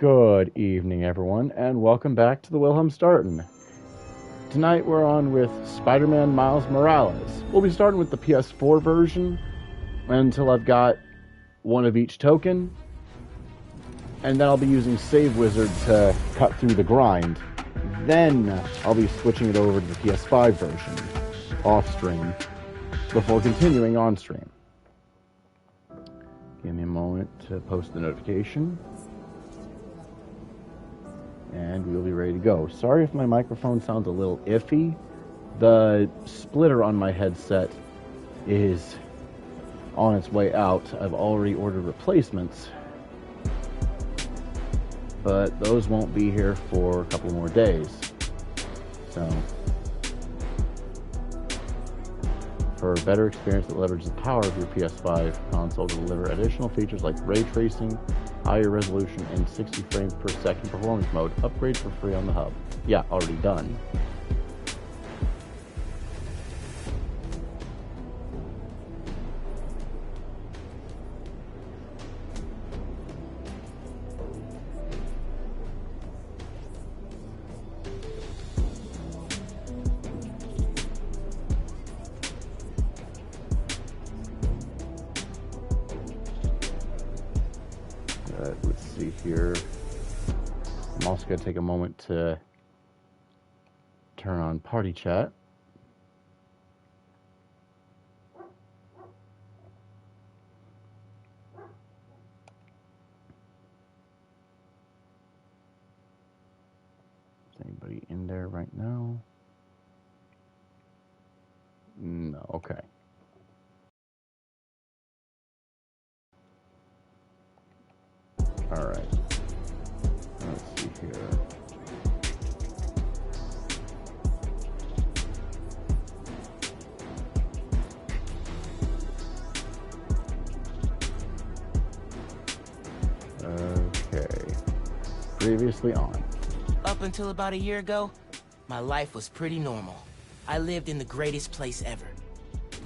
Good evening, everyone, and welcome back to the Wilhelm Startin. Tonight we're on with Spider-Man Miles Morales. We'll be starting with the PS4 version until I've got one of each token, and then I'll be using Save Wizard to cut through the grind. Then I'll be switching it over to the PS5 version, off-stream, before continuing on-stream. Give me a moment to post the notification. And we'll be ready to go. Sorry if my microphone sounds a little iffy. The splitter on my headset is on its way out. I've already ordered replacements, but those won't be here for a couple more days. So, for a better experience that leverages the power of your PS5 console to deliver additional features like ray tracing, higher resolution, and 60 frames per second performance mode. Upgrade for free on the hub. Yeah, already done. Let's see here. I'm also going to take a moment to turn on party chat. Is anybody in there right now? No, okay. All right. Let's see here. Okay. Previously on. Up until about a year ago, my life was pretty normal. I lived in the greatest place ever.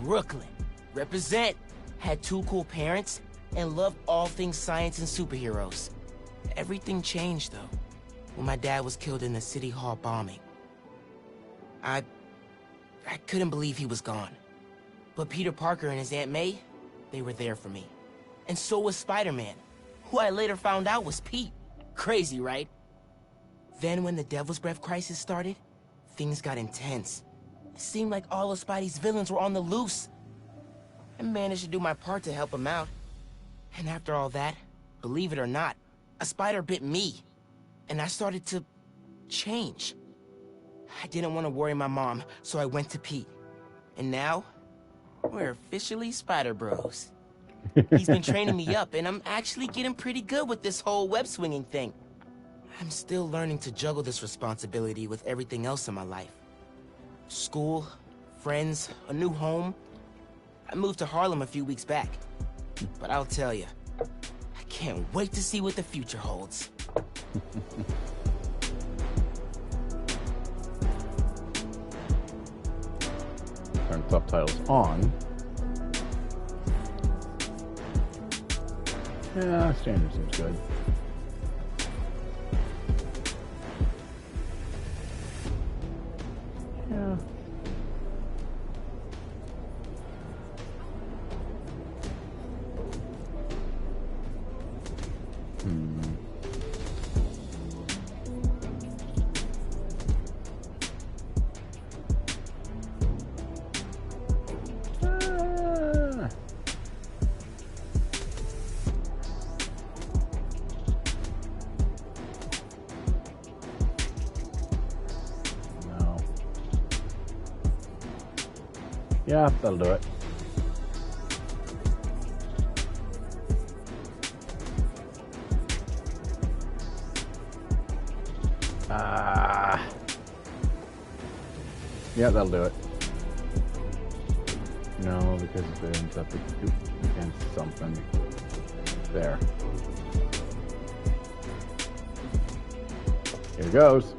Brooklyn. Represent. Had 2 cool parents and loved all things science and superheroes. Everything changed, though, when my dad was killed in the City Hall bombing. I couldn't believe he was gone. But Peter Parker and his Aunt May, they were there for me. And so was Spider-Man, who I later found out was Pete. Crazy, right? Then when the Devil's Breath crisis started, things got intense. It seemed like all of Spidey's villains were on the loose. I managed to do my part to help him out. And after all that, believe it or not, a spider bit me. And I started to change. I didn't want to worry my mom, so I went to Pete. And now, we're officially Spider Bros. He's been training me up, and I'm actually getting pretty good with this whole web-swinging thing. I'm still learning to juggle this responsibility with everything else in my life. School, friends, a new home. I moved to Harlem a few weeks back. But I'll tell you, I can't wait to see what the future holds. Turn subtitles on. Yeah, standard seems good. Yeah. No. Yeah, that'll do it. Yeah, that'll do it. No, because it ends up against something. There. Here goes.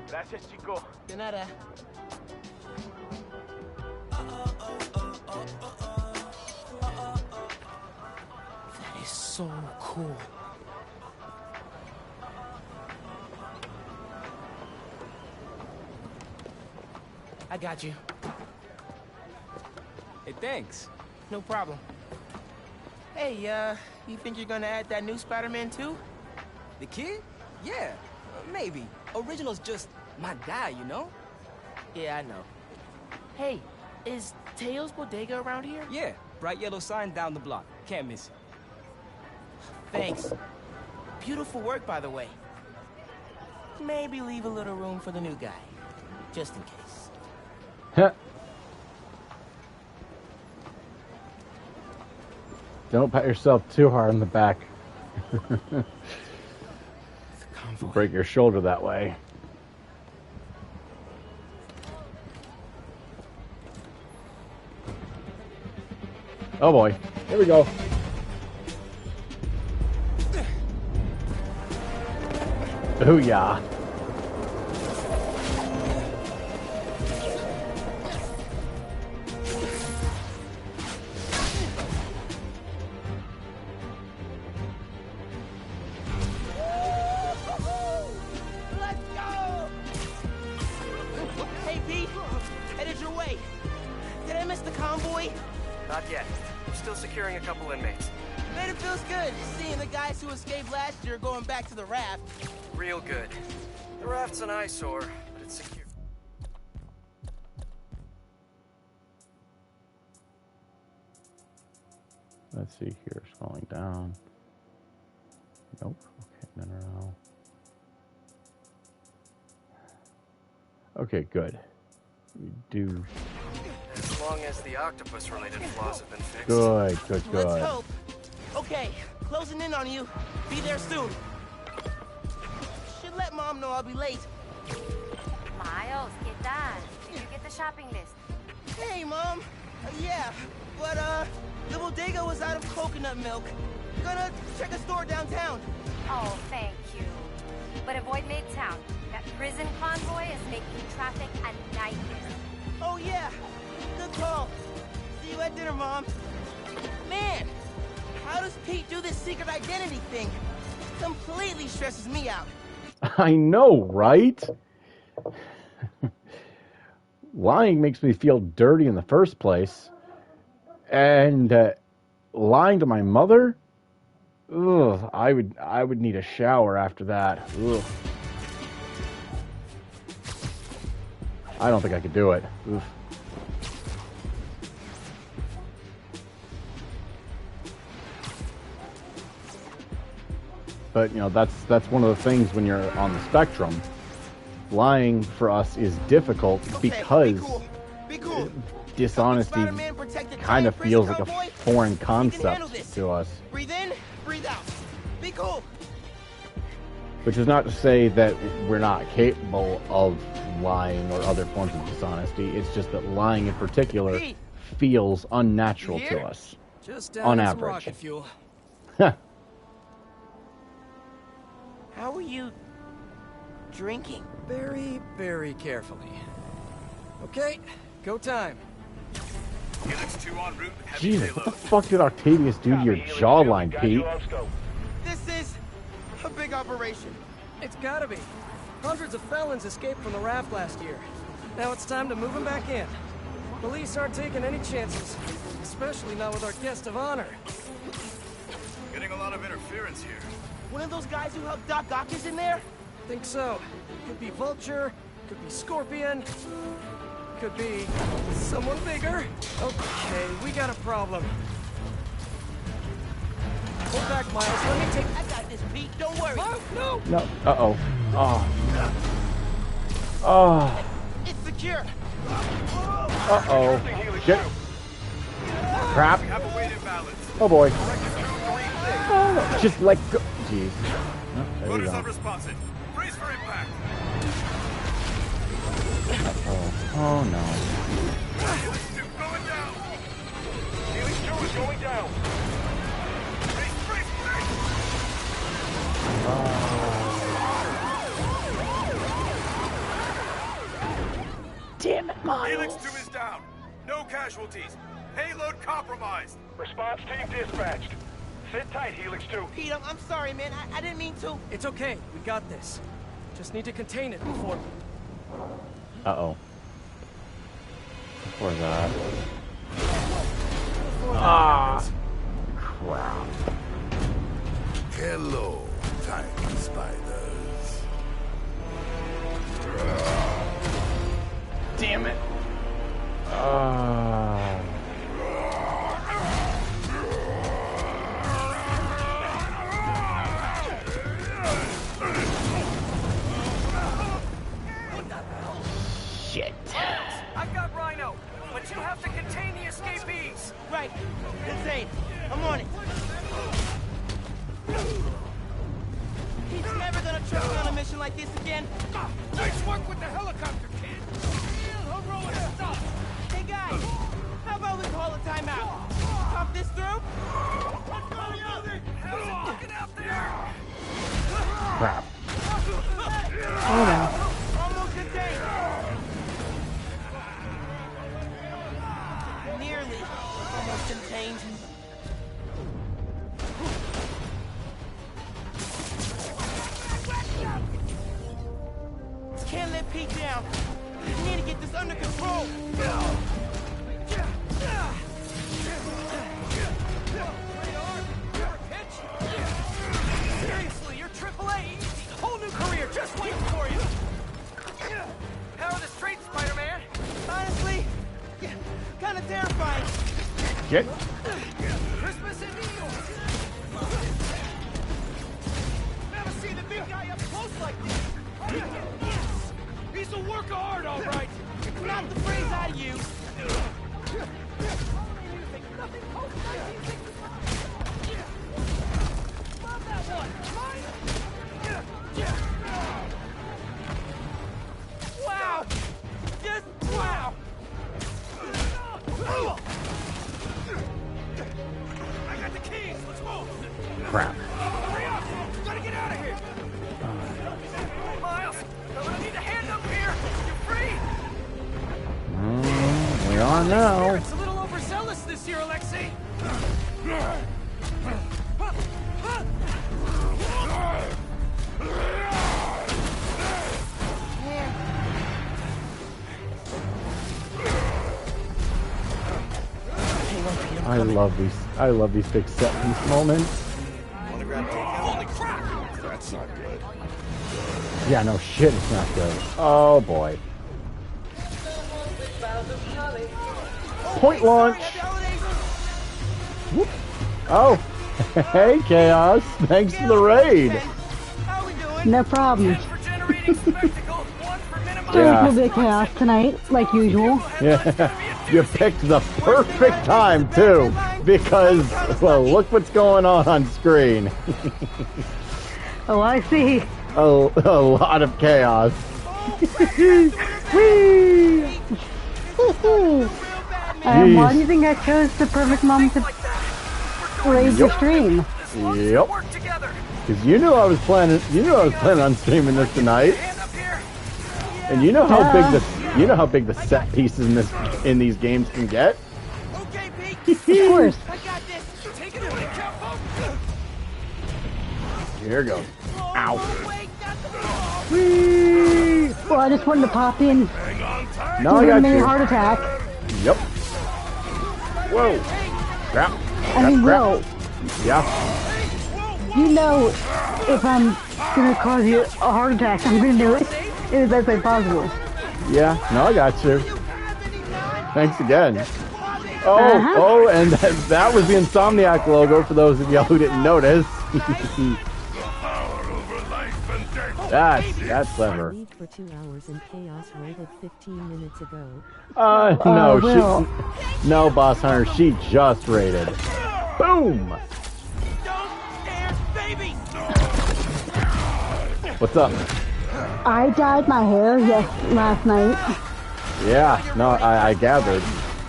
Gracias, chico. De nada. That is so cool. I got you. Hey, thanks. No problem. Hey, you think you're gonna add that new Spider-Man too? The kid? Yeah, maybe. Original's just my guy, you know? Yeah, I know. Hey, is Teo's Bodega around here? Yeah, bright yellow sign down the block. Can't miss it. Thanks. Beautiful work, by the way. Maybe leave a little room for the new guy, just in case. Heh. Don't pat yourself too hard on the back. Break your shoulder that way. Oh boy, here we go. Oh yeah. Let's go! Hey, Pete, headed your way. Did I miss the convoy? Not yet. I'm still securing a couple inmates. Man, it feels good seeing the guys who escaped last year going back to the raft. Real good. The raft's an eyesore, but it's secure. Let's see here, scrolling down. Nope. Okay, no. Okay, good. We do. As long as the octopus-related flaws have been fixed. Good. Let's hope. Okay, closing in on you. Be there soon. Should let Mom know I'll be late. Miles, ¿qué tal? Did you get the shopping list? Hey, Mom. Yeah, but, the bodega was out of coconut milk. Gonna check a store downtown. Oh, thank you. But avoid Midtown. That prison convoy is making traffic a nightmare. Oh, yeah. Good call. See you at dinner, Mom. Man, how does Pete do this secret identity thing? Completely stresses me out. I know, right? Lying makes me feel dirty in the first place. And lying to my mother? Ugh, I would need a shower after that. Ugh. I don't think I could do it. Oof. But, you know, that's one of the things when you're on the spectrum. Lying for us is difficult because Be cool. dishonesty kind of feels like a foreign concept to us. Breathe in, breathe out. Be cool. Which is not to say that we're not capable of lying or other forms of dishonesty. It's just that lying in particular feels unnatural to us. Just On down some average. rocket fuel. How are you drinking? Very, very carefully. Okay, go time. Helix 2 en route. Heavy Jesus, what the payload. fuck did Octavius do to your jawline, Pete? This is a big operation. It's gotta be. Hundreds of felons escaped from the raft last year. Now it's time to move them back in. Police aren't taking any chances, especially not with our guest of honor. Getting a lot of interference here. One of those guys who helped Doc Ock is in there? Think so. Could be Vulture, Could be Scorpion. Could be someone bigger. Okay, we got a problem. Hold back, Miles. Let me take... I got this, Pete. Don't worry. Miles, no! No. Uh-oh. Oh. Oh. It's secure. Uh-oh. Shit. Crap. We have a weight imbalance. Oh, boy. Corrective code 3-6. Oh, just let go. Jeez. Oh, there you Motors go. unresponsive. Brace for impact. Oh, no. Helix 2 going down. Helix 2 is going down. Brace, brace, brace. Damn it, Miles. Helix 2 is down. No casualties. Payload compromised. Response team dispatched. Sit tight, Helix 2. Pete, I'm sorry, man. I didn't mean to. It's okay. We got this. Just need to contain it before... Uh-oh. Before that. before that happens. Crap. Hello, tiny spiders. Damn it. Shit. I've got Rhino, but you have to contain the escapees. Right. Insane. I'm on it. He's never gonna trust me on a mission like this again. Nice work with the helicopter, kid. Real heroic stuff. Hey, guys. How about we call a timeout? Talk this through? Let's go, Yogi. How's it looking out there? Crap. Almost contained. Nearly. Almost contained. Can't let Pete down. We need to get this under control. Seriously, you're AAA. Whole new career just waiting for you. How are the streets, Spider-Man? Honestly, kind of terrifying. Shit. Christmas in New York. Never seen a big guy up close like this. He's a work of art, all right. It's not the phrase I use. Love that one. Wow. Just wow. I got the keys. Let's move. Crap. Hurry up. We gotta get out of here. Miles, I'm gonna need a hand up here. You free? We are now. It's a little overzealous this year, Alexei. I love these big set piece moments. Holy crap! That's not good. Yeah, no shit, it's not good. Oh boy. Point launch. Whoop. Oh, hey Chaos. Thanks for the raid. How we doing? No problem. 10 for generating spectacle, 1 for minimizing. Doing a Yeah. little bit of chaos tonight, like usual. Yeah, you picked the perfect time too, because well, look what's going on screen. Oh, I see. A lot of chaos. Whee! Why do you Jeez. think I chose the perfect moment to raid your stream? Yep. Work together. Because you knew I was planning. You knew I was planning on streaming this tonight, Hand up here. and you know how big the set pieces in these games can get. Okay, Pete. Of course. I got this. Take it away, Capo. Here goes. Ow. Wait, not the ball. Whee! Well, I just wanted to pop in. Now I Give got me a you. heart attack. Yep. Whoa. Crap. I mean, Crap. well, Yeah. you know, if I'm gonna cause you a heart attack, I'm gonna do it. in the best way possible. Yeah, no, I got you. Thanks again. Oh, and that was the Insomniac logo for those of y'all who didn't notice. That's clever. For 2 hours and chaos rated 15 minutes ago. No, no, Boss Hunter, she just raided. Boom! What's up? I dyed my hair last night. Yeah, no, I gathered.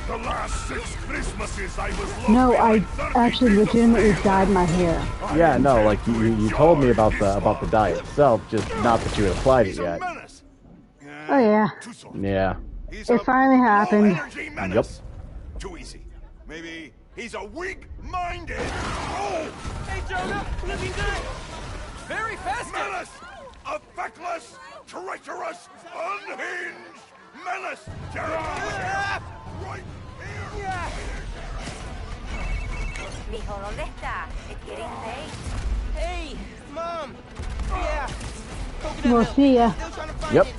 The last 6 Christmases I was No, I actually legitimately dyed my hair. Yeah, no, like you told me about the dye itself, just not that you had applied it yet. Oh yeah. Yeah. It finally happened. Yep. Too easy. Maybe he's a weak-minded. Oh! Hey, Jonah, looking good. Very festive. Menace! A feckless, treacherous, unhinged menace! Right here! Mijo, ¿dónde está? It's getting late. Hey, Mom. Yeah. We'll see ya. Still trying to find Yep. it.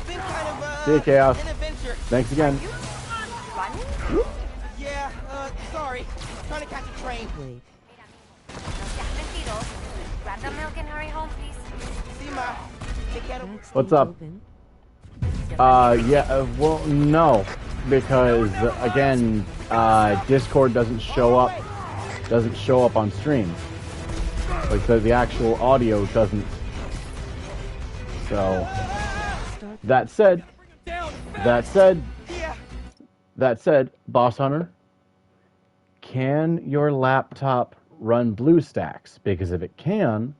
Been kind of, See ya, Chaos. an adventure. Thanks again. Running? Yeah, sorry. Trying to catch a train. Wait. No seas mentiroso. Grab the milk and hurry home, please. See Ma. Take care of What's up? Yeah, well, no, because again, Discord doesn't show up on stream. Like the actual audio doesn't. So that said, Boss Hunter, can your laptop run BlueStacks? Because if it can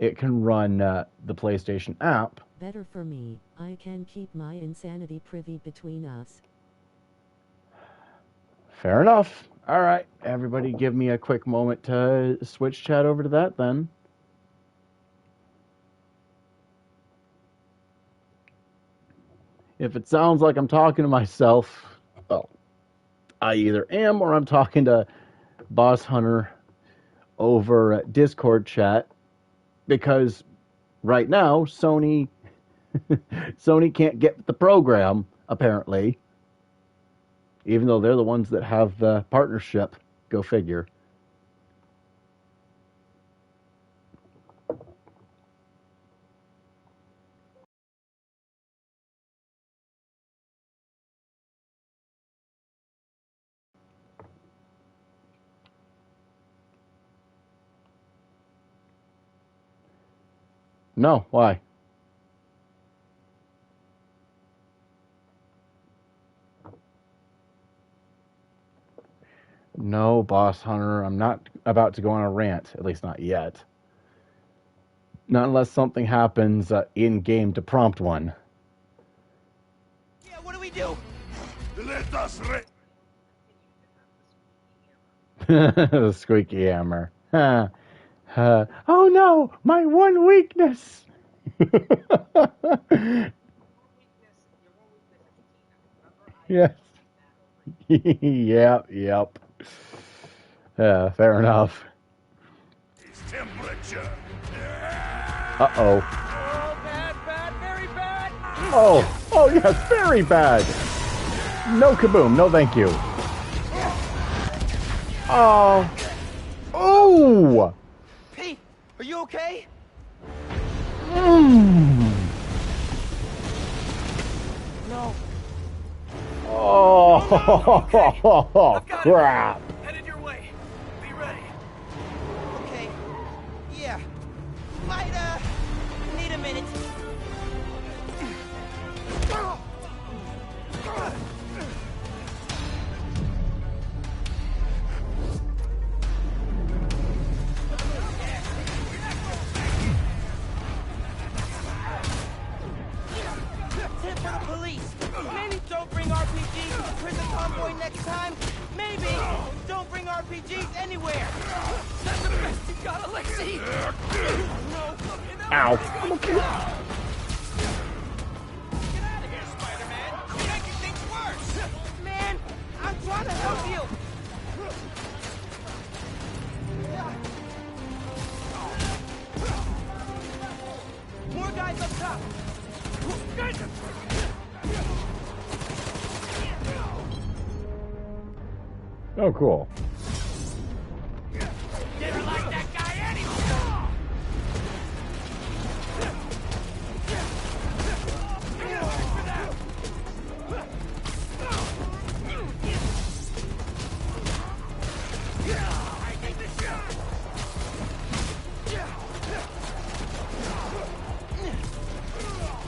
run the PlayStation app. Better for me. I can keep my insanity privy between us. Fair enough. All right, everybody give me a quick moment to switch chat over to that then. If it sounds like I'm talking to myself, well, I either am or I'm talking to Boss Hunter over Discord chat, because right now Sony can't get the program, apparently, even though they're the ones that have the partnership. Go figure. No, why? No, Boss Hunter, I'm not about to go on a rant, at least not yet. Not unless something happens in-game to prompt one. Yeah, what do we do? Let us The squeaky hammer. Oh no, my one weakness! Yes. Yep. Fair enough. temperature. Uh-oh. Oh, bad, very bad. Oh yes, very bad. No kaboom, no thank you. Oh. Oh! Pete, are you okay? No. Oh, crap. Headed your way. Be ready. Okay. Yeah. Might, need a minute. Tip for the police. Maybe don't bring RPGs to the prison convoy next time. Maybe don't bring RPGs anywhere. That's the best you got, Alexei. No. Ow. Get out of here, Spider-Man. You're making things worse. Man, I'm trying to help you. More guys up top. Oh, cool. Didn't like that guy anyway.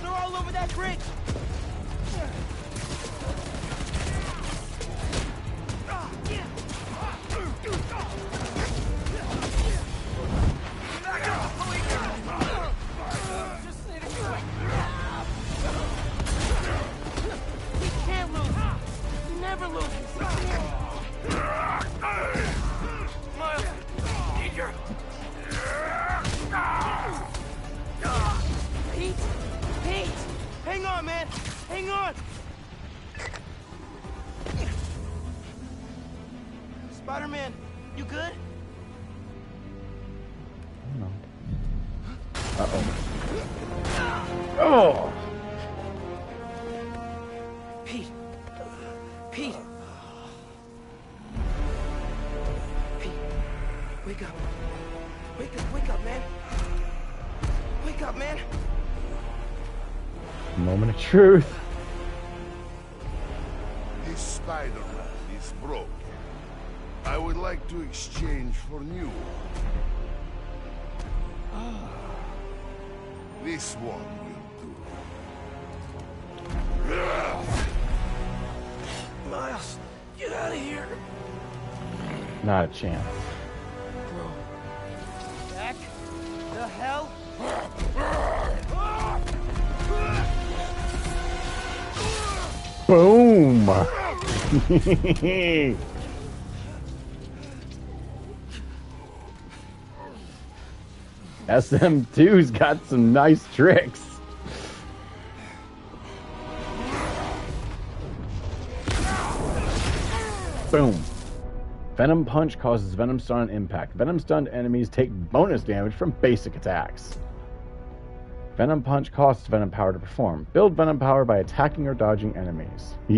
They're all over that bridge. We can't lose. Never lose. Miles, need your... Pete! Pete! Hang on, man! Hang on! Spider-Man, you good? No. Uh-oh. Oh! Pete! Pete! Pete! Wake up! Wake up, man! Wake up, man! Moment of truth. This Spider-Man is broken. I would like to exchange for new one. This one will do. Miles, get out of here. Not a chance. Back the hell? Boom! SM2's got some nice tricks. Boom. Venom Punch causes Venom Stun on impact. Venom stunned enemies take bonus damage from basic attacks. Venom Punch costs Venom Power to perform. Build Venom Power by attacking or dodging enemies. How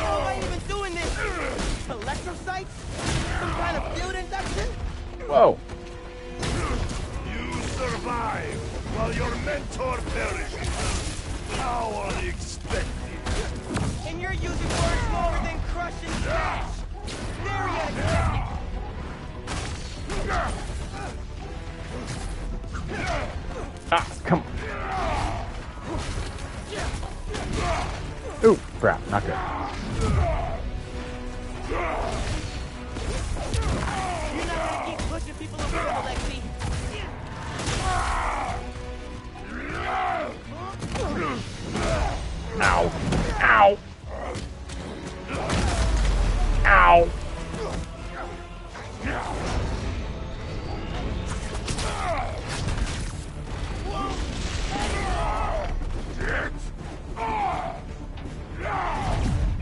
am I even doing this? Electrocytes? Some kind of field induction? Whoa. You survive while your mentor perishes. How unexpected. And you're using words smaller than crushing trash. Very unexpected. Ah, come on. Ooh, crap, not good. You're not gonna keep pushing people around, Alexi. Ow. Ow. Ow.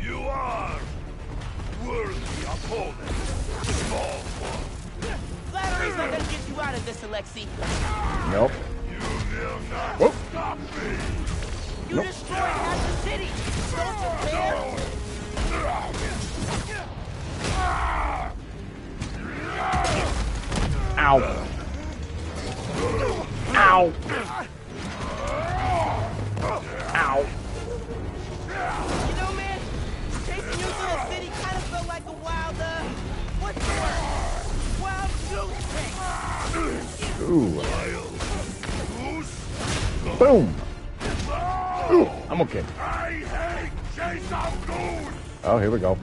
You are worthy opponent. Small one. Flattery's not gonna get you out of this, Alexi. Nope. You will not Whoop. stop me. You destroyed half the city. Don't you care? Ow. Ow. Ow. You know, man, chasing you through the city kind of felt like a wild, what's the word? Wild goose chase. Ooh. Boom. Ooh, I'm okay. I hate chase of goose. Oh, here we go.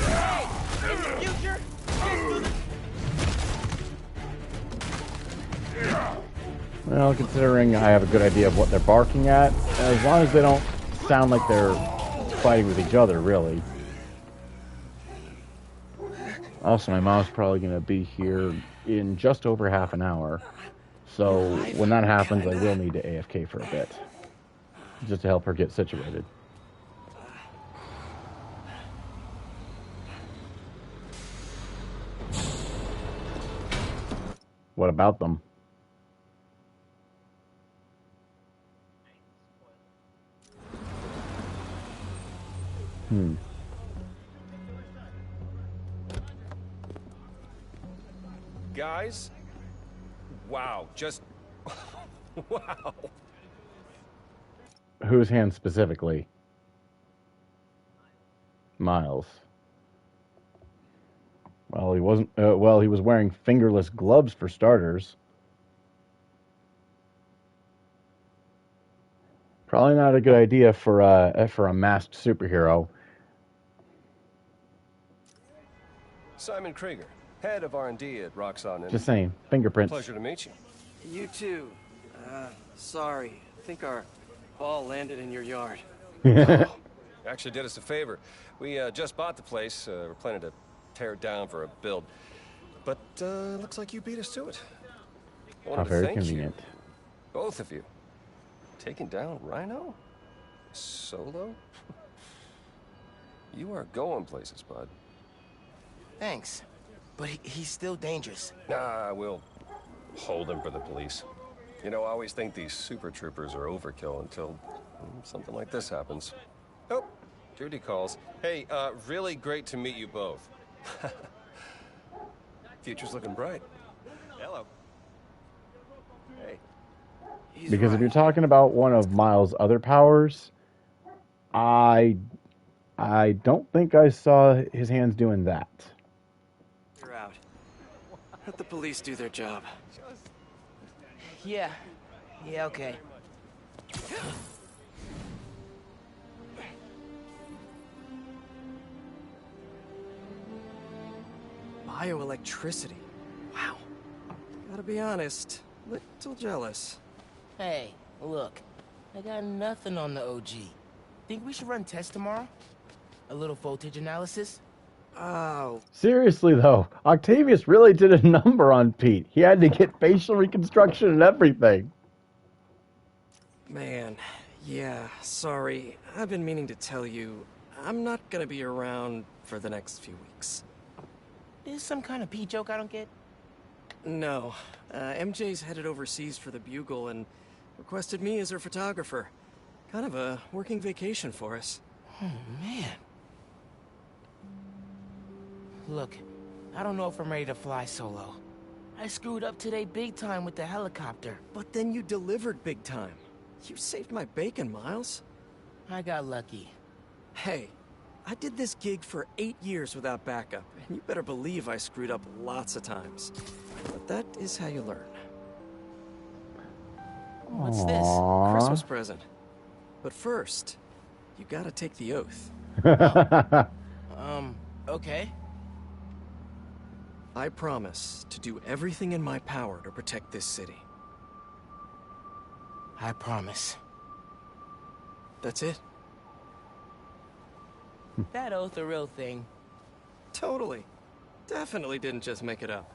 Hey, in the future, just do the... Well, considering I have a good idea of what they're barking at, as long as they don't sound like they're fighting with each other, really. Also, my mom's probably going to be here in just over half an hour. So when that happens, I will need to AFK for a bit. Just to help her get situated. What about them? Guys? Wow, just... wow. Whose hand specifically? Miles. Well, he wasn't. Well, he was wearing fingerless gloves for starters. Probably not a good idea for a masked superhero. Simon Krieger, head of R&D at Roxxon. Just saying, fingerprints. Pleasure to meet you. You too. Sorry. I think our ball landed in your yard. Actually did us a favor. We just bought the place. We're planning to tear it down for a build. But looks like you beat us to it. How very convenient. You, both of you. Taking down Rhino? Solo? You are going places, bud. Thanks. But he's still dangerous. Nah, we'll hold him for the police. You know, I always think these super troopers are overkill until something like this happens. Oh, duty calls. Hey, really great to meet you both. Future's looking bright. Hello. Hey. Because if you're talking about one of Miles' other powers, I don't think I saw his hands doing that. You're out. Let the police do their job. Yeah, okay. Bioelectricity. Wow. Gotta be honest, little jealous. Hey, look, I got nothing on the OG. Think we should run tests tomorrow? A little voltage analysis? Oh. Seriously though, Octavius really did a number on Pete. He had to get facial reconstruction and everything. Man, yeah, sorry. I've been meaning to tell you, I'm not gonna be around for the next few weeks. Is some kind of Pete joke I don't get? No. MJ's headed overseas for the Bugle and requested me as her photographer. Kind of a working vacation for us. Oh, man. Look, I don't know if I'm ready to fly solo. I screwed up today big time with the helicopter. But then you delivered big time. You saved my bacon, Miles. I got lucky. Hey, I did this gig for 8 years without backup, and you better believe I screwed up lots of times. But that is how you learn. What's this? Christmas present. But first, you gotta take the oath. Okay. I promise to do everything in my power to protect this city. I promise. That's it. That oath a real thing? Totally. Definitely didn't just make it up.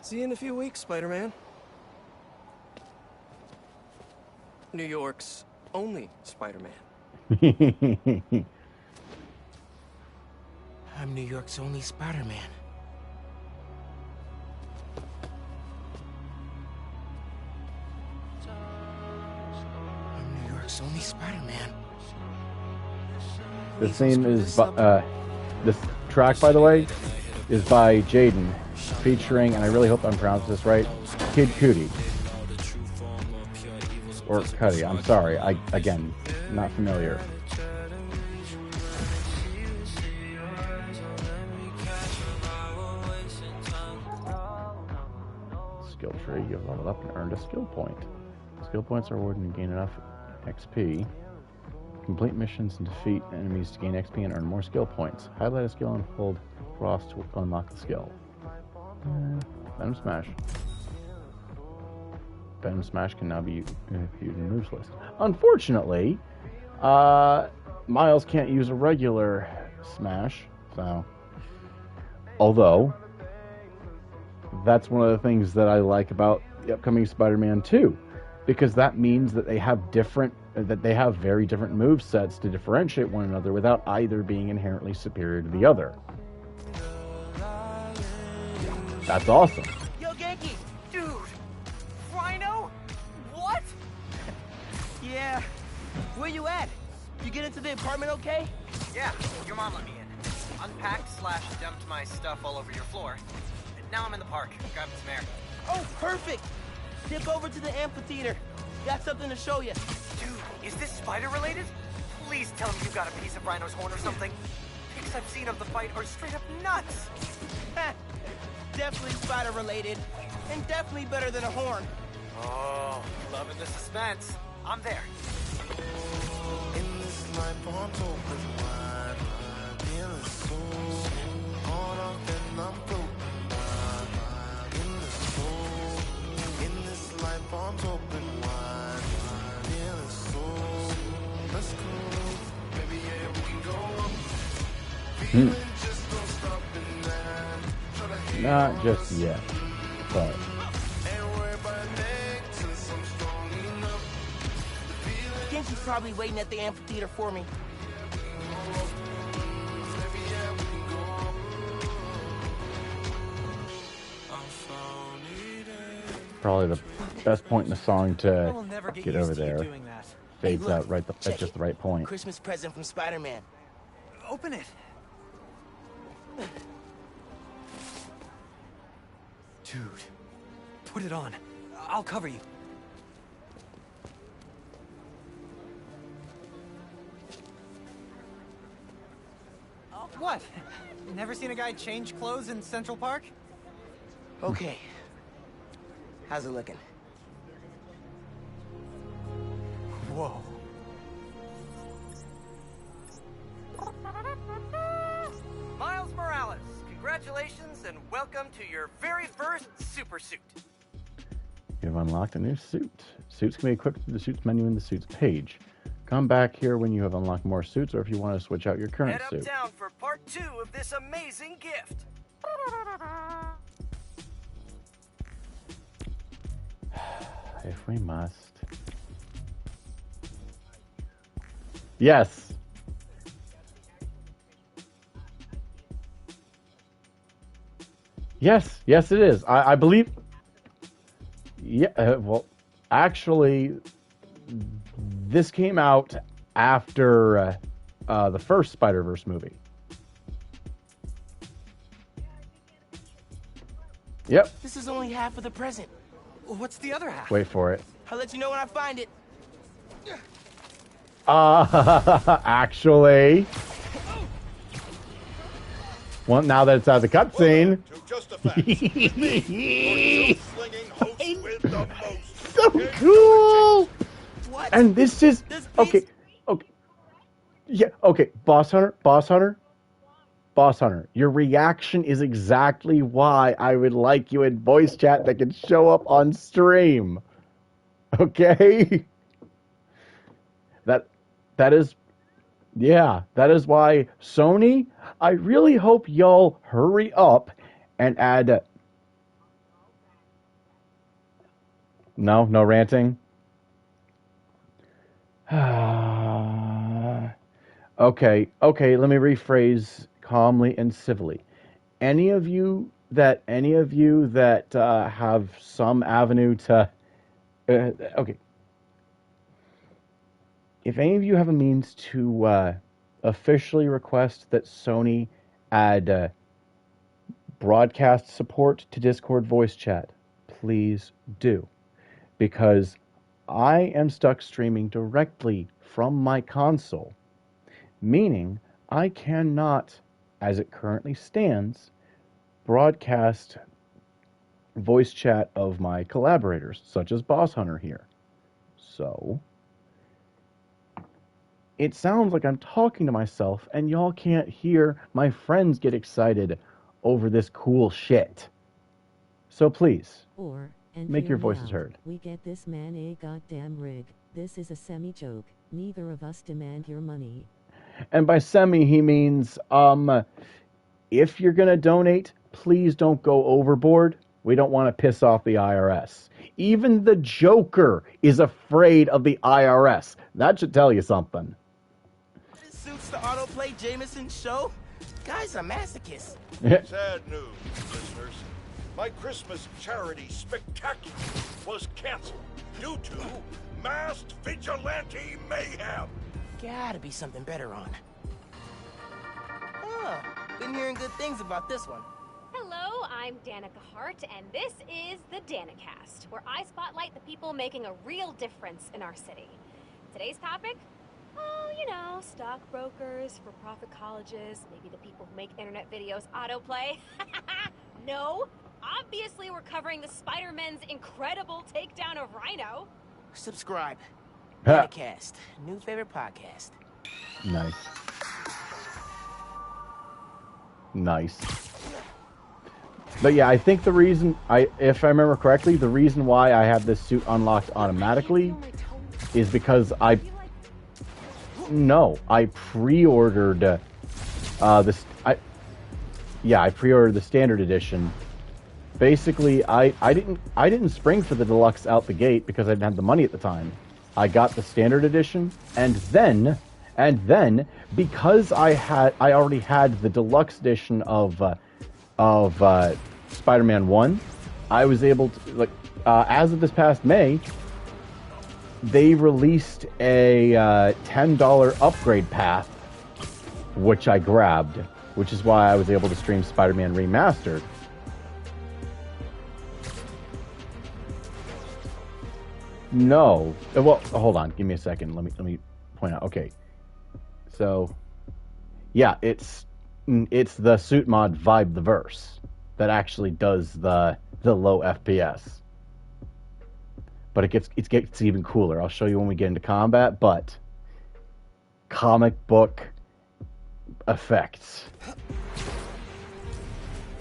See you in a few weeks, Spider-Man. New York's only Spider-Man. I'm New York's only Spider-Man. I'm New York's only Spider-Man. This theme is this track, by the way, is by Jaden, featuring, and I really hope I'm pronouncing this right, Kid Cudi. Or Cudi, I'm sorry. Again, not familiar. Skill tree, you've leveled up and earned a skill point. Skill points are awarded and gain enough XP. Complete missions and defeat enemies to gain XP and earn more skill points. Highlight a skill and hold cross to unlock the skill. Venom Smash. Venom Smash can now be viewed in the moves list. Unfortunately, Miles can't use a regular Smash, so... Although, that's one of the things that I like about the upcoming Spider-Man 2, because that means that they have very different move sets to differentiate one another without either being inherently superior to the other. That's awesome. Yo, Genki! Dude! Rhino? What? Yeah. Where you at? You get into the apartment okay? Yeah, your mom let me in. Unpacked/dumped my stuff all over your floor. And now I'm in the park, grabbing some air. Oh, perfect! Dip over to the amphitheater. Got something to show you. Dude, is this spider related? Please tell me you got a piece of Rhino's horn or something. Pics I've seen of the fight are straight up nuts. Definitely spider related. And definitely better than a horn. Oh, loving the suspense. I'm there. In this life, I'm open wide, feeling so caught up and I'm broken wide, in the soul. In this life, I'm open wide, feeling so. Let's go, baby, yeah, we can go up. Feeling just don't stop in that. Not just yet, but. Genki's probably waiting at the amphitheater for me. Probably the best point in the song to get over there. Fades Hey, look, out right at just the right point. Christmas present from Spider-Man. Open it. Dude, put it on. I'll cover you. What? Never seen a guy change clothes in Central Park? Okay. How's it looking? Whoa. Miles Morales, congratulations and welcome to your very first super suit. You've unlocked a new suit. Suits can be equipped through the suits menu in the suits page. Come back here when you have unlocked more suits or if you want to switch out your current Head suit. uptown for part 2 of this amazing gift. If we must. Yes. Yes, yes it is. I believe... Yeah, well, actually... This came out after the first Spider-Verse movie. Yep. This is only half of the present. What's the other half? Wait for it. I'll let you know when I find it. Actually... Well, now that it's out of the cutscene... So cool! What? And this is... Okay, okay. Yeah, okay. Boss Hunter, your reaction is exactly why I would like you in voice chat that can show up on stream. Okay? That is... Yeah, that is why Sony, I really hope y'all hurry up and add... No ranting? Okay, let me rephrase calmly and civilly. Any of you that have some avenue to... okay. If any of you have a means to officially request that Sony add broadcast support to Discord voice chat, please do. Because I am stuck streaming directly from my console, meaning I cannot, as it currently stands, broadcast voice chat of my collaborators, such as Boss Hunter here. So... it sounds like I'm talking to myself, and y'all can't hear my friends get excited over this cool shit. So please, make your voices heard. We get this man a goddamn rig. This is a semi-joke. Neither of us demand your money. And by semi, he means, if you're gonna donate, please don't go overboard. We don't want to piss off the IRS. Even the Joker is afraid of the IRS. That should tell you something. This suits the autoplay Jameson's show? Guy's a masochist. Sad news, listeners. My Christmas charity spectacular was canceled due to masked vigilante mayhem. Gotta be something better on. Oh, been hearing good things about this one. Hello, I'm Danica Hart, and this is the Danicast, where I spotlight the people making a real difference in our city. Today's topic? Oh, you know, stockbrokers, for-profit colleges, maybe the people who make internet videos autoplay. No, obviously we're covering the Spider-Man's incredible takedown of Rhino. Subscribe. Danicast, new favorite podcast. Nice. Nice. But yeah, I think the reason, if I remember correctly, the reason why I have this suit unlocked automatically is because I pre-ordered I pre-ordered the standard edition. Basically, I didn't spring for the deluxe out the gate because I didn't have the money at the time. I got the standard edition, and then because I already had the deluxe edition of Spider-Man 1, I was able to, as of this past May, they released a $10 upgrade path, which I grabbed, which is why I was able to stream Spider-Man Remastered. No. Well, hold on. Give me a second. Let me point out. Okay. So, yeah, it's the suit mod Vibe the Verse that actually does the low FPS. But it gets even cooler. I'll show you when we get into combat, but comic book effects.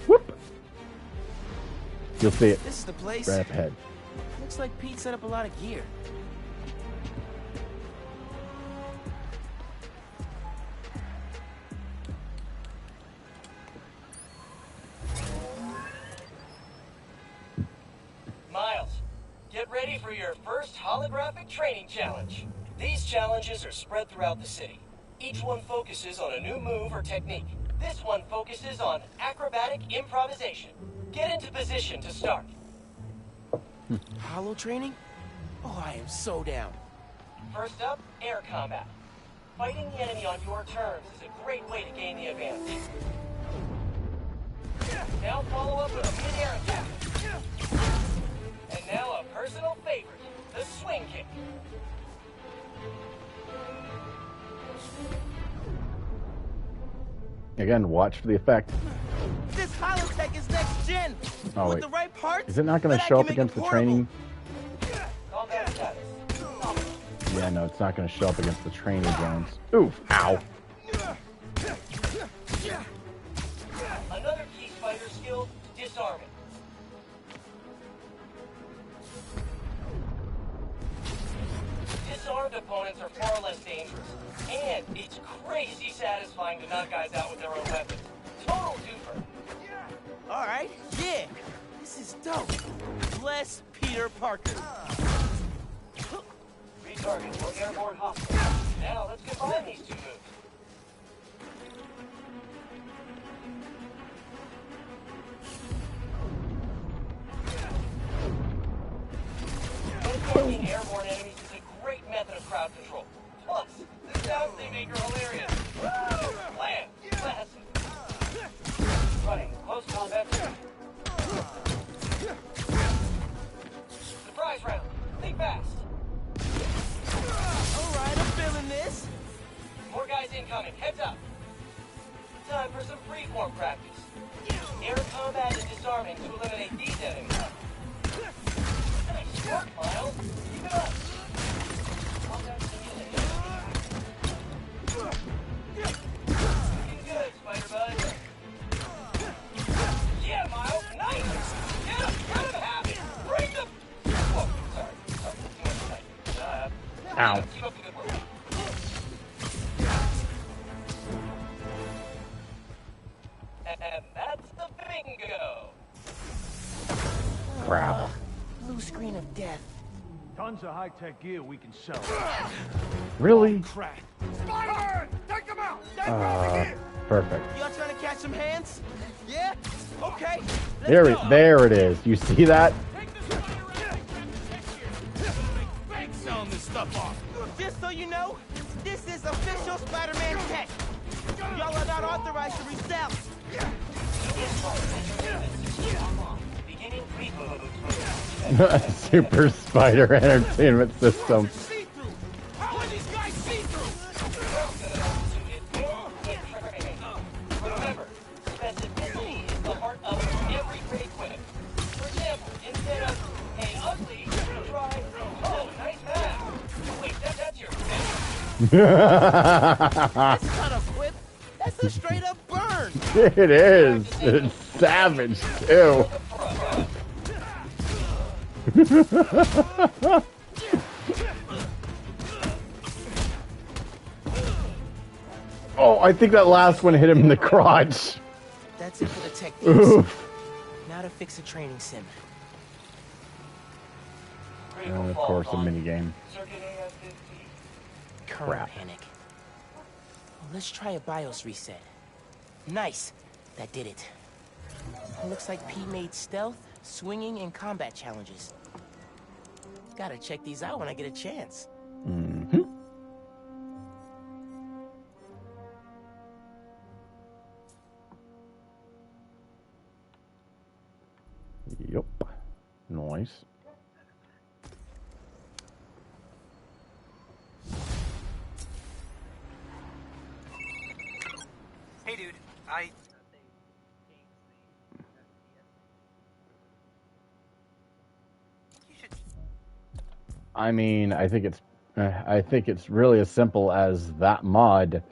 Whoop. You'll see it. This is the place. Right up ahead. Looks like Pete set up a lot of gear. Miles, get ready for your first holographic training challenge. These challenges are spread throughout the city. Each one focuses on a new move or technique. This one focuses on acrobatic improvisation. Get into position to start. Holo training? Oh, I am so down. First up, air combat. Fighting the enemy on your terms is a great way to gain the advantage. Now follow up with a mid-air attack. And now a personal favorite, the swing kick. Again, watch for the effect. This holotech is next gen. Oh, With wait. the right parts, Is it not going to show up against the training? Combat status. Yeah, no, it's not going to show up against the training zones. Oof. Ow. Another key spider skill, disarming. Disarmed opponents are far less dangerous. And it's crazy satisfying to knock guys out with their own weapons. Total duper. Alright, yeah. This is dope. Bless Peter Parker. Retarget for airborne hostile. Now let's combine these two moves. Attacking airborne enemies is a great method of crowd control. Plus, the sounds they make are hilarious. Land, classic. Running, close combat. Surprise round. Think fast. Alright, I'm feeling this. More guys incoming. Heads up. Time for some freeform practice. Air combat and disarming to eliminate these enemies. Nice work, Miles. Keep it up. Combat simulation. Looking good, Spider-Bud. Yeah, Miles. Nice. Get him. Cut him happy. Bring them. Whoa, sorry. Ow. Keep up the good work. And that's the bingo. Crap. Blue screen of death. Tons of high-tech gear we can sell. Really? Crap. Spider-Man! Take him out! Perfect. Y'all trying to catch got some hands? Yeah? Okay. There it is. You see that? Selling this stuff off. Just so you know, this is official Spider-Man tech. Y'all are not authorized to resell. Super Spider Entertainment System. How are these guys see-through? Remember, specificity is the heart of every great equipment. For example, instead of, hey, ugly, try, oh, nice man. Wait, that's your That's not a quip. That's a straight up burn. It is. It's savage, too. Oh, I think that last one hit him in the crotch. That's it for the tech piece. Oof. Now to fix a training sim. And of course, a minigame. Crap. Panic. Well, let's try a BIOS reset. Nice. That did it. It looks like Pete made stealth, swinging, and combat challenges. Gotta check these out when I get a chance. Mm-hmm. Yup. Nice. Hey, dude. I mean, I think it's really as simple as that mod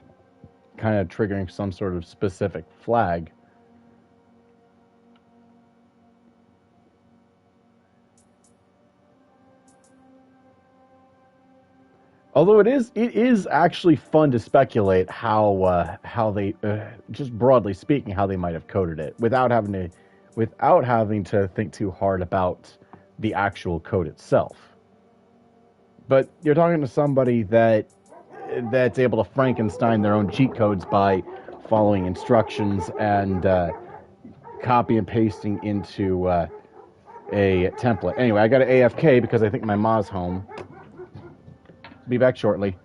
kind of triggering some sort of specific flag. Although it is actually fun to speculate how they just broadly speaking how they might have coded it without having to think too hard about the actual code itself. But you're talking to somebody that's able to Frankenstein their own cheat codes by following instructions and copy and pasting into a template. Anyway, I got an AFK because I think my ma's home. Be back shortly.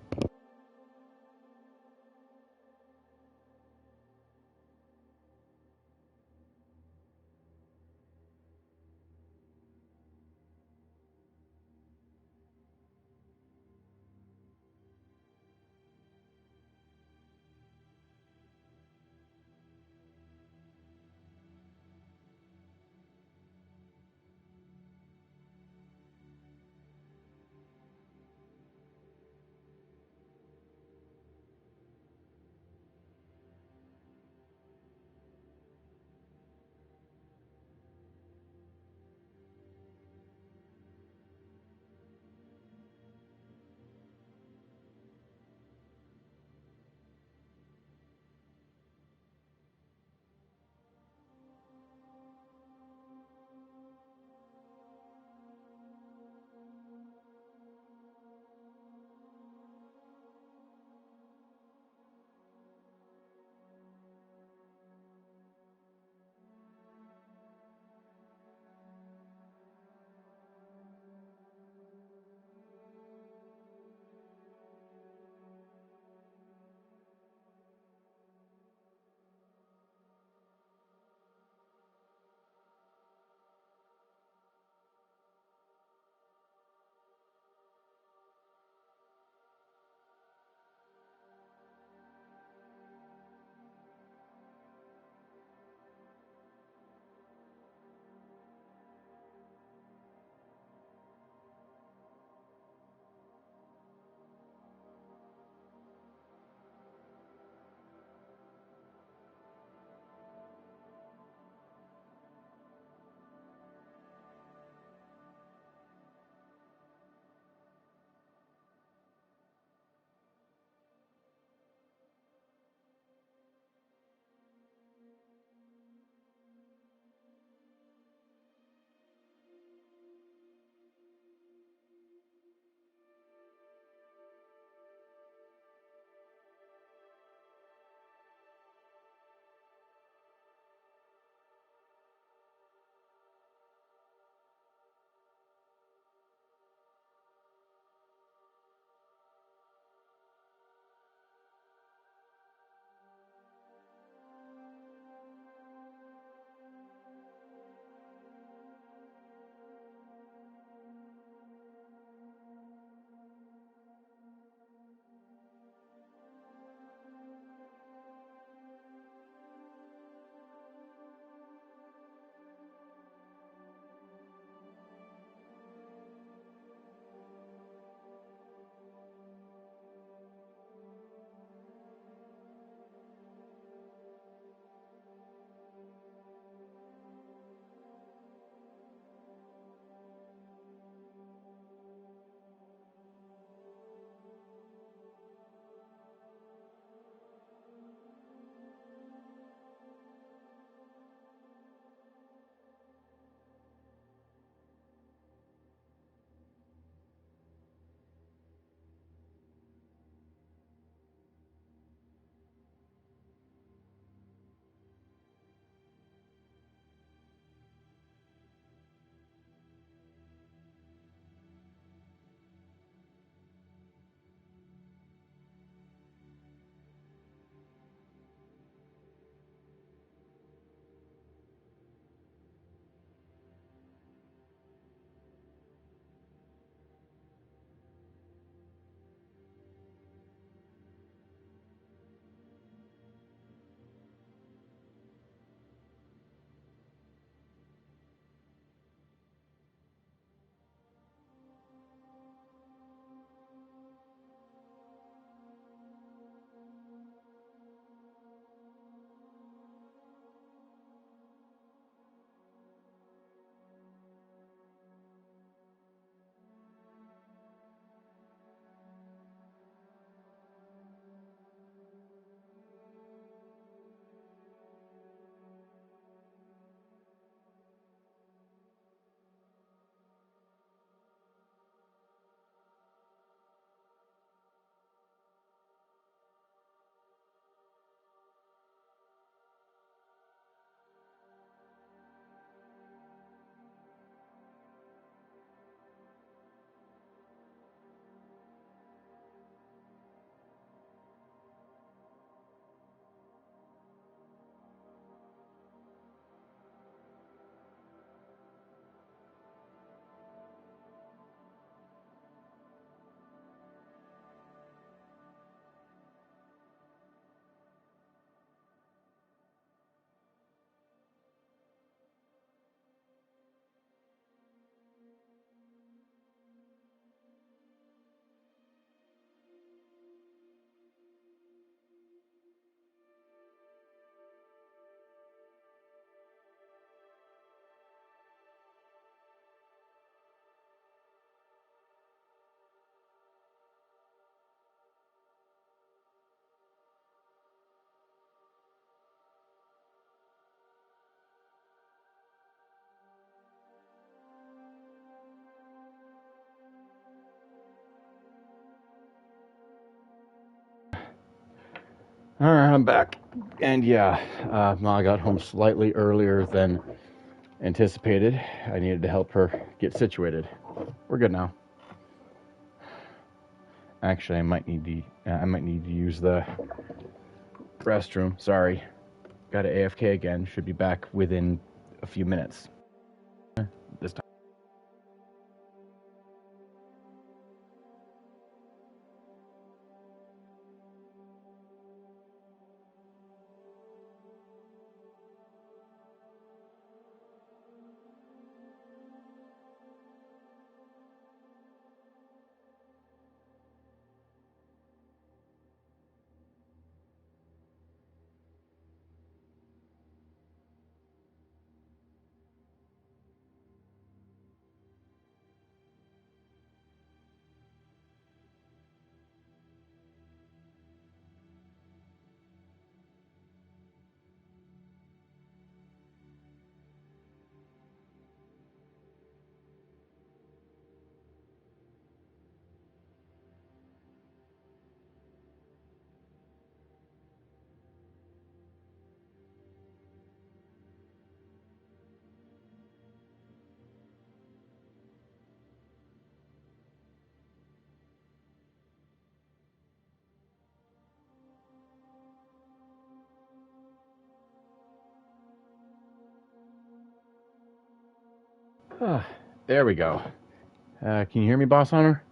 Alright, I'm back. And yeah, I got home slightly earlier than anticipated. I needed to help her get situated. We're good now. Actually, I might need to use the restroom. Sorry. Got to AFK again. Should be back within a few minutes. This time. There we go. Can you hear me, Boss Hunter?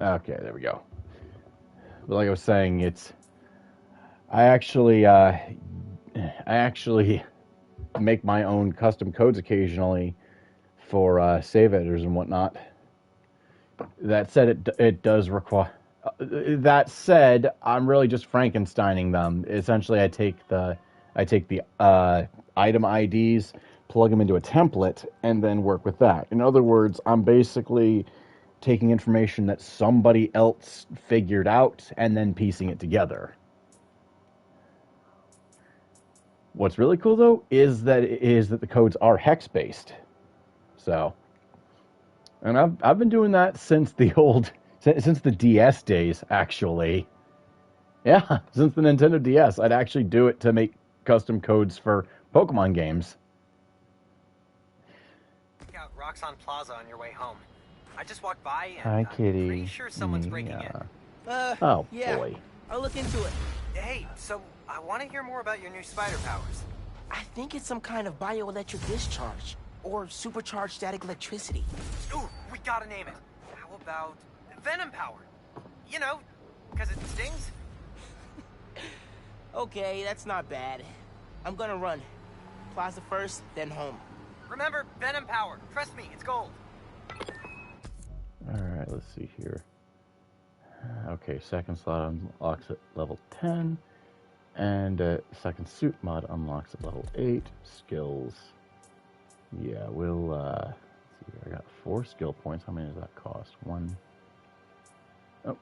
Okay, there we go. But like I was saying, I actually make my own custom codes occasionally for save editors and whatnot. That said, it does require. That said, I'm really just Frankensteining them. Essentially, I take the item IDs, plug them into a template, and then work with that. In other words, I'm basically taking information that somebody else figured out and then piecing it together. What's really cool though is that the codes are hex based. So, and I've been doing that since the DS days, actually. Yeah, since the Nintendo DS, I'd actually do it to make custom codes for Pokemon games. Check out Roxxon Plaza on your way home. I just walked by and Hi, Kitty. I'm pretty sure someone's breaking in. Oh, yeah. boy. I'll look into it. Hey, so I want to hear more about your new spider powers. I think it's some kind of bioelectric discharge or supercharged static electricity. Ooh, we gotta name it. How about Venom Power? You know, because it stings. Okay, that's not bad. I'm gonna run. Plaza first, then home. Remember, Venom Power. Trust me, it's gold. Alright, let's see here. Okay, second slot unlocks at level 10. And second suit mod unlocks at level 8. Skills. Yeah, we'll, let's see, I got 4 skill points. How many does that cost? 1. Oh.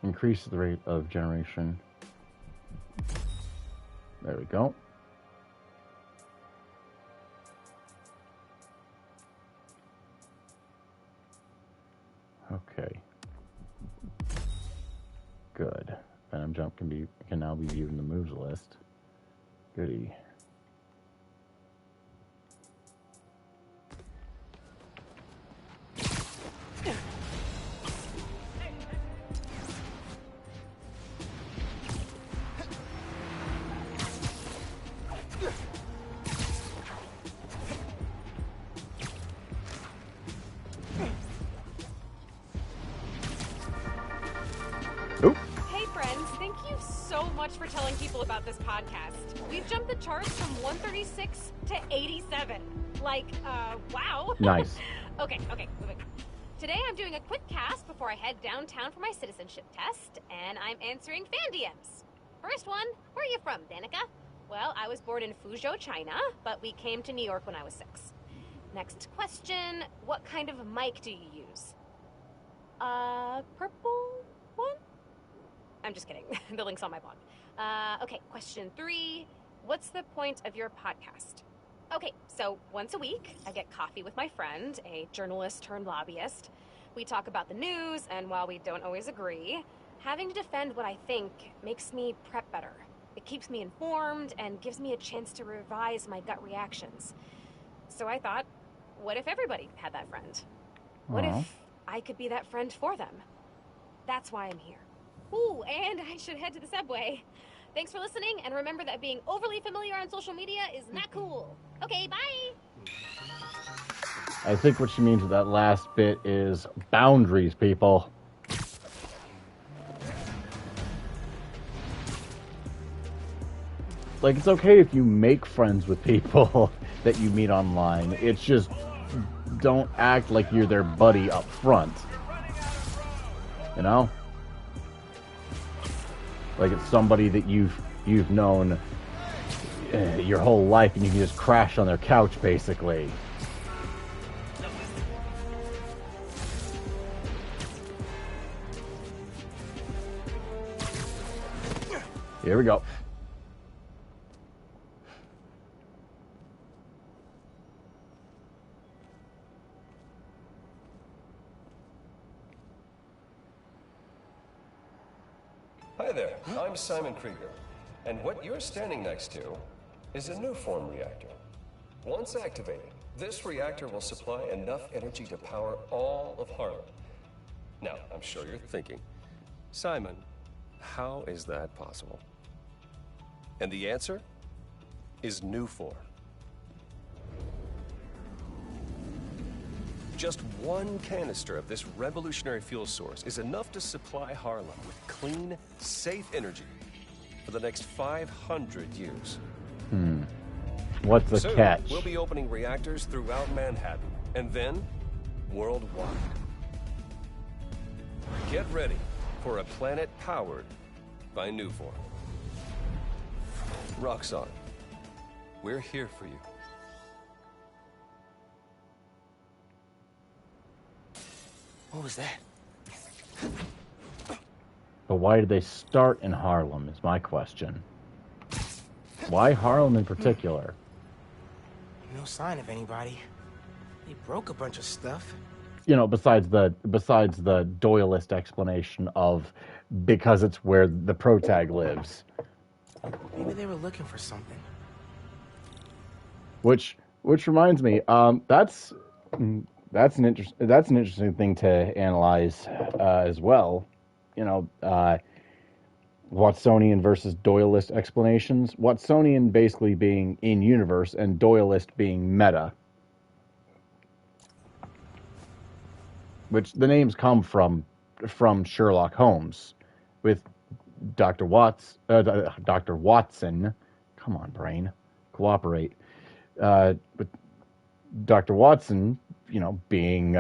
Increase the rate of generation. There we go. Okay. Good. Venom Jump can now be viewed in the moves list. Goody. Hey friends, thank you so much for telling people about this podcast. We've jumped the charts from 136 to 87. Like, wow. Nice. Okay, moving on. Today I'm doing a quick cast before I head downtown for my citizenship test, and I'm answering fan DMs. First one, where are you from, Danica? Well, I was born in Fuzhou, China, but we came to New York when I was 6. Next question, what kind of mic do you use? Purple one? I'm just kidding. The link's on my blog. Okay, question 3. What's the point of your podcast? Okay, so once a week, I get coffee with my friend, a journalist turned lobbyist. We talk about the news, and while we don't always agree, having to defend what I think makes me prep better. It keeps me informed and gives me a chance to revise my gut reactions. So I thought, what if everybody had that friend? What if I could be that friend for them? That's why I'm here. Ooh, and I should head to the subway. Thanks for listening, and remember that being overly familiar on social media is not cool. Okay, bye! I think what she means with that last bit is boundaries, people. Like, it's okay if you make friends with people that you meet online. It's just, don't act like you're their buddy up front. You know? Like it's somebody that you've known your whole life and you can just crash on their couch, basically. Here we go. Hi there, I'm Simon Krieger, and what you're standing next to is a Nuform reactor. Once activated, this reactor will supply enough energy to power all of Harlem. Now, I'm sure you're thinking, Simon, how is that possible? And the answer is Nuform. Just one canister of this revolutionary fuel source is enough to supply Harlem with clean, safe energy for the next 500 years. What's the Soon, catch? We'll be opening reactors throughout Manhattan, and then worldwide. Get ready for a planet powered by Nuform. Roxanne, we're here for you. What was that? But why did they start in Harlem is my question. Why Harlem in particular? No sign of anybody. They broke a bunch of stuff. You know, besides the Doyleist explanation of because it's where the protag lives. Maybe they were looking for something. Which reminds me, that's an interesting thing to analyze as well. You know, Watsonian versus Doyleist explanations. Watsonian basically being in universe, and Doyleist being meta. Which the names come from Sherlock Holmes, with Dr. Watson. Come on, brain, cooperate. With Dr. Watson, you know, being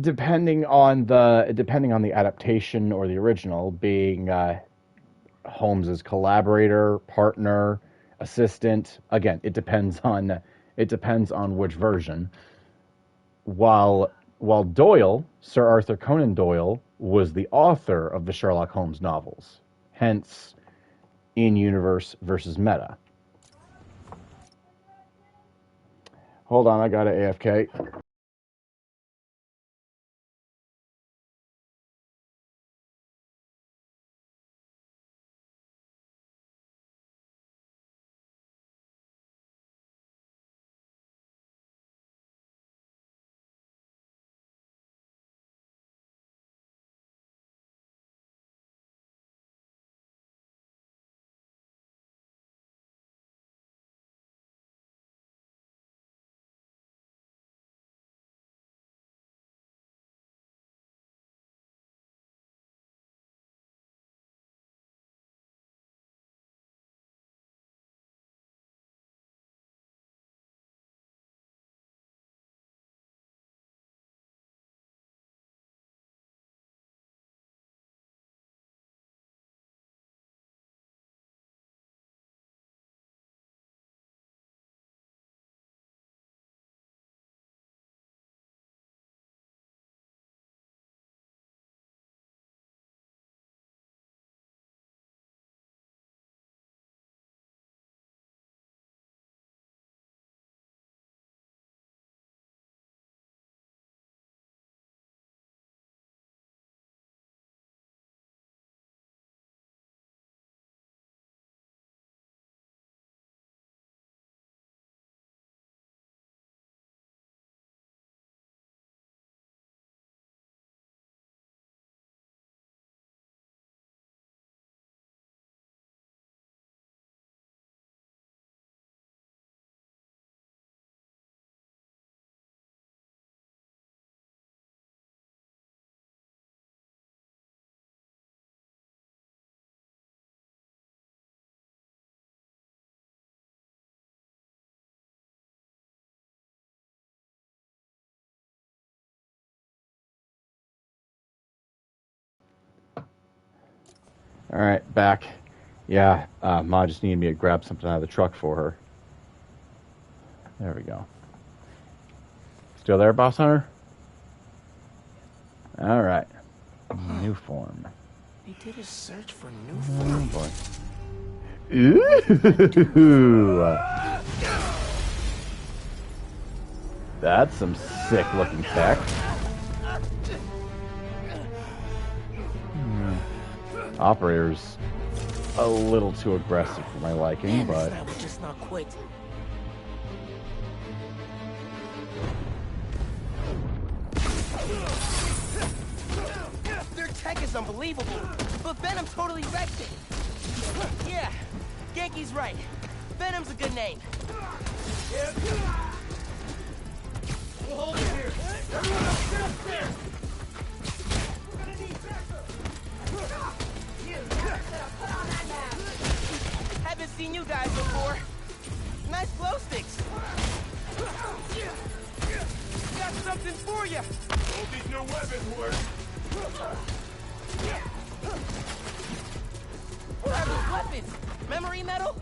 depending on the adaptation or the original, being Holmes's collaborator, partner, assistant. Again, it depends on which version. While Doyle, Sir Arthur Conan Doyle, was the author of the Sherlock Holmes novels, hence in-universe versus meta. Hold on, I got a AFK. Alright, back. Yeah, Ma just needed me to grab something out of the truck for her. There we go. Still there, Boss Hunter? Alright. New form. They did a search for new form. Oh, boy. Ooh. That's some sick-looking tech. Operator's a little too aggressive for my liking, but... I would just not quit. Their tech is unbelievable, but Venom totally wrecked it. Yeah, Genki's right. Venom's a good name. We'll hold it here. Everyone else, get upstairs. We're gonna need backup. Haven't seen you guys before. Nice glow sticks. Got something for you. Hope these new weapons work. What are those weapons? Memory metal?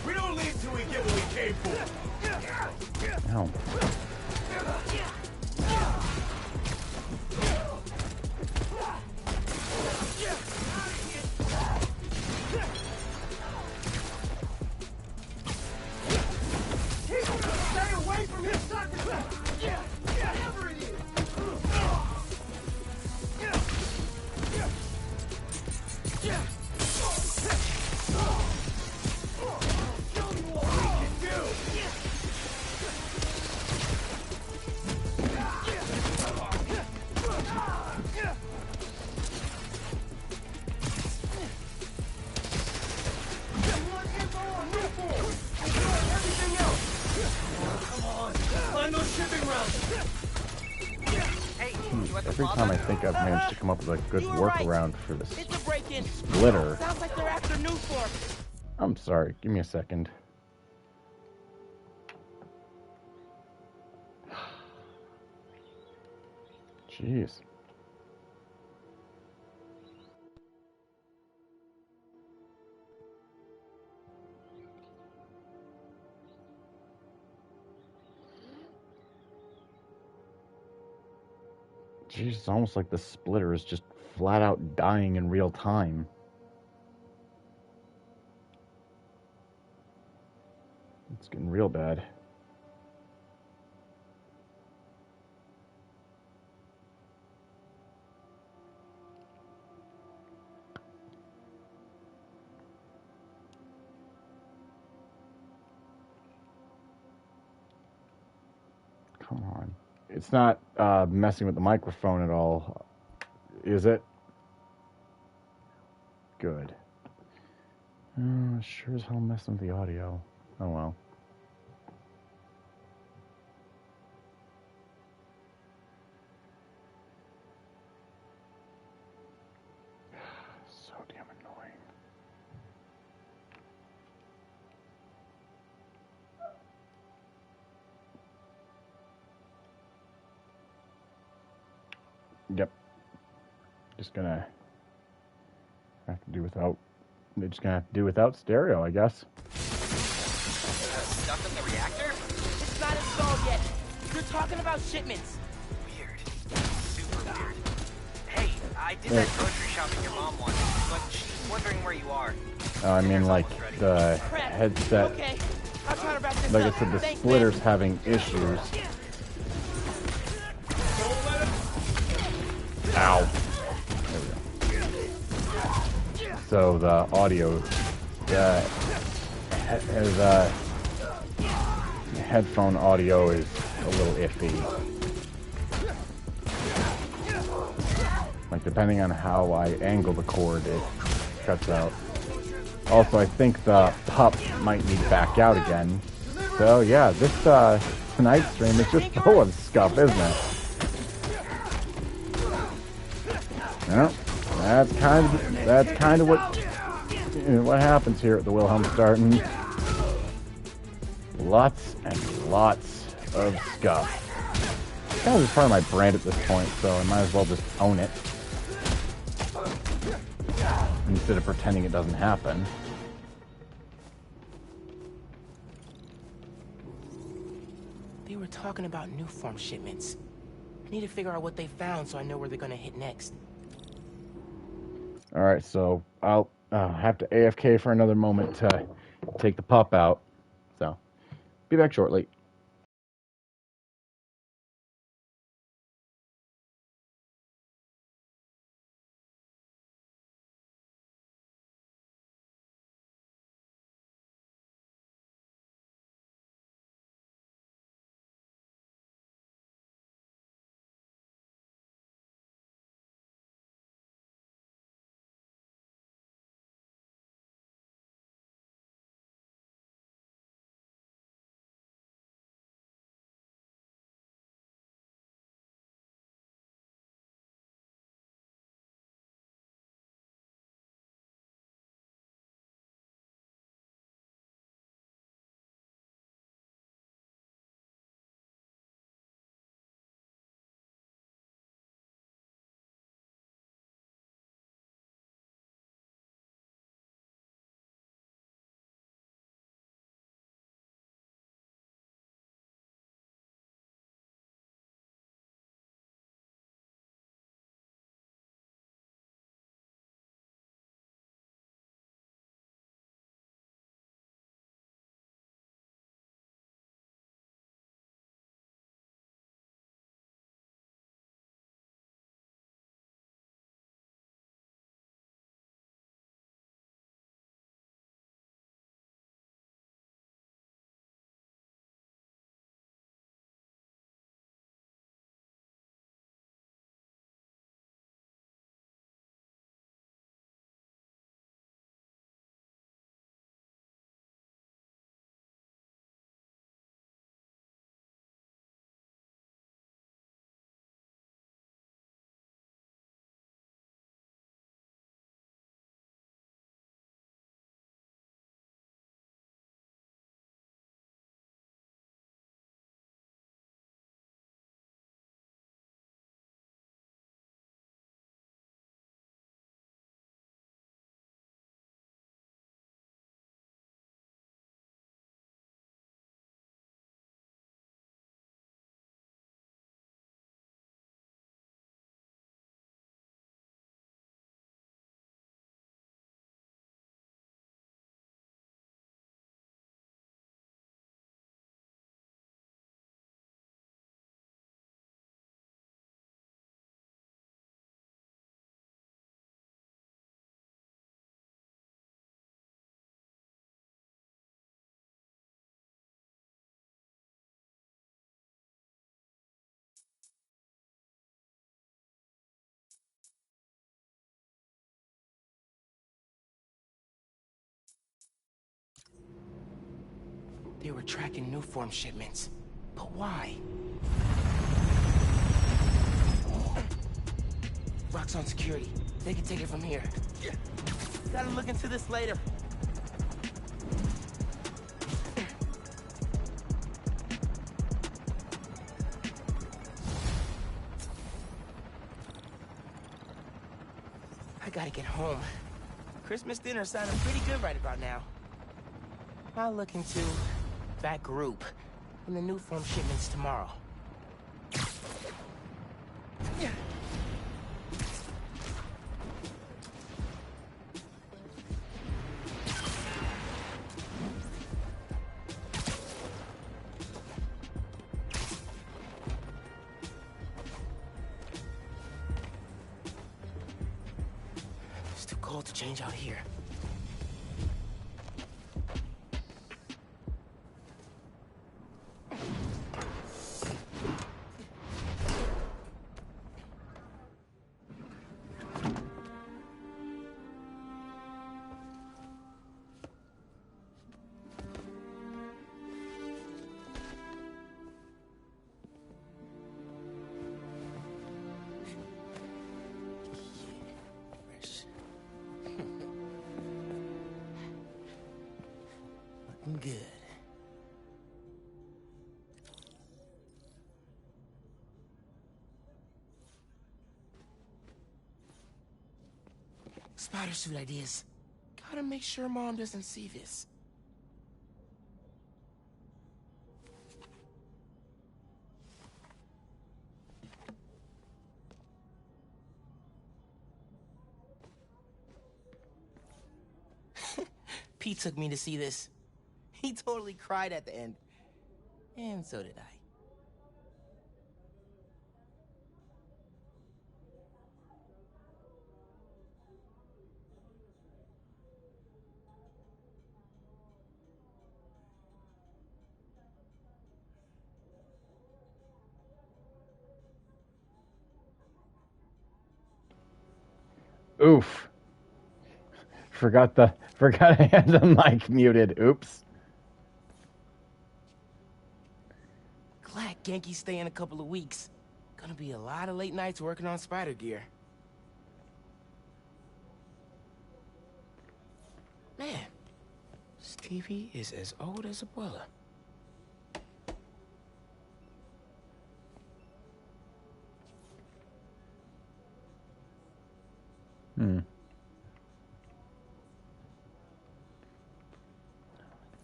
We don't leave till we get what we came for. Ow. Stay away from his sucker! Whatever it is! Every time I think I've managed to come up with a good workaround for this splitter. Sounds like they're after new form. I'm sorry, give me a second. Jeez. Jeez, it's almost like the splitter is just flat out dying in real time. It's getting real bad. Come on. It's not messing with the microphone at all, is it? Good. Sure as hell messing with the audio. Oh well. So damn annoying. Yep. Just gonna have to do without. They're just gonna have to do without stereo, I guess. Stuff in the reactor? It's not installed yet. You're talking about shipments. Weird. Super weird. Hey, I did that grocery shopping your mom wanted, but she's wondering where you are. Oh, I mean, like the headset. Okay. I'll try to wrap this like up. I said, the Thanks, splitter's man. having issues. Ow. There we go. So the audio, the headphone audio is a little iffy. Like depending on how I angle the cord, it cuts out. Also, I think the pup might need to back out again. So yeah, this tonight's stream is just full of scuff, isn't it? Well, that's kind of what happens here at the WilHumStarten. Lots and lots of scuff. kind of just part of my brand at this point, so I might as well just own it instead of pretending it doesn't happen. They were talking about new form shipments. I need to figure out what they found so I know where they're gonna hit next. Alright, so I'll have to AFK for another moment to take the pup out. So, be back shortly. They were tracking new form shipments. But why? Rock's on security. They can take it from here. Gotta look into this later. I gotta get home. Christmas dinner sounding pretty good right about now. I'll look into that group and the new form shipments tomorrow. It's too cold to change out here. Good. Spider suit ideas. Gotta make sure Mom doesn't see this. Pete took me to see this. He totally cried at the end. And so did I. Oof. Forgot I had the mic muted. Oops. Glad Genki's staying a couple of weeks. Gonna be a lot of late nights working on spider gear. Man, Stevie is as old as Abuela. Hmm.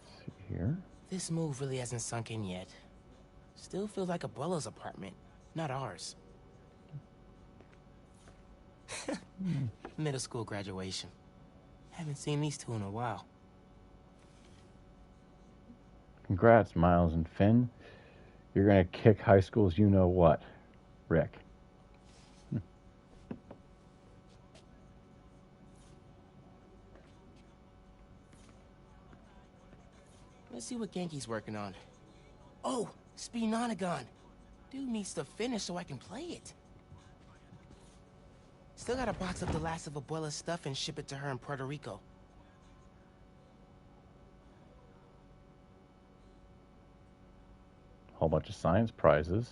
Let's see here. This move really hasn't sunk in yet. Still feels like Abuela's apartment, not ours. Middle school graduation. Haven't seen these two in a while. Congrats, Miles and Finn. You're gonna kick high school's you-know-what, Rick. Let's see what Genki's working on. Oh, Speenonagon. Dude needs to finish so I can play it. Still gotta box up the last of Abuela's stuff and ship it to her in Puerto Rico. Whole bunch of science prizes.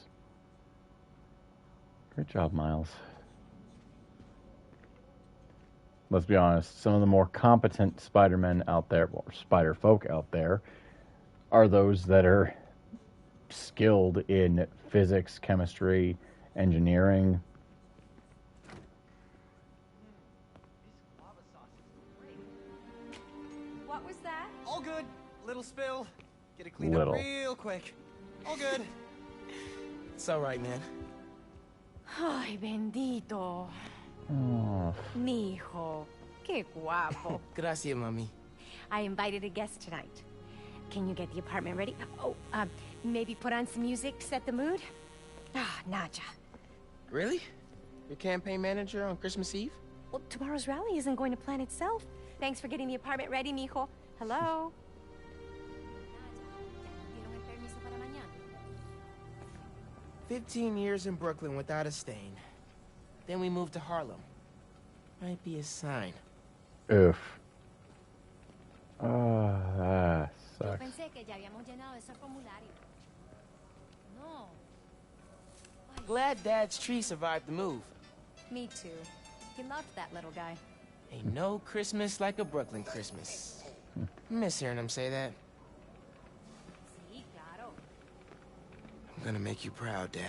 Great job, Miles. Let's be honest, some of the more competent Spider-Men out there, or Spider-Folk out there, are those that are skilled in physics, chemistry, engineering. What was that? All good. Little spill. Get it cleaned up real quick. All good. It's all right, man. Ay, bendito. Oh. Mi hijo. Qué guapo. Gracias, mami. I invited a guest tonight. Can you get the apartment ready? Oh, maybe put on some music to set the mood? Ah, Naja. Really? Your campaign manager on Christmas Eve? Well, tomorrow's rally isn't going to plan itself. Thanks for getting the apartment ready, mijo. Hello? 15 years in Brooklyn without a stain. Then we moved to Harlem. Might be a sign. Oof. Oh, that sucks. Glad Dad's tree survived the move. Me too. He loved that little guy. Ain't no Christmas like a Brooklyn Christmas. Miss hearing him say that. I'm gonna make you proud, Dad.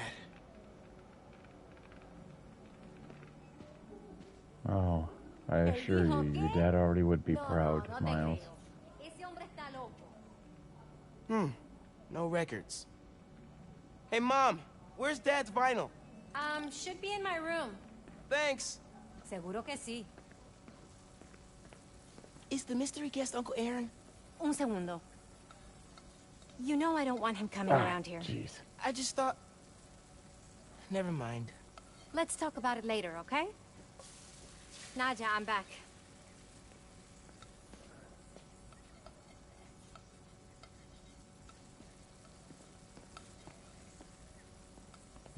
Oh, I assure you, your dad already would be proud, Miles. No records. Hey, Mom, where's Dad's vinyl? Should be in my room. Thanks. Seguro que sí. Is the mystery guest Uncle Aaron? Un segundo. You know I don't want him coming around here. Jeez. I just thought... Never mind. Let's talk about it later, okay? Naja, I'm back.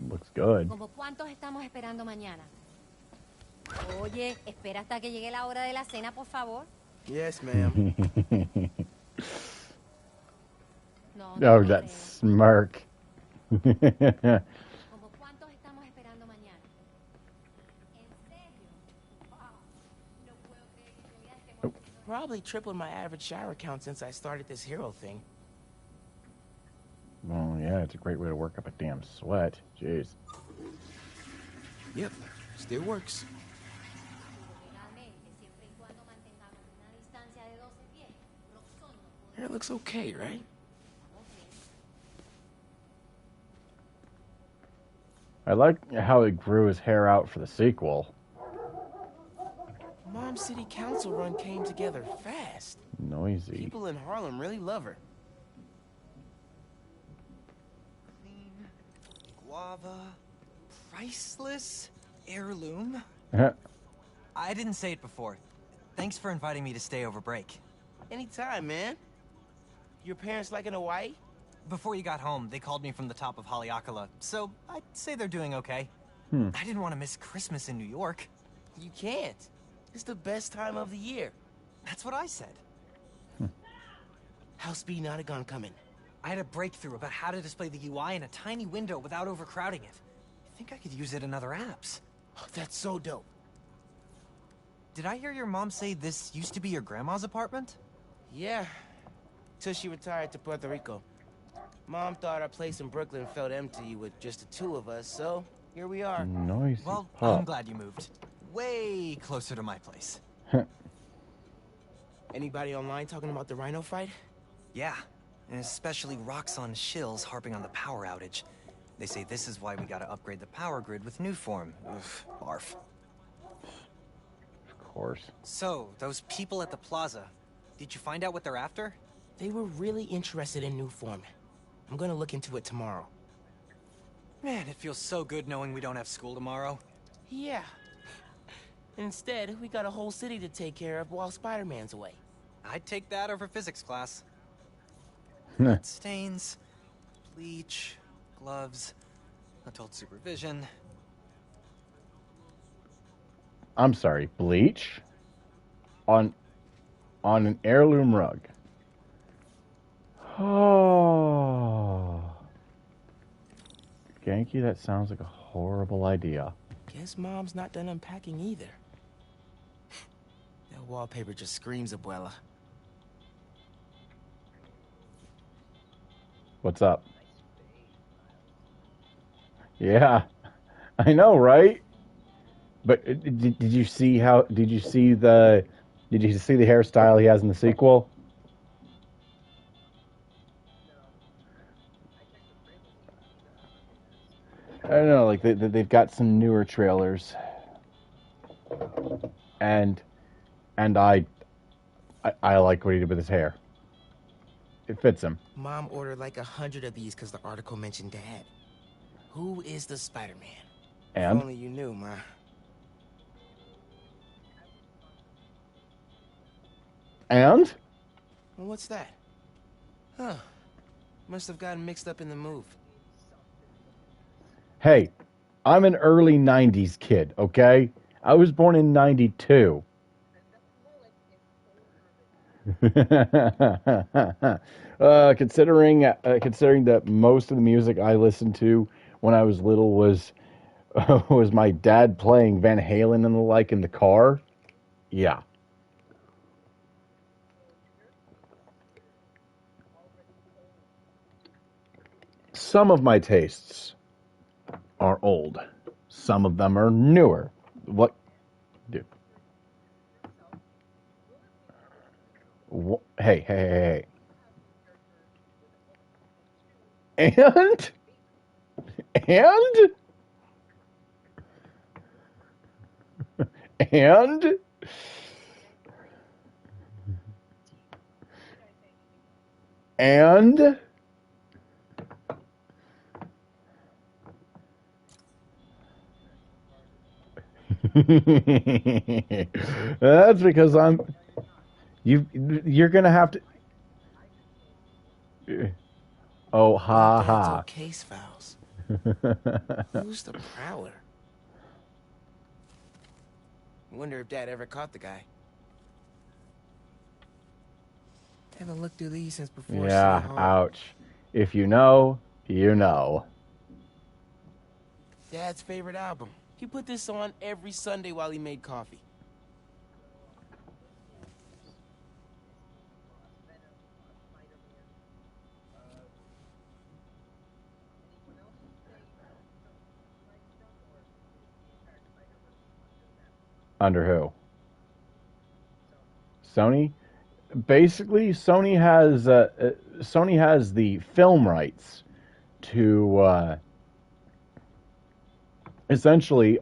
Looks good. ¿Cómo cuántos estamos esperando mañana? Oye, espera hasta que llegue la hora de la cena, por favor. Yes, ma'am. Oh, that smirk. Probably tripled my average shower count since I started this hero thing. Well, yeah, it's a great way to work up a damn sweat. Jeez. Yep, still works. Hair looks okay, right? I like how he grew his hair out for the sequel. Mom's city council run came together fast. Noisy. People in Harlem really love her. Guava. Priceless. Heirloom. I didn't say it before. Thanks for inviting me to stay over break. Anytime, man. Your parents liking Hawaii? Before you got home, they called me from the top of Haleakala, so I'd say they're doing okay. I didn't want to miss Christmas in New York. You can't. It's the best time of the year. That's what I said. How's Speed Notagon coming? I had a breakthrough about how to display the UI in a tiny window without overcrowding it. I think I could use it in other apps. Oh, that's so dope. Did I hear your mom say this used to be your grandma's apartment? Yeah, till she retired to Puerto Rico. Mom thought our place in Brooklyn felt empty with just the two of us, so here we are. Noisy. Well, pup. I'm glad you moved. Way closer to my place. Anybody online talking about the Rhino fight? Yeah, and especially Roxxon shills harping on the power outage. They say this is why we gotta upgrade the power grid with new form. Oof, barf. Of course. So, those people at the plaza, did you find out what they're after? They were really interested in new form. I'm gonna look into it tomorrow. Man, it feels so good knowing we don't have school tomorrow. Yeah. Instead, we got a whole city to take care of while Spider-Man's away. I'd take that over physics class. Stains, bleach, gloves, adult supervision. I'm sorry, bleach? On an heirloom rug. Oh. Genki, that sounds like a horrible idea. Guess Mom's not done unpacking either. That wallpaper just screams Abuela. What's up? Yeah, I know, right? But did you see how? Did you see the hairstyle he has in the sequel? I don't know, like they've got some newer trailers, and I like what he did with his hair. It fits him. Mom ordered like 100 of these because the article mentioned Dad. Who is the Spider-Man? And? If only you knew, Ma. And? Well, what's that? Huh. Must have gotten mixed up in the move. Hey, I'm an early 90s kid, okay? I was born in 92. Considering that most of the music I listened to when I was little was my dad playing Van Halen and the like in the car, yeah. Some of my tastes are old. Some of them are newer. What? Dude. Hey. And? That's because you're gonna have to. Oh, ha ha. Case files. Who's the prowler? Wonder if Dad ever caught the guy. Haven't looked through these since before. Yeah, ouch. If you know, you know. Dad's favorite album. He put this on every Sunday while he made coffee. Under who? Sony? basically Sony has the film rights to essentially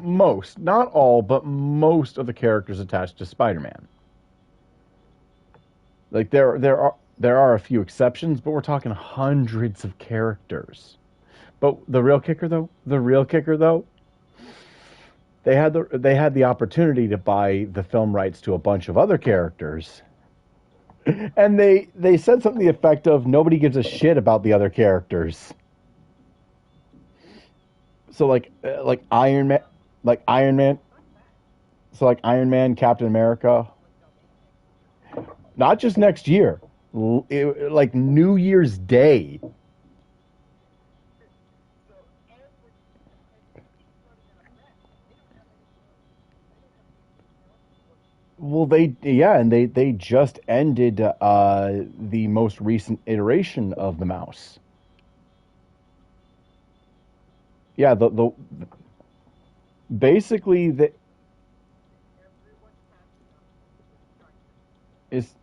most, not all, but most of the characters attached to Spider-Man. Like there are a few exceptions, but we're talking hundreds of characters. But the real kicker though, they had the opportunity to buy the film rights to a bunch of other characters. And they said something to the effect of nobody gives a shit about the other characters. So like Iron Man, so like Iron Man, Captain America, not just next year, like New Year's Day. Well, they just ended the most recent iteration of the mouse. Yeah, the basically the is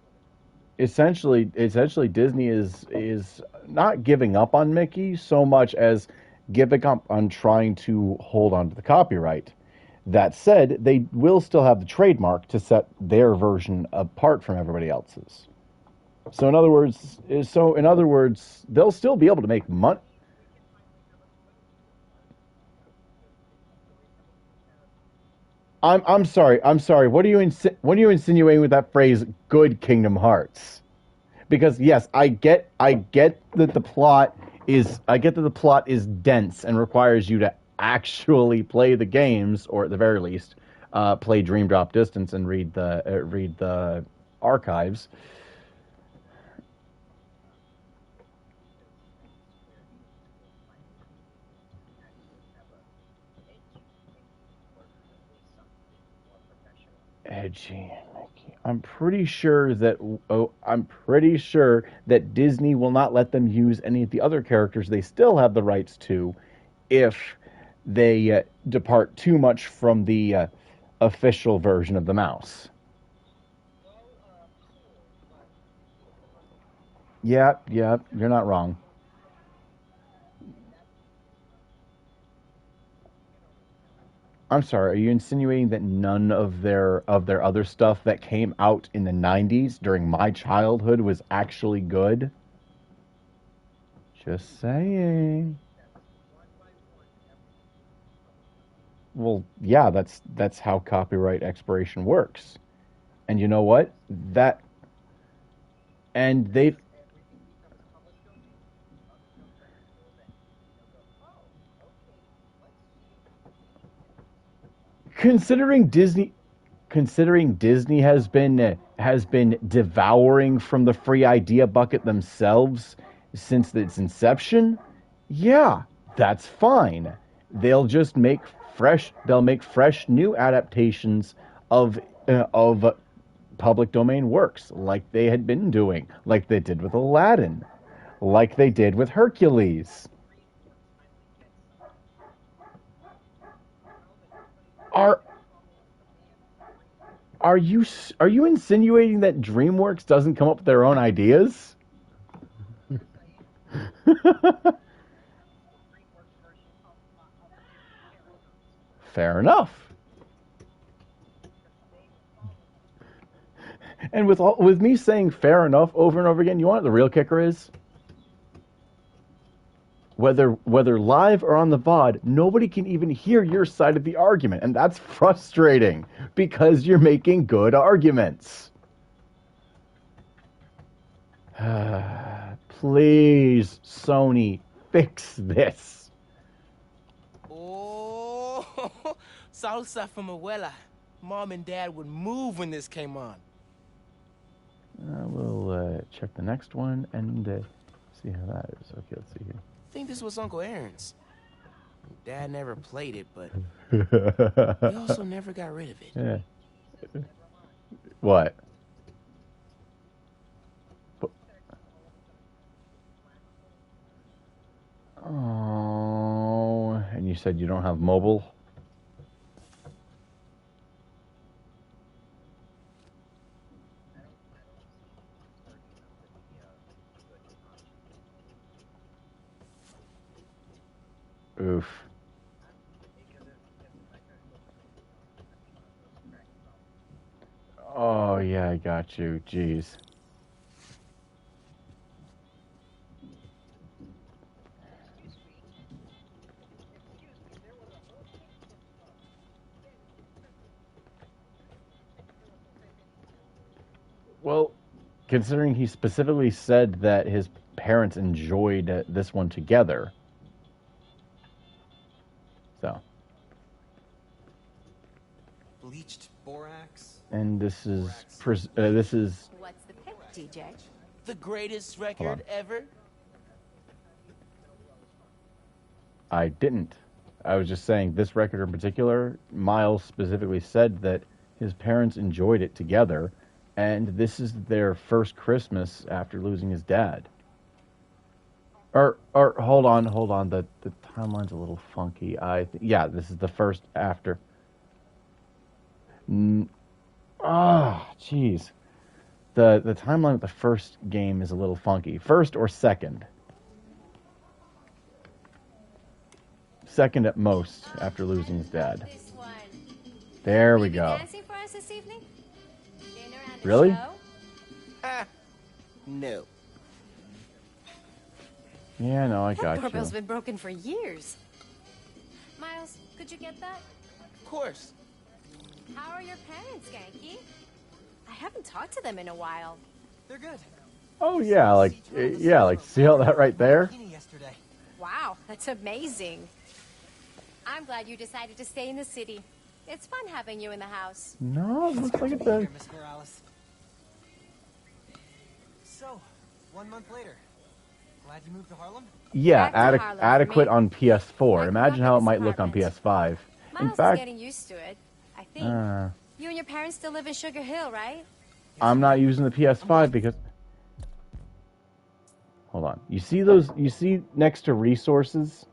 essentially Disney is not giving up on Mickey so much as giving up on trying to hold on to the copyright. That said, they will still have the trademark to set their version apart from everybody else's. So in other words, they'll still be able to make money. I'm sorry. What are you insinuating with that phrase "good Kingdom Hearts"? Because yes, I get that the plot is dense and requires you to actually play the games, or at the very least, play Dream Drop Distance and read the archives. Edgy. I'm pretty sure that Disney will not let them use any of the other characters they still have the rights to if they depart too much from the official version of the mouse. Yeah, you're not wrong. I'm sorry, are you insinuating that none of their other stuff that came out in the 90s during my childhood was actually good? Just saying. Well, yeah, that's how copyright expiration works. And you know what? They've considering Disney has been devouring from the free idea bucket themselves since its inception. Yeah, that's fine. They'll make fresh new adaptations of public domain works, like they had been doing, like they did with Aladdin, like they did with Hercules. Are are you insinuating that DreamWorks doesn't come up with their own ideas? Fair enough. And with me saying fair enough over and over again, you want what the real kicker is? Whether live or on the VOD, nobody can even hear your side of the argument, and that's frustrating because you're making good arguments. Please, Sony, fix this. Oh, salsa from abuela. Mom and Dad would move when this came on. We'll check the next one and see how that is. Okay, let's see here. I think this was Uncle Aaron's. Dad never played it, but he also never got rid of it. Yeah. What? Oh, and you said you don't have mobile? Oof. Oh, yeah, I got you. Jeez. Well, considering he specifically said that his parents enjoyed this one together. So. Bleached borax. And this is What's the pick, DJ? The greatest record ever? I didn't. I was just saying this record in particular, Miles specifically said that his parents enjoyed it together, and this is their first Christmas after losing his dad. Or hold on, the timeline's a little funky. Yeah, this is the first after. Jeez. The timeline of the first game is a little funky. First or second? Second at most after losing his dad. There we go. Dancing for us this evening? Dinner and Really? No. Yeah, no, I got you. Doorbell's been broken for years. Miles, could you get that? Of course. How are your parents, Genki? I haven't talked to them in a while. They're good. Oh yeah, like see all that right there? Wow, that's amazing. I'm glad you decided to stay in the city. It's fun having you in the house. No, it looks like it's a... Miss Morales. So, 1 month later. Glad you moved to Harlem? Yeah, adequate on PS4. Imagine how it might look on PS5. In Miles fact, is getting used to it, I think. You and your parents still live in Sugar Hill, right? I'm not using the PS5 because... Hold on. You see those... You see next to resources?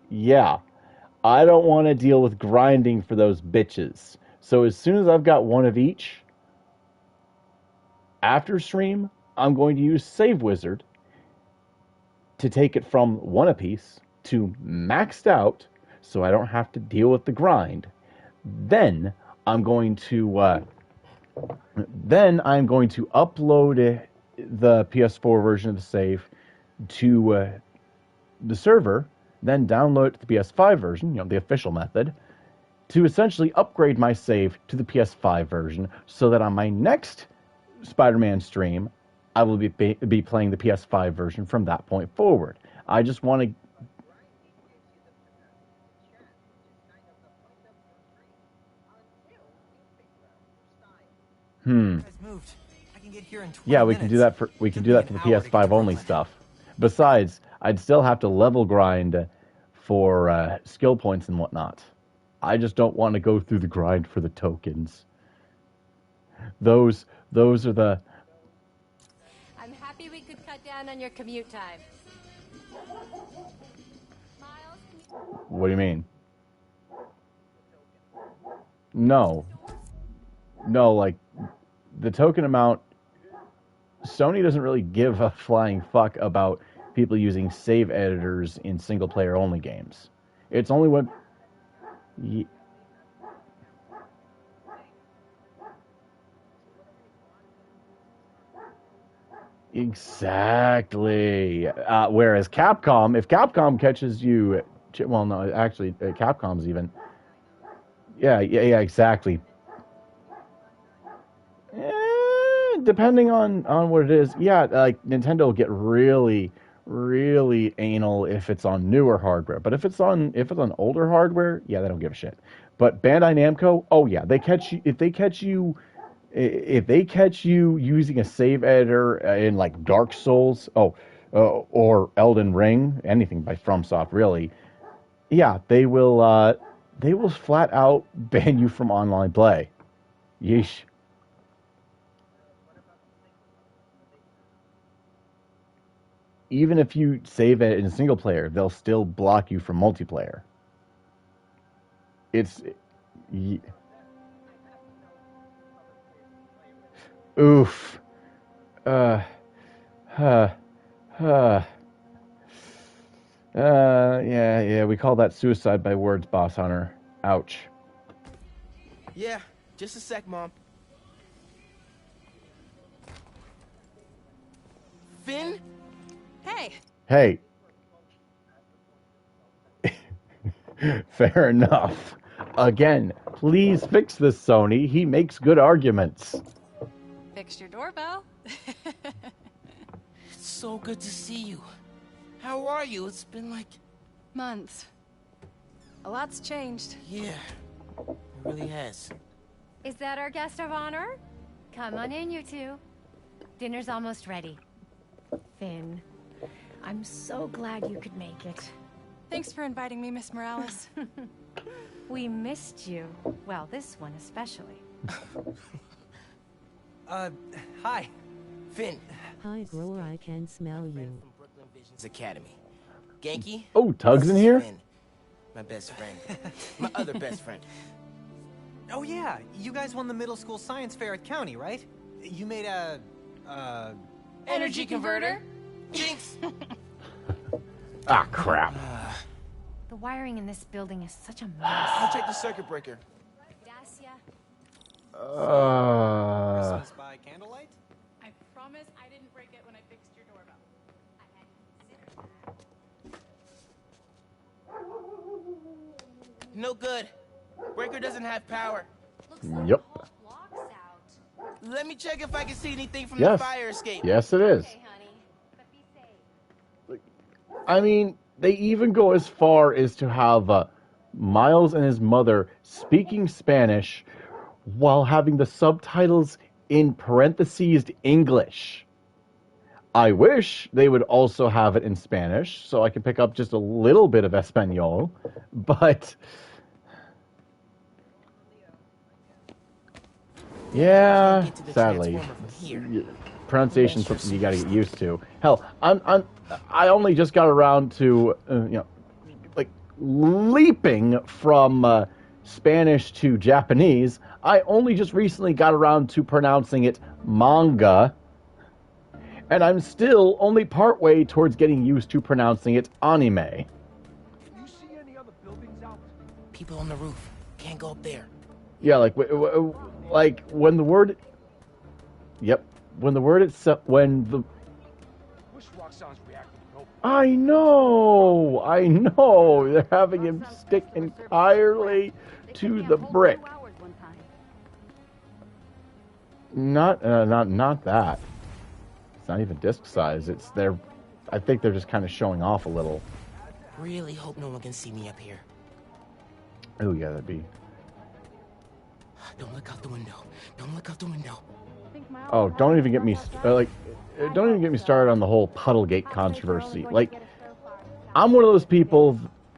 Yeah. I don't want to deal with grinding for those bitches. So as soon as I've got one of each, after stream, I'm going to use Save Wizard to take it from one apiece to maxed out so I don't have to deal with the grind. Then I'm going to upload the PS4 version of the save to the server, then download it to the PS5 version, the official method, to essentially upgrade my save to the PS5 version so that on my next Spider-Man stream, I will be playing the PS5 version from that point forward. I just want to... Yeah, we can do that for the PS5 only stuff. Besides, I'd still have to level grind for skill points and whatnot. I just don't want to go through the grind for the tokens. Those are the... I'm happy we could cut down on your commute time. What do you mean? No, like, the token amount... Sony doesn't really give a flying fuck about people using save editors in single-player only games. It's only when... Exactly. Whereas Capcom, if Capcom catches you... Well, no, actually, Capcom's even... Yeah, exactly. Depending on what it is, yeah, like Nintendo will get really, really anal if it's on newer hardware. But if it's on older hardware, yeah, they don't give a shit. But Bandai Namco, oh yeah, they catch you if they catch you using a save editor in like Dark Souls, or Elden Ring, anything by FromSoft, really. Yeah, they will flat out ban you from online play. Yeesh. Even if you save it in single player, they'll still block you from multiplayer. It's... Oof. Yeah, we call that suicide by words, Boss Hunter. Ouch. Yeah, just a sec, Mom. Finn? Hey. Hey. Fair enough. Again, please fix this, Sony. He makes good arguments. Fixed your doorbell. It's so good to see you. How are you? It's been like... months. A lot's changed. Yeah, it really has. Is that our guest of honor? Come on in, you two. Dinner's almost ready. Finn, I'm so glad you could make it. Thanks for inviting me, Miss Morales. We missed you. Well, this one especially. Hi. Finn. Hi, grower, I can smell you. From Brooklyn Visions Academy. Genki? Oh, Tug's in here? Finn, my best friend. My other best friend. Oh yeah, you guys won the middle school science fair at County, right? You made a... Energy converter? Jinx! Ah, crap. The wiring in this building is such a mess. I'll check the circuit breaker. Gracias. Christmas by candlelight? I promise I didn't break it when I fixed your doorbell. No good. Breaker doesn't have power. Yep. Let me check if I can see anything from Yes. the fire escape. Yes, it is. Okay, honey. But be safe. I mean, they even go as far as to have Miles and his mother speaking Spanish while having the subtitles in parentheses English. I wish they would also have it in Spanish so I could pick up just a little bit of Espanol, but yeah, sadly, pronunciation's something you got to get used to. Hell, I only just got around to like leaping from Spanish to Japanese. I only just recently got around to pronouncing it manga, and I'm still only partway towards getting used to pronouncing it anime. You see any other buildings out? People on the roof. Can't go up there. Yeah, like when the word. Yep, when the word itself, when the. Wish Roxanne's reacting. No. I know. They're having him stick entirely to the brick. Not that. It's not even disc size. I think they're just kind of showing off a little. Really hope no one can see me up here. Oh yeah, that'd be. Don't look out the window. Don't look out the window. Oh, don't even get me don't even get me started on the whole Puddlegate controversy. Like, I'm one of those people.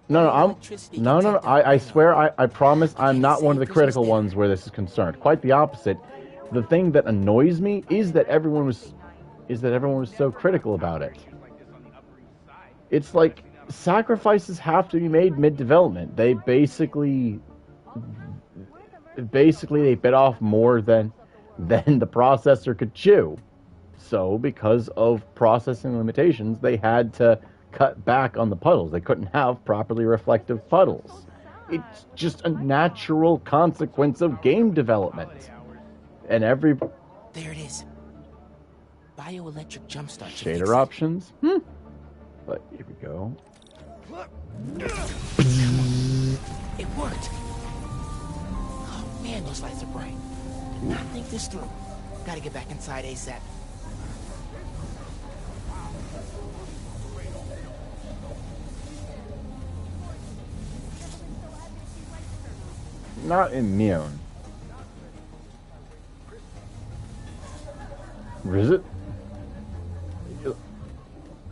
No. I swear, I promise, I'm not one of the critical ones where this is concerned. Quite the opposite. The thing that annoys me is that everyone was so critical about it. It's like sacrifices have to be made mid-development. They basically they bit off more than the processor could chew. So because of processing limitations, they had to cut back on the puddles. They couldn't have properly reflective puddles. It's just a natural consequence of game development. And There it is. Bioelectric jumpstart. Shader options? But here we go. It worked. Oh man, those lights are bright. Did not think this through. Gotta get back inside ASAP. Not immune. Is it?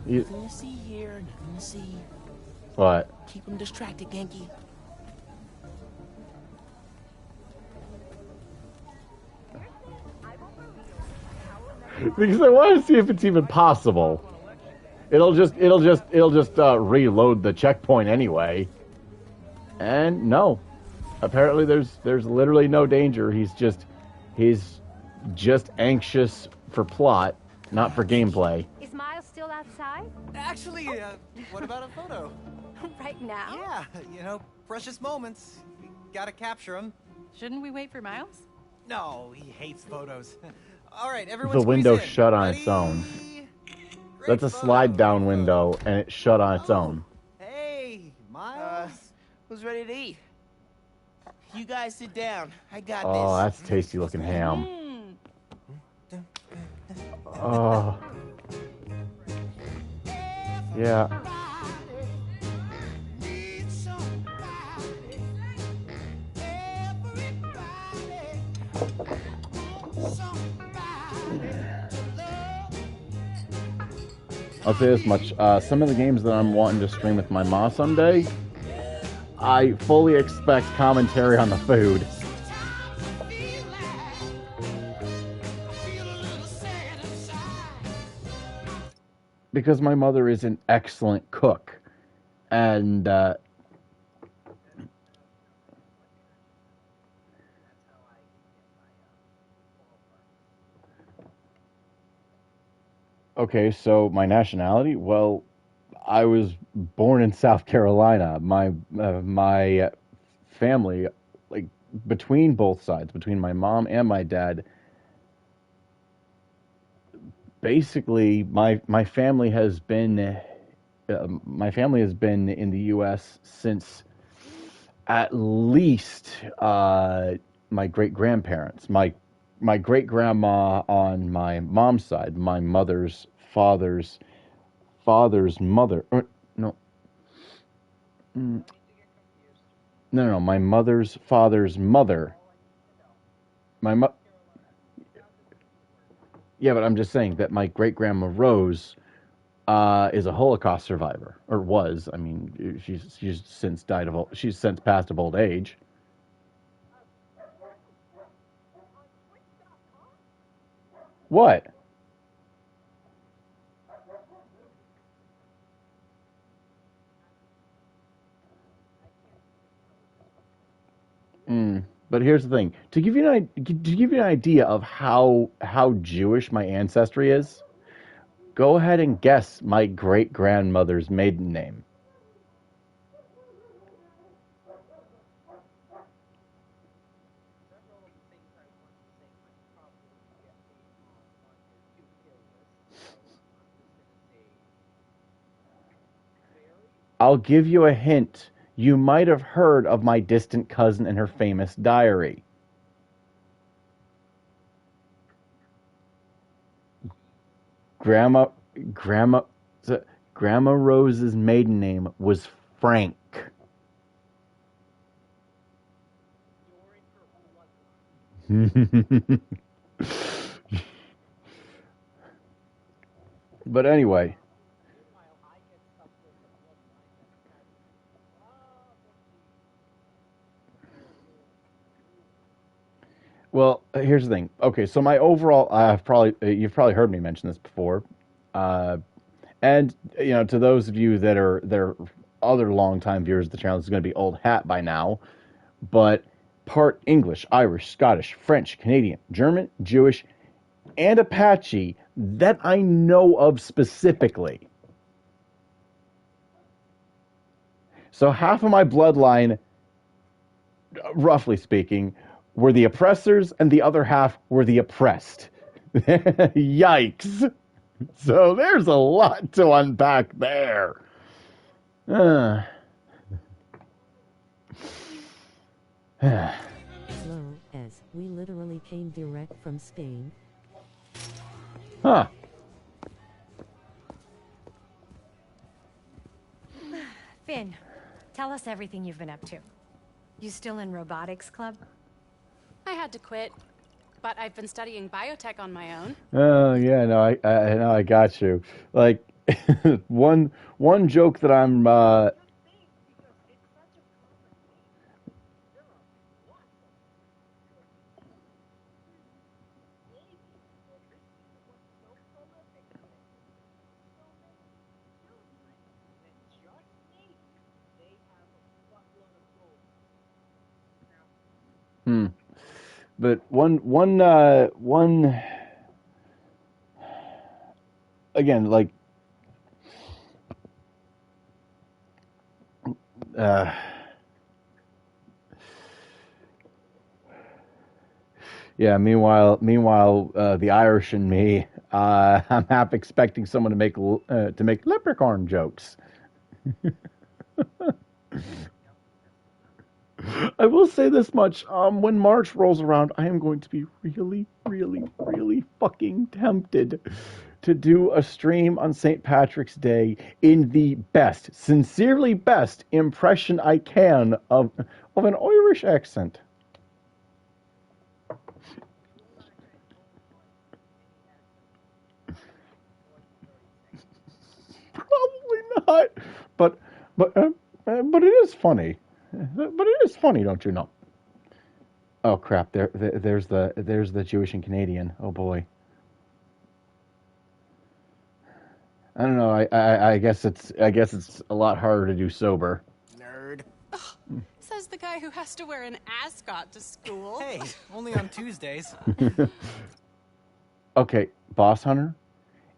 Nothing to see here, nothing to see. What? Keep him distracted, Genki. Because I want to see if it's even possible. It'll just reload the checkpoint anyway. And no, apparently there's literally no danger. He's just anxious for plot, not for gameplay. Is Miles still outside? Actually, what about a photo? Right now? Yeah, you know, precious moments. We gotta capture them. Shouldn't we wait for Miles? No, he hates photos. All right, everyone The squeeze window in. shut on Ready? its own. Great That's a photo, slide down great window, photo. and it shut on its own. Hey, Miles. Who's ready to eat? You guys sit down. I got Oh, this. that's tasty looking ham. Oh. Yeah. I'll say this much. Some of the games that I'm wanting to stream with my ma someday, I fully expect commentary on the food. Because my mother is an excellent cook. And okay, so my nationality? Well, I was born in South Carolina. My family, like between both sides, between my mom and my dad, basically my family has been in the U.S. since at least my great grandparents. My great grandma on my mom's side, my mother's father's mother. No. No, my mother's father's mother. Yeah, but I'm just saying that my great grandma Rose is a Holocaust survivor, or was. I mean, she's since passed of old age. What? But here's the thing: to give you an idea of how Jewish my ancestry is, go ahead and guess my great grandmother's maiden name. I'll give you a hint. You might have heard of my distant cousin and her famous diary. Grandma Rose's maiden name was Frank. But anyway. Well, here's the thing. Okay, so my overall, you've probably heard me mention this before, and to those of you that are other longtime viewers of the channel, this is going to be old hat by now, but part English, Irish, Scottish, French, Canadian, German, Jewish, and Apache that I know of specifically. So half of my bloodline, roughly speaking, were the oppressors, and the other half were the oppressed. Yikes. So there's a lot to unpack there. Slow, as we literally came direct from Spain. Huh. Finn, tell us everything you've been up to. You still in robotics club? I had to quit, but I've been studying biotech on my own. Oh yeah, no, I know, I got you. Like one joke that I'm But one again, like Yeah. Meanwhile, the Irish and me, I'm half expecting someone to make leprechaun jokes. I will say this much: when March rolls around, I am going to be really, really, really fucking tempted to do a stream on St. Patrick's Day in the best, sincerely best impression I can of an Irish accent. Probably not, but but it is funny. But it is funny, don't you know? Oh crap! There's the Jewish and Canadian. Oh boy. I don't know. I guess it's a lot harder to do sober. Nerd. Says the guy who has to wear an ascot to school. Hey, only on Tuesdays. Okay, Boss Hunter.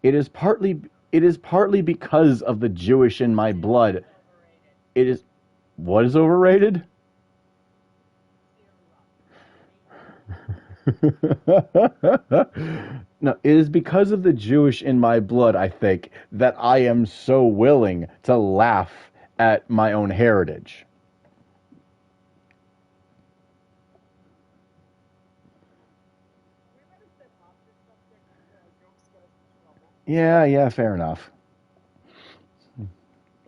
It is partly because of the Jewish in my blood. It is what is overrated? No, it is because of the Jewish in my blood, I think, that I am so willing to laugh at my own heritage. Yeah, fair enough.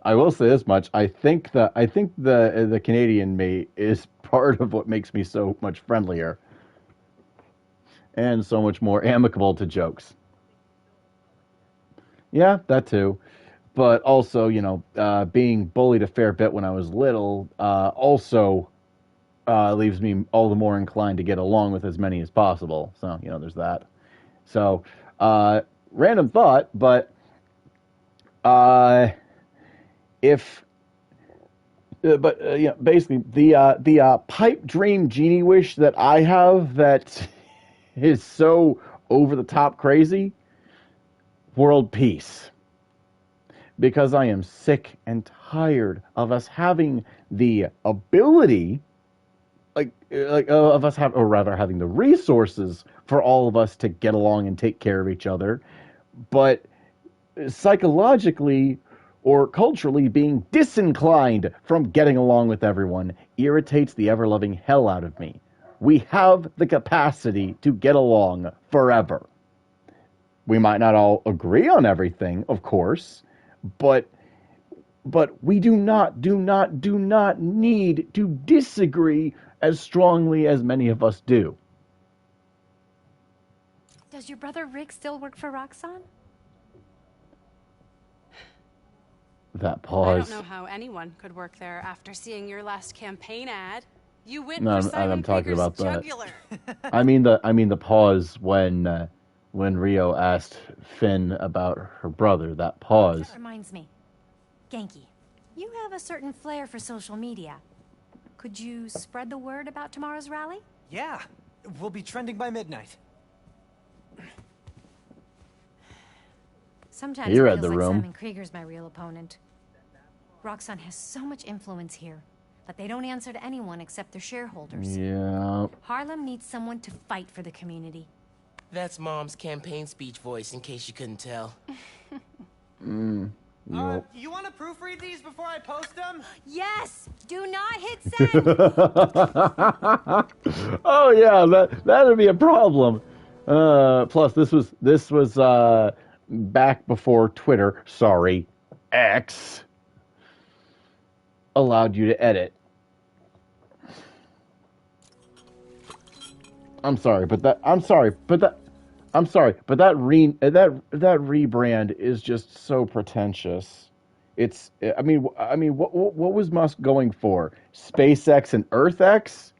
I will say this much: I think the Canadian me is part of what makes me so much friendlier and so much more amicable to jokes. Yeah, that too. But also, being bullied a fair bit when I was little also leaves me all the more inclined to get along with as many as possible. So, there's that. So, random thought, but if, basically the pipe dream genie wish that I have that is so over the top crazy, world peace. Because I am sick and tired of us having the ability, of us have, or rather having the resources for all of us to get along and take care of each other, but psychologically or culturally being disinclined from getting along with everyone irritates the ever-loving hell out of me. We have the capacity to get along forever. We might not all agree on everything, of course, but we do not need to disagree as strongly as many of us do. Does your brother Rick still work for Roxxon? That pause. I don't know how anyone could work there after seeing your last campaign ad. You went No, for Simon I'm talking Krieger's about that. jugular. I mean the pause when Rio asked Finn about her brother. That pause. That reminds me. Genki, you have a certain flair for social media. Could you spread the word about tomorrow's rally? Yeah, we'll be trending by midnight. Sometimes You it read feels the like room. Simon Krieger's my real opponent. Roxxon has so much influence here, but they don't answer to anyone except their shareholders. Yeah. Harlem needs someone to fight for the community. That's Mom's campaign speech voice, in case you couldn't tell. You want to proofread these before I post them? Yes! Do not hit send! Oh yeah, that'd be a problem. Plus, this was back before Twitter. Sorry, X allowed you to edit. I'm sorry, but that rebrand is just so pretentious. It's, I mean, what was Musk going for? SpaceX and EarthX?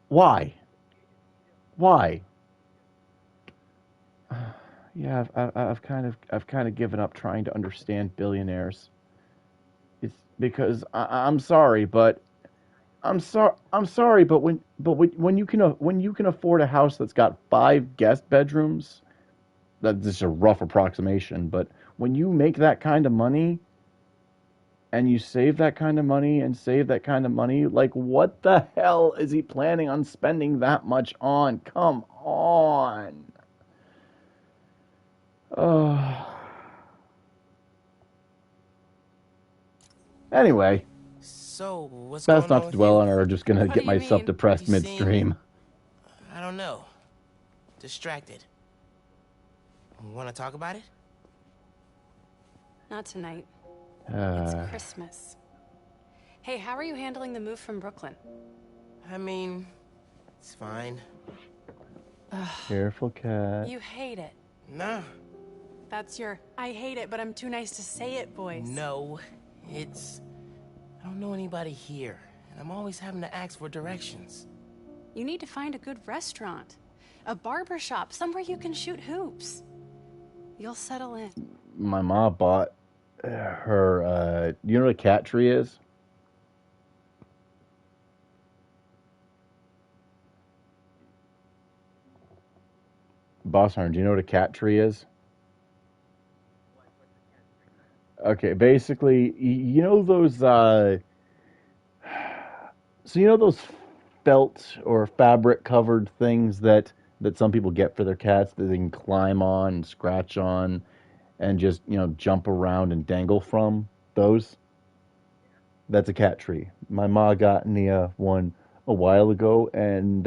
Why? Yeah, I've kind of given up trying to understand billionaires. It's because I'm sorry, but when you can afford a house that's got 5 guest bedrooms, That's just a rough approximation. But when you make that kind of money, and you save that kind of money and save that kind of money, like, what the hell is he planning on spending that much on? Come on. Anyway. So, what's Best going not on to dwell with on you? or just gonna get myself depressed You midstream. I don't know. Distracted. Want to talk about it? Not tonight. It's Christmas. Hey, how are you handling the move from Brooklyn? I mean, it's fine. Careful, cat. You hate it. Nah. That's your I hate it, but I'm too nice to say it voice. No, it's... I don't know anybody here, and I'm always having to ask for directions. You need to find a good restaurant. A barber shop, somewhere you can shoot hoops. You'll settle in. My mom bought her, you know what a cat tree is? Boss Hunter, do you know what a cat tree is? Okay, basically, you know those, so you know those felt or fabric covered things that some people get for their cats that they can climb on and scratch on and just, you know, jump around and dangle from? Those? That's a cat tree. My ma got me one a while ago, and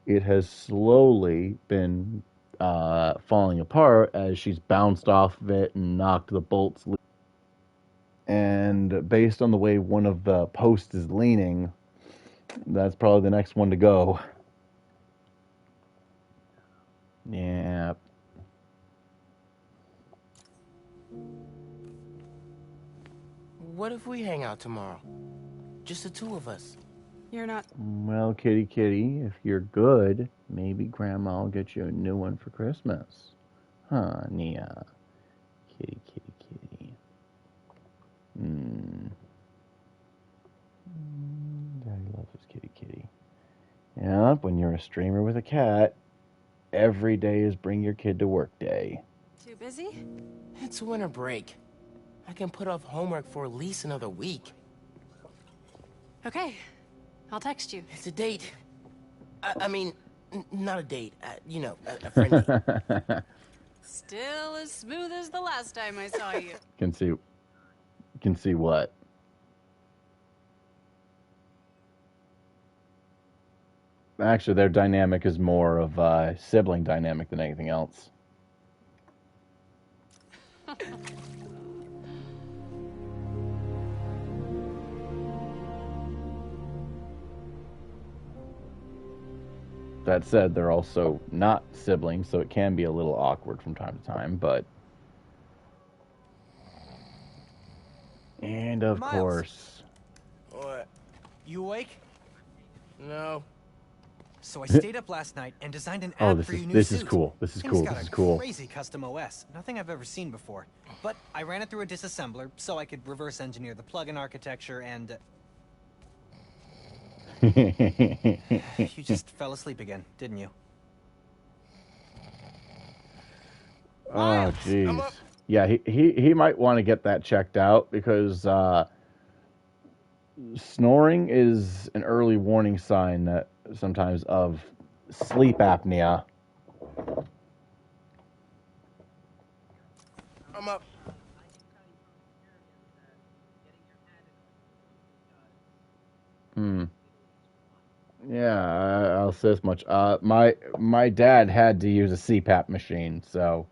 it has slowly been falling apart as she's bounced off of it and knocked the bolts loose. And based on the way one of the posts is leaning, that's probably the next one to go. Yeah. What if we hang out tomorrow? Just the two of us. You're not... Well, kitty, if you're good, maybe Grandma will get you a new one for Christmas. Huh, Nia? Kitty. Daddy loves his kitty. Yep, when you're a streamer with a cat, every day is bring your kid to work day. Too busy? It's winter break. I can put off homework for at least another week. Okay. I'll text you. It's a date. I mean, not a date. You know, a friendly. Still as smooth as the last time I saw you. Can see what? Actually, their dynamic is more of a sibling dynamic than anything else. That said, they're also not siblings, so it can be a little awkward from time to time, but... And of Miles. course... What? You awake? No. So I stayed up last night and designed an app for your new this suit. is cool. This is cool. It's got This is a cool. crazy custom OS. Nothing I've ever seen before. But I ran it through a disassembler so I could reverse engineer the plugin architecture and... You just fell asleep again, didn't you? Oh, jeez. Yeah, he might want to get that checked out because snoring is an early warning sign that sometimes of sleep apnea. I'm up. Yeah, I'll say as much. My dad had to use a CPAP machine, so...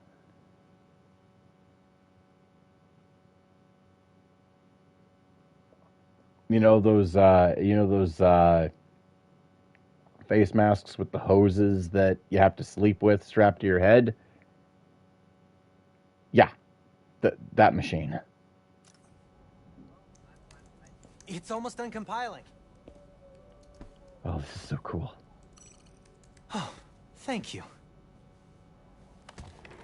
You know those face masks with the hoses that you have to sleep with strapped to your head? Yeah, that machine. It's almost done compiling. Oh, this is so cool. Oh, thank you.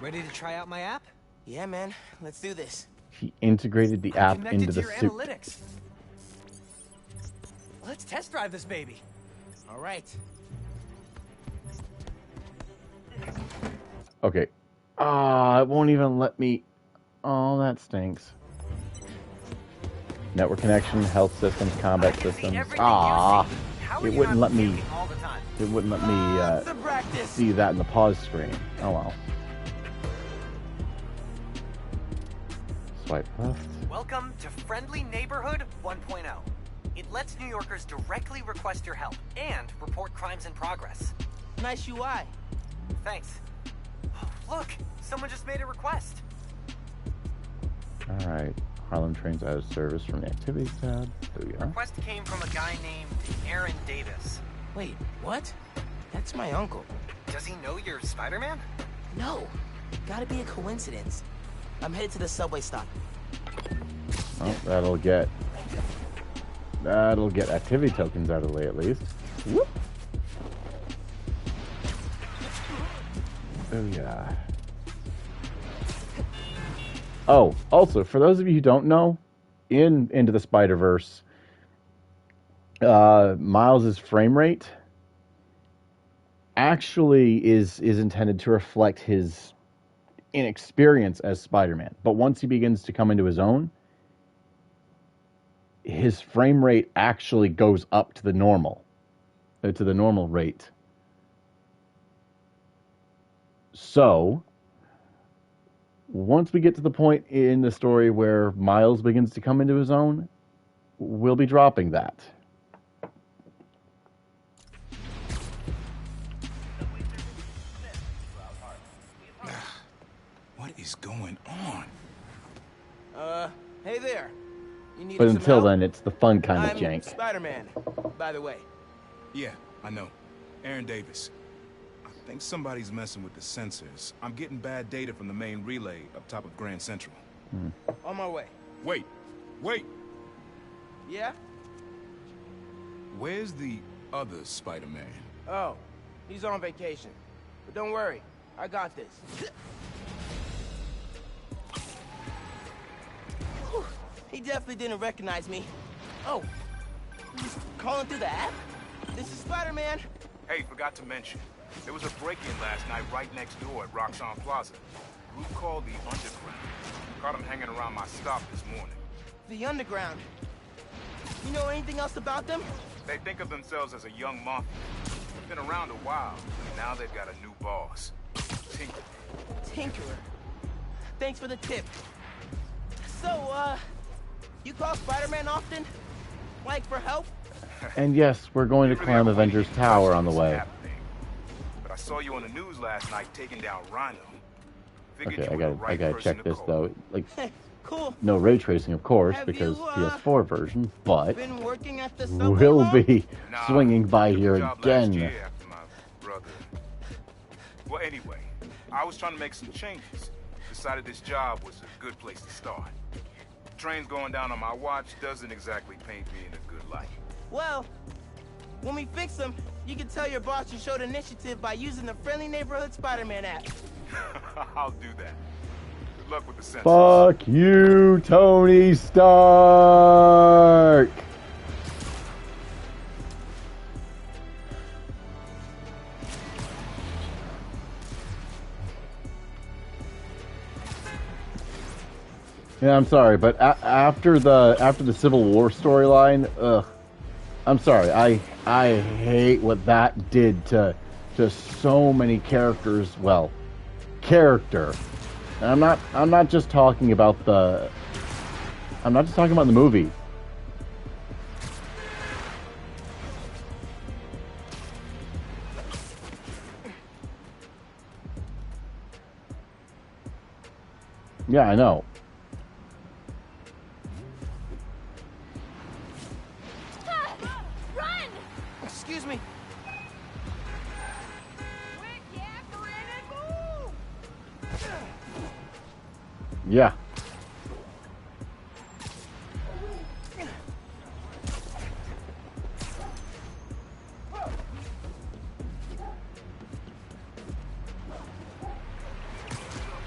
Ready to try out my app? Yeah, man. Let's do this. He integrated the app into the your suit. analytics. Let's test drive this baby. All right. Okay, Ah, it won't even let me. Oh, that stinks. Network connection, health systems, combat systems. Ah, it wouldn't let me. It wouldn't let me see that in the pause screen. Oh well. Swipe left. Welcome to Friendly Neighborhood 1.0. It lets New Yorkers directly request your help and report crimes in progress. Nice UI. Thanks. Oh, look, someone just made a request. All right. Harlem trains out of service from the activities tab. There we go. Request came from a guy named Aaron Davis. Wait, what? That's my uncle. Does he know you're Spider-Man? No. Gotta be a coincidence. I'm headed to the subway stop. Oh, that'll get activity tokens out of the way at least. Whoop. Oh yeah. Oh, also, for those of you who don't know, in Into the Spider-Verse, Miles' frame rate actually is intended to reflect his inexperience as Spider-Man. But once he begins to come into his own, his frame rate actually goes up to the normal rate. So, once we get to the point in the story where Miles begins to come into his own, we'll be dropping that. What is going on? Hey there. You need But some until help? then, it's the fun kind of I'm jank. Spider-Man, by the way. Yeah, I know. Aaron Davis. I think somebody's messing with the sensors. I'm getting bad data from the main relay up top of Grand Central. On my way. Wait! Yeah? Where's the other Spider-Man? Oh, he's on vacation. But don't worry, I got this. Whew, he definitely didn't recognize me. Oh, he's calling through the app? This is Spider-Man. Hey, forgot to mention. There was a break-in last night right next door at Roxxon Plaza. Group called the Underground. Caught him hanging around my stop this morning. The Underground. You know anything else about them? They think of themselves as a young mafia. Been around a while, and now they've got a new boss. Tinkerer. Thanks for the tip. So, you call Spider-Man often? Like, for help? And yes, we're going to climb Avengers Tower on the way. But I saw you on the news last night taking down Rhino. Okay, I gotta check this though. Like, cool. no ray tracing, of course, because PS4 version, but Been working at the we'll be swinging by here again. Well, anyway, I was trying to make some changes. Decided this job was a good place to start. Trains going down on my watch doesn't exactly paint me in a good light. Well, when we fix them, you can tell your boss you showed initiative by using the Friendly Neighborhood Spider-Man app. I'll do that. Good luck with the sensors. Fuck you, Tony Stark! Yeah, I'm sorry, but after the Civil War storyline, I'm sorry. I hate what that did to so many characters. Well, character. And I'm not just talking about the movie. Yeah, I know. Run! Excuse me. Yeah.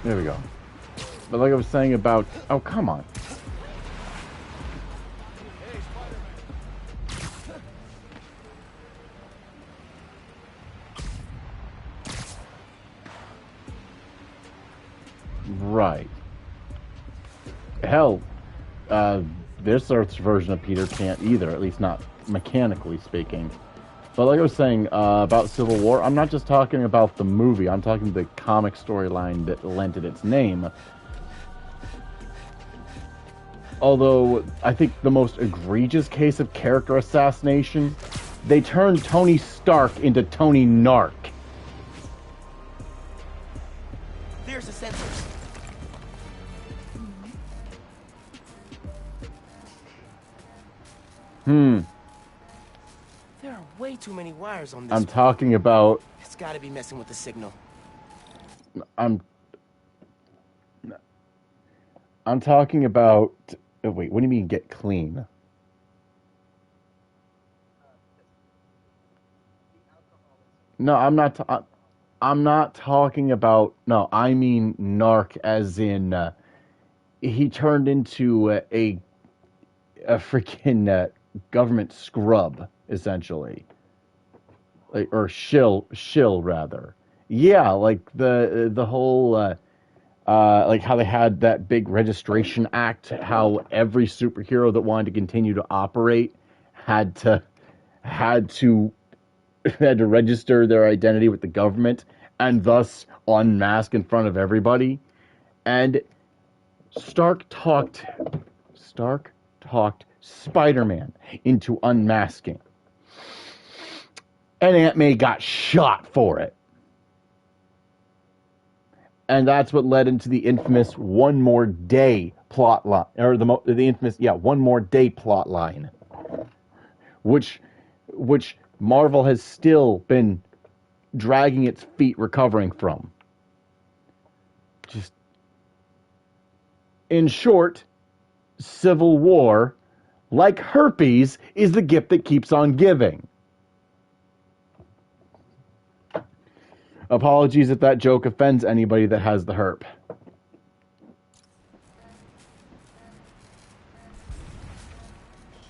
There we go. But like I was saying about... Oh, come on. Right. Hell, this Earth's version of Peter can't either, at least not mechanically speaking. But like I was saying about Civil War, I'm not just talking about the movie, I'm talking the comic storyline that lent it its name. Although, I think the most egregious case of character assassination, they turned Tony Stark into Tony Narc. There's the sensors. There are way too many wires on this. I'm talking about... It's gotta be messing with the signal. I'm talking about... Oh, wait, what do you mean get clean? No, I'm not talking about... No, I mean narc as in... he turned into a freaking government scrub, essentially. Like, or shill rather. Yeah, like the whole... like how they had that big registration act, how every superhero that wanted to continue to operate had to register their identity with the government and thus unmask in front of everybody. And Stark talked Spider-Man into unmasking. And Aunt May got shot for it. And that's what led into the infamous One More Day plot line, or the infamous, One More Day plot line, which Marvel has still been dragging its feet recovering from. Just, in short, Civil War, like herpes, is the gift that keeps on giving. Apologies if that joke offends anybody that has the herp.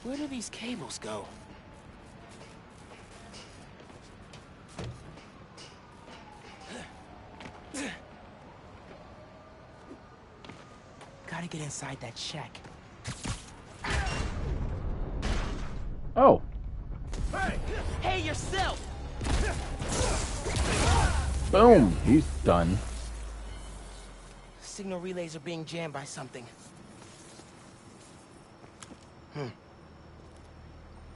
Where do these cables go? Gotta get inside that shack. Oh. Hey, yourself! Boom! He's done. Signal relays are being jammed by something.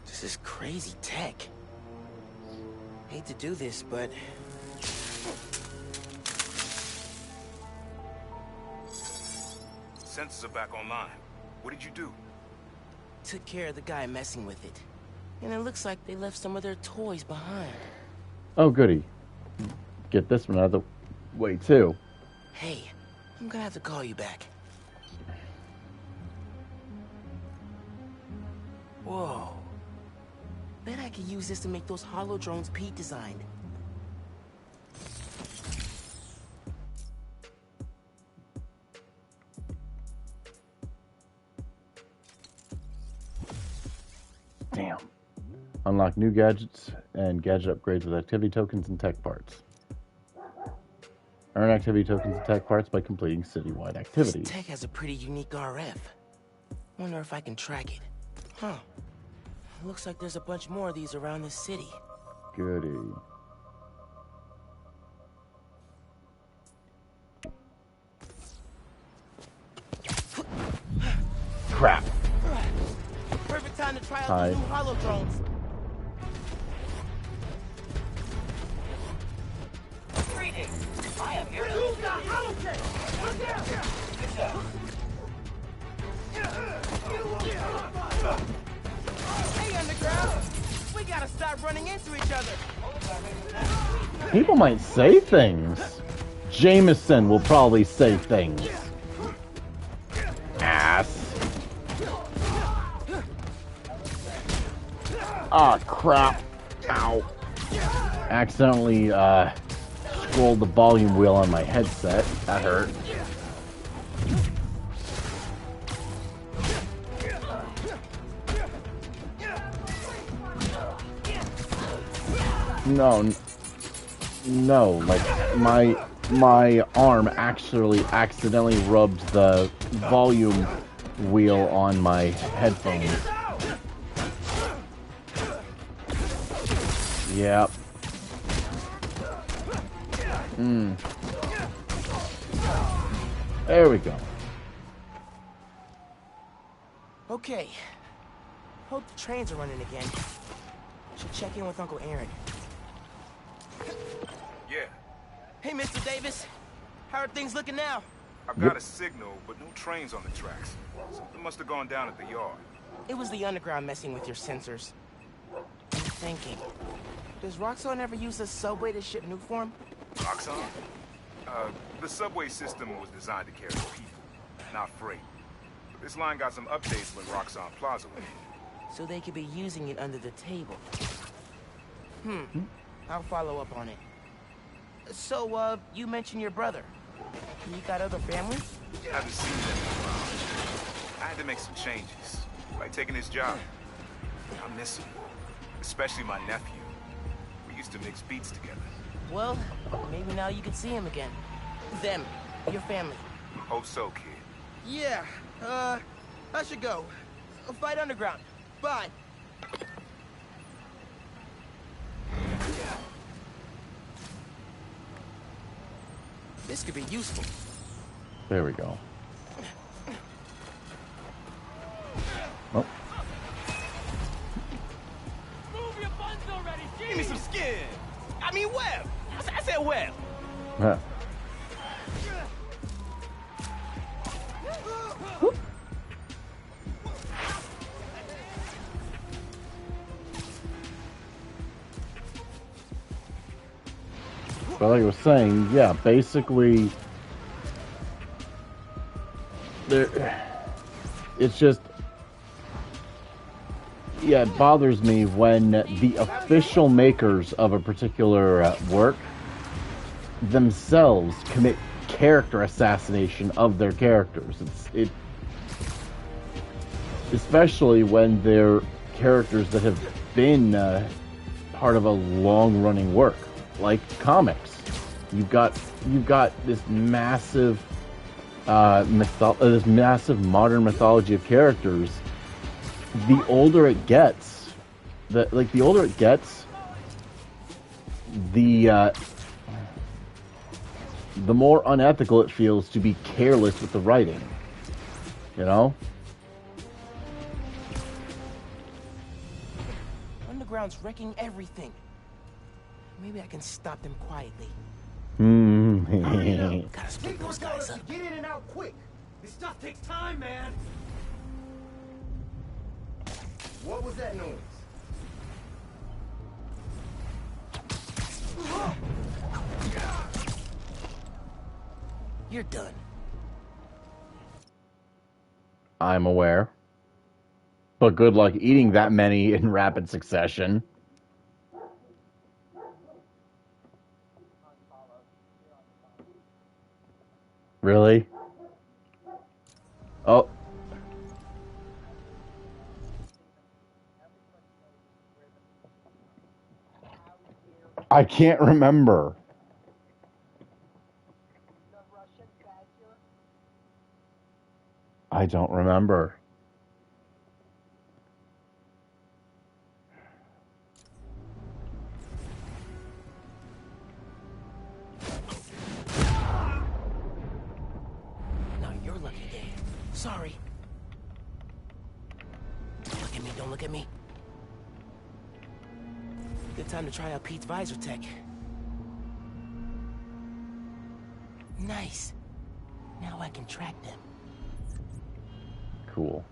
This is crazy tech. Hate to do this, but... Sensors are back online. What did you do? Took care of the guy messing with it. And it looks like they left some of their toys behind. Oh, goody. Get this one out of the way, too. Hey, I'm gonna have to call you back. Whoa. Bet I could use this to make those hollow drones Pete designed. Damn. Unlock new gadgets and gadget upgrades with activity tokens and tech parts. Earn activity tokens and tech parts by completing citywide activities. This tech has a pretty unique RF. Wonder if I can track it. Huh. Looks like there's a bunch more of these around the city. Goody. Crap. Perfect time to try out the new hollow drones. Greetings. I am here to move the hollow kit. Good job. Hey, Underground! We gotta stop running into each other. People might say things. Jameson will probably say things. Ass. Ah, crap. Ow. Accidentally, scrolled the volume wheel on my headset. That hurt. No, like my arm actually accidentally rubbed the volume wheel on my headphones. Yep. There we go. Okay. Hope the trains are running again. Should check in with Uncle Aaron. Yeah. Hey, Mr. Davis. How are things looking now? I've got a signal, but no trains on the tracks. Something must have gone down at the yard. It was the underground messing with your sensors. I'm thinking, does Roxxon ever use a subway to ship Nuform? Roxxon? The subway system was designed to carry people, not freight. But this line got some updates when Roxxon Plaza went in. So they could be using it under the table. I'll follow up on it. So, you mentioned your brother. You got other family? I haven't seen them in a while. I had to make some changes, like taking his job. I miss him, especially my nephew. We used to mix beats together. Well, maybe now you can see him again. Them, your family. Hope so, kid. Yeah, I should go. Fight underground. Bye. This could be useful. There we go. Oh. Move your buns already! Give me some skin! I mean web! I said web! Yeah. But like I was saying, yeah, basically, it's just, yeah, it bothers me when the official makers of a particular work themselves commit character assassination of their characters. Especially when they're characters that have been part of a long-running work, like comics. You've got this massive this massive modern mythology of characters. The older it gets, the more unethical it feels to be careless with the writing. You know? Underground's wrecking everything. Maybe I can stop them quietly. Gotta split those guys up. Get in and out quick! This stuff takes time, man! What was that noise? You're done. I'm aware. But good luck eating that many in rapid succession. Really? Oh. I can't remember. I don't remember. Now you're lucky, Dave. Sorry. Don't look at me, don't look at me. Good time to try out Pete's visor tech. Nice. Now I can track them. Cool.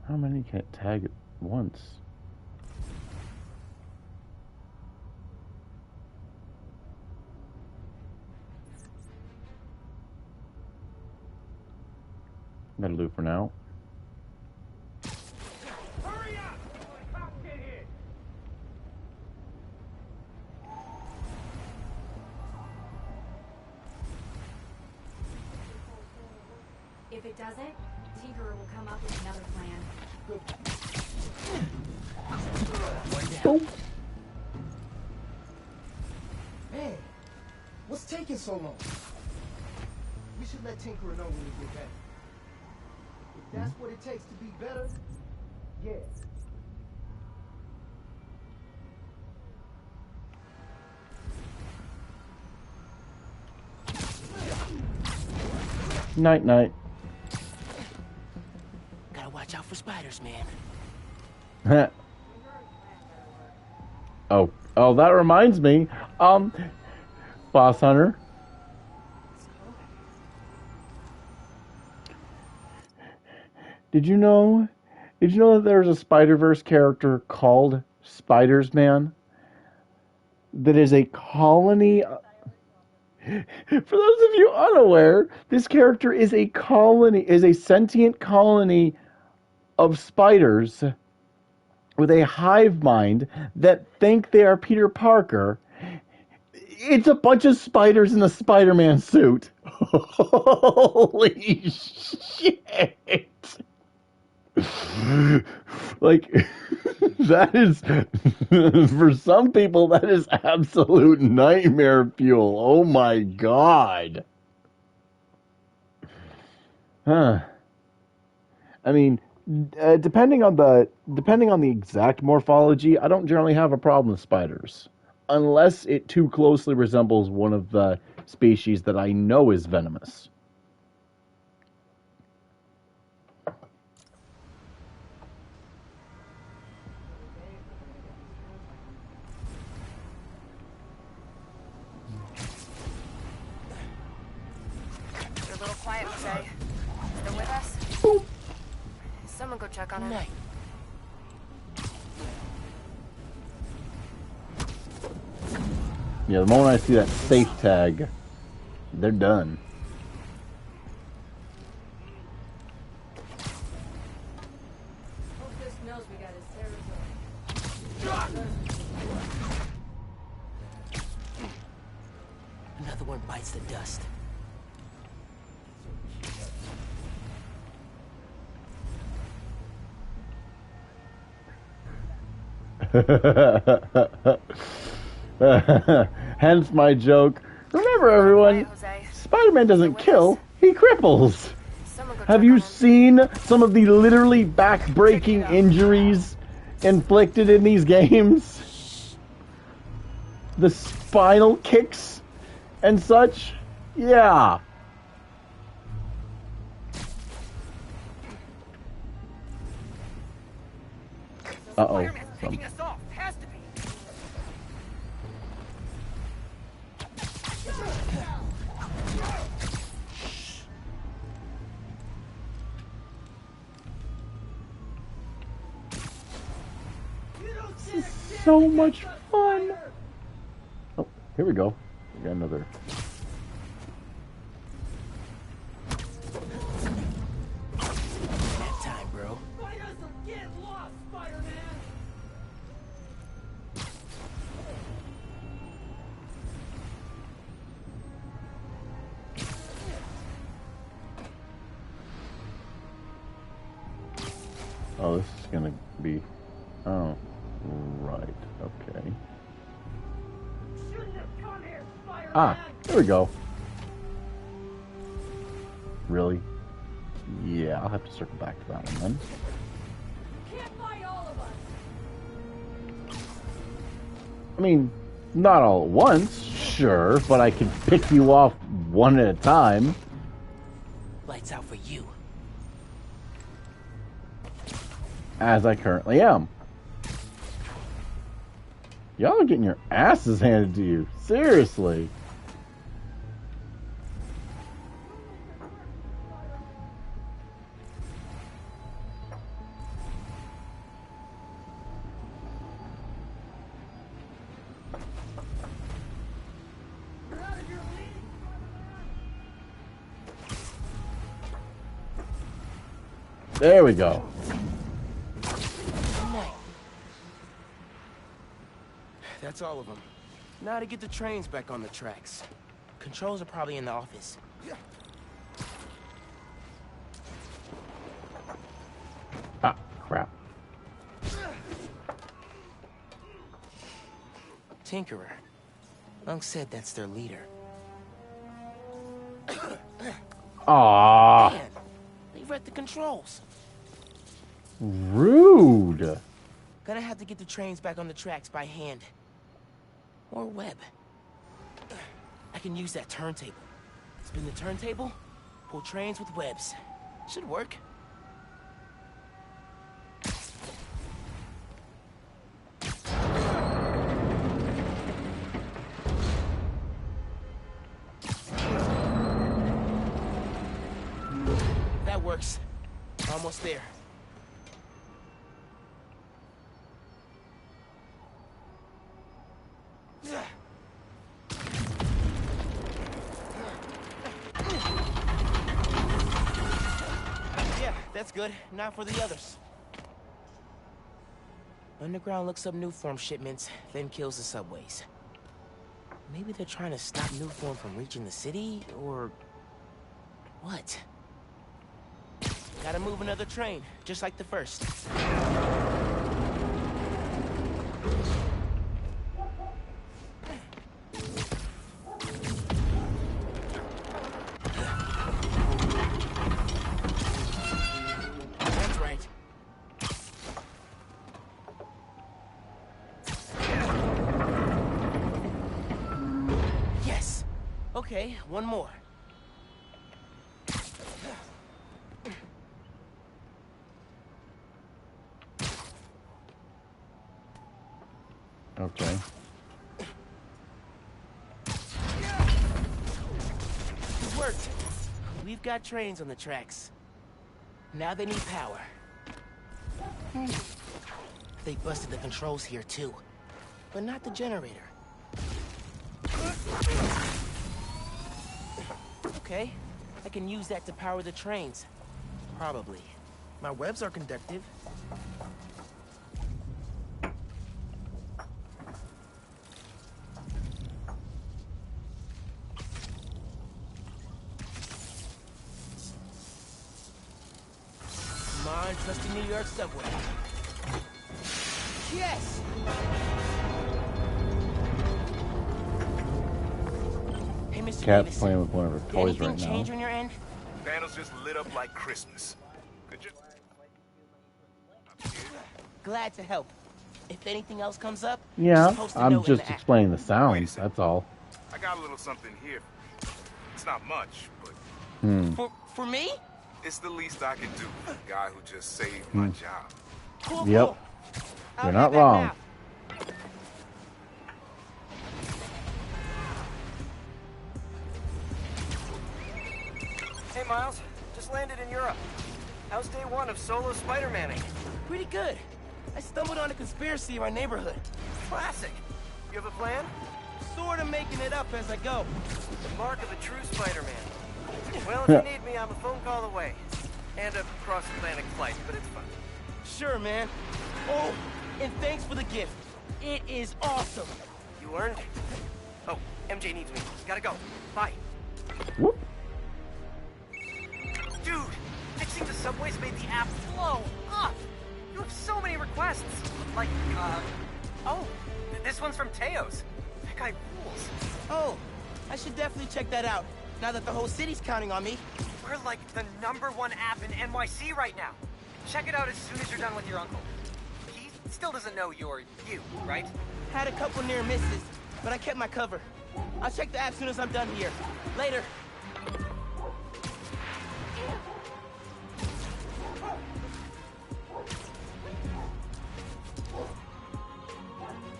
How many can it tag at once? That'll do for now. Hurry up! Cops get here! If it doesn't, Tinkerer will come up with another plan. Man, what's taking so long? We should let Tinkerer know when we get back. If that's what it takes to be better, yeah. Night, night. Gotta watch out for spiders, man. Oh, that reminds me. Boss Hunter. Did you know that there's a Spider-Verse character called Spiders-Man? That is a colony. For those of you unaware, this character is a sentient colony of spiders with a hive mind that think they are Peter Parker. It's a bunch of spiders in a Spider-Man suit. Holy shit. Like, that is, for some people, that is absolute nightmare fuel. Oh my god. Huh. I mean, depending on the exact morphology, I don't generally have a problem with spiders, unless it too closely resembles one of the species that I know is venomous. You're a little quiet, Jose. Still with us? Someone go check on him. Yeah, the moment I see that safe tag, they're done. Another one bites the dust. Hence my joke. Remember, everyone, Spider-Man doesn't kill, he cripples. Have you seen some of the literally back-breaking injuries inflicted in these games? The spinal kicks and such? Yeah. Uh-oh. Picking us off. Has to be. This is so much fun. Oh, here we go. We got another. That time, bro. Oh, this is gonna be. Oh, right. Okay. Ah, there we go. Really? Yeah, I'll have to circle back to that one then. I mean, not all at once, sure, but I can pick you off one at a time. Lights out for you. As I currently am. Y'all are getting your asses handed to you. Seriously. There we go. That's all of them. Now to get the trains back on the tracks. Controls are probably in the office. Tinkerer. Unc said that's their leader. Aww. Man, they read the controls. Rude. Gonna have to get the trains back on the tracks by hand. Or web. I can use that turntable. Spin the turntable, pull trains with webs. Should work. That works. Almost there. Yeah, that's good. Now for the others. Underground looks up Newform shipments, then kills the subways. Maybe they're trying to stop Newform from reaching the city, or... what? Gotta move another train, just like the first. That's right. Yes. Okay, one more. Okay. It worked. We've got trains on the tracks. Now they need power. They busted the controls here too, but not the generator. Okay, I can use that to power the trains. Probably. My webs are conductive. Come on, trusty New York subway. Yes! Hey, Mr. Cat's Davis. playing with one of her Did toys anything right now. change on your end? Panels just lit up like Christmas. Could you... Glad to help. If anything else comes up, Yeah, just post a I'm note in just the app. explaining the sounds, that's all. I got a little something here. It's not much, but For me? it's the least I can do for the guy who just saved my job. Cool, Yep. cool. I'll You're head not back wrong. now. Hey, Miles. Just landed in Europe. How's day one of solo Spider-Manning? Pretty good. I stumbled on a conspiracy in my neighborhood. Classic. You have a plan? Sort of making it up as I go. The mark of a true Spider-Man. Well, if you need me, I'm a phone call away. And a cross-Atlantic flight, but it's fun. Sure, man. Oh, and thanks for the gift. It is awesome. You earned it. Oh, MJ needs me. Gotta go. Bye. Whoop. Dude, fixing the subways made the app blow up. You have so many requests. Like, oh, this one's from Teos. That guy rules. Oh, I should definitely check that out, now that the whole city's counting on me. We're like the #1 app in NYC right now. Check it out as soon as you're done with your uncle. He still doesn't know you're you, right? Had a couple near misses, but I kept my cover. I'll check the app as soon as I'm done here. Later.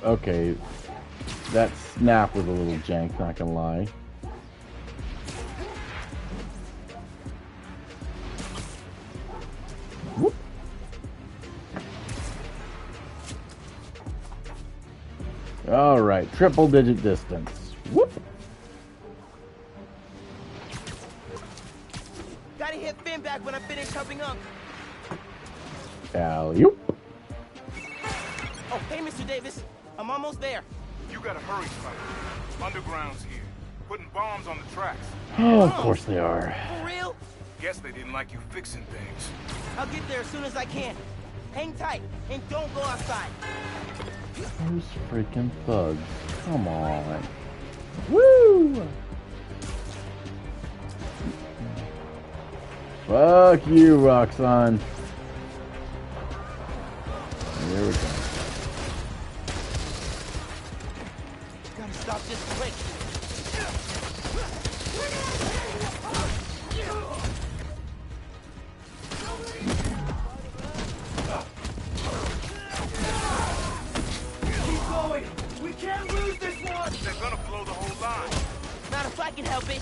Okay, that snap was a little jank, not gonna lie. Whoop. All right, triple-digit distance. Whoop. Gotta hit Finn back when I finish helping Unc. Alley-oop. Oh, hey, Mr. Davis. I'm almost there. You gotta hurry, Spider. Underground's here, putting bombs on the tracks. Oh, of course they are. For real? Guess they didn't like you fixing things. I'll get there as soon as I can. Hang tight and don't go outside. Those freaking thugs. Come on. Woo! Fuck you, Roxanne. There we go. Gotta stop this quick. Keep going. We can't lose this one. They're gonna blow the whole line. Not if I can help it.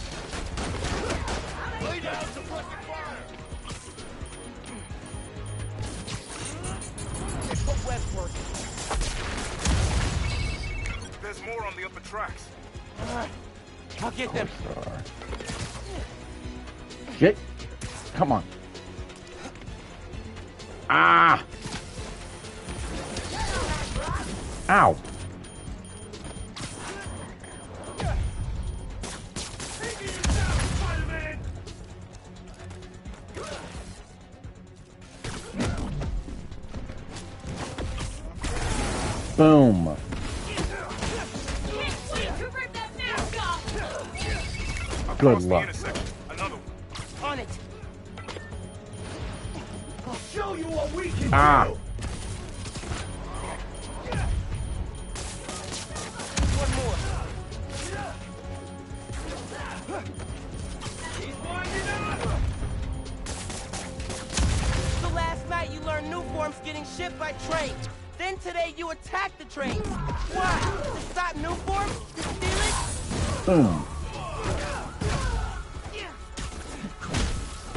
Lay down, suppressing fire. It's what Web's working. There's more on the upper tracks. Alright, I'll get them. Shit. Come on. Ah! Ow! Boom. Good luck. On it. I'll show you what we can Ah. do. One more. He's winding up. So last night you learned new forms getting shipped by train. Then today you attack the trains. Why? To stop new forms? To steal it? Boom.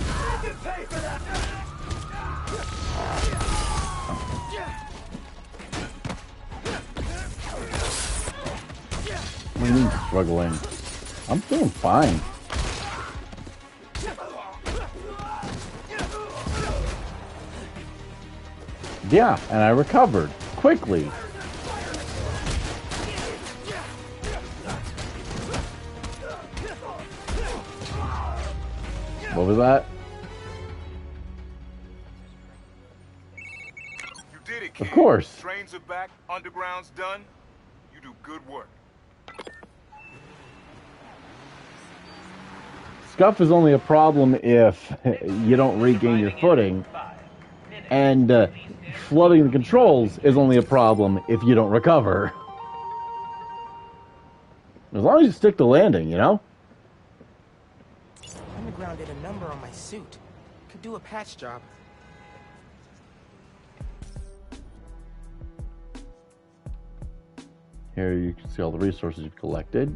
I can pay for that. What do you mean struggling? I'm doing fine. Yeah, and I recovered quickly. What was that? You did it, kid. Of course. Trains are back, underground's done. You do good work. Scuff is only a problem if you don't regain your footing, and flooding the controls is only a problem if you don't recover. As long as you stick to landing, you know? Underground did a number on my suit. Could do a patch job. Here you can see all the resources you've collected.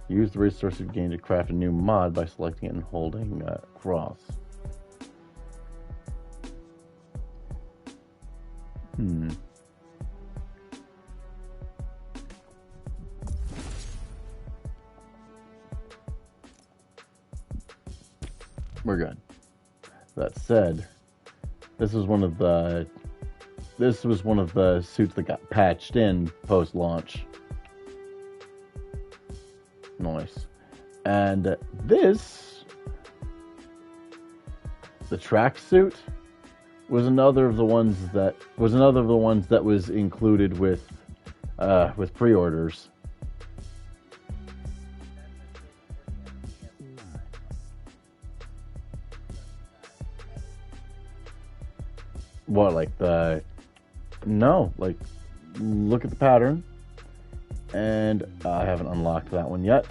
Use the resources you've gained to craft a new mod by selecting it and holding cross. We're good. That said, this was one of the suits that got patched in post-launch. Nice. And this, the tracksuit, was another of the ones that was included with pre-orders. What, like the... No, like, look at the pattern. And I haven't unlocked that one yet.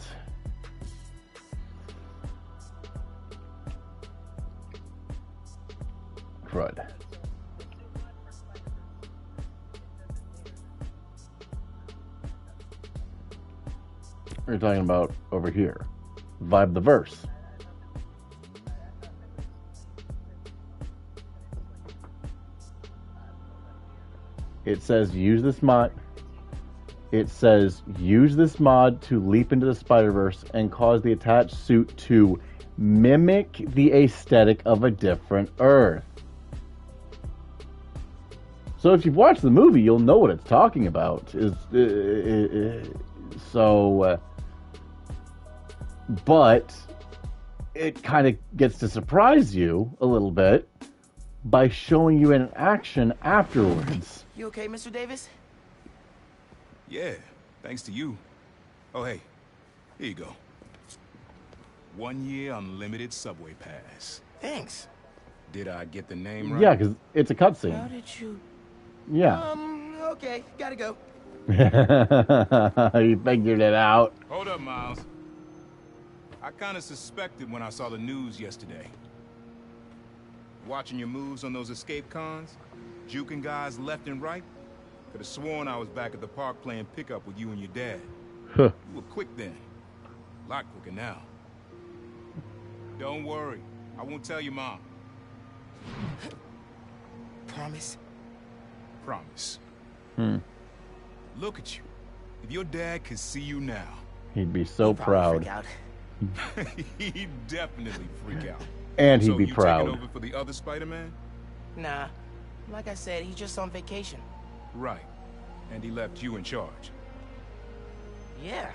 Crud. What are you talking about over here? Vibe the verse. It says use this mod. It says use this mod to leap into the Spider-Verse and cause the attached suit to mimic the aesthetic of a different Earth. So if you've watched the movie, you'll know what it's talking about. But it kind of gets to surprise you a little bit by showing you in action afterwards. You okay, Mr. Davis? Yeah, thanks to you. Oh, hey, here you go. 1 year unlimited subway pass. Thanks. Did I get the name right? Yeah, because it's a cutscene. How did you... Yeah. Okay, gotta go. You figured it out. Hold up, Miles. I kind of suspected when I saw the news yesterday. Watching your moves on those escape cons, juking guys left and right. Could have sworn I was back at the park playing pickup with you and your dad. Huh. You were quick then. A lot quicker now. Don't worry. I won't tell your mom. Promise? Promise. Hmm. Look at you. If your dad could see you now... He'd be so proud. Freak out. He'd definitely freak out. And he'd so be you proud. Taking over for the other Spider-Man? Nah. Like I said, he's just on vacation. Right. And he left you in charge. Yeah.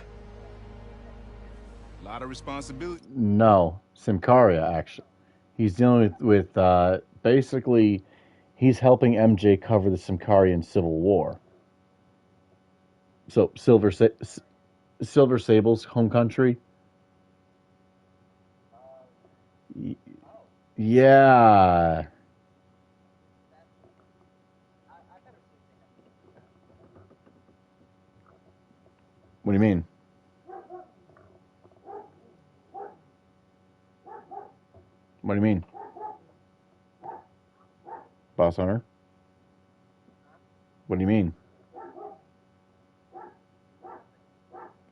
A lot of responsibility. No, Simcaria, actually. He's dealing with basically, he's helping MJ cover the Simcarian Civil War. So, Silver Sable's home country. Yeah. What do you mean? What do you mean? Boss Hunter? What do you mean?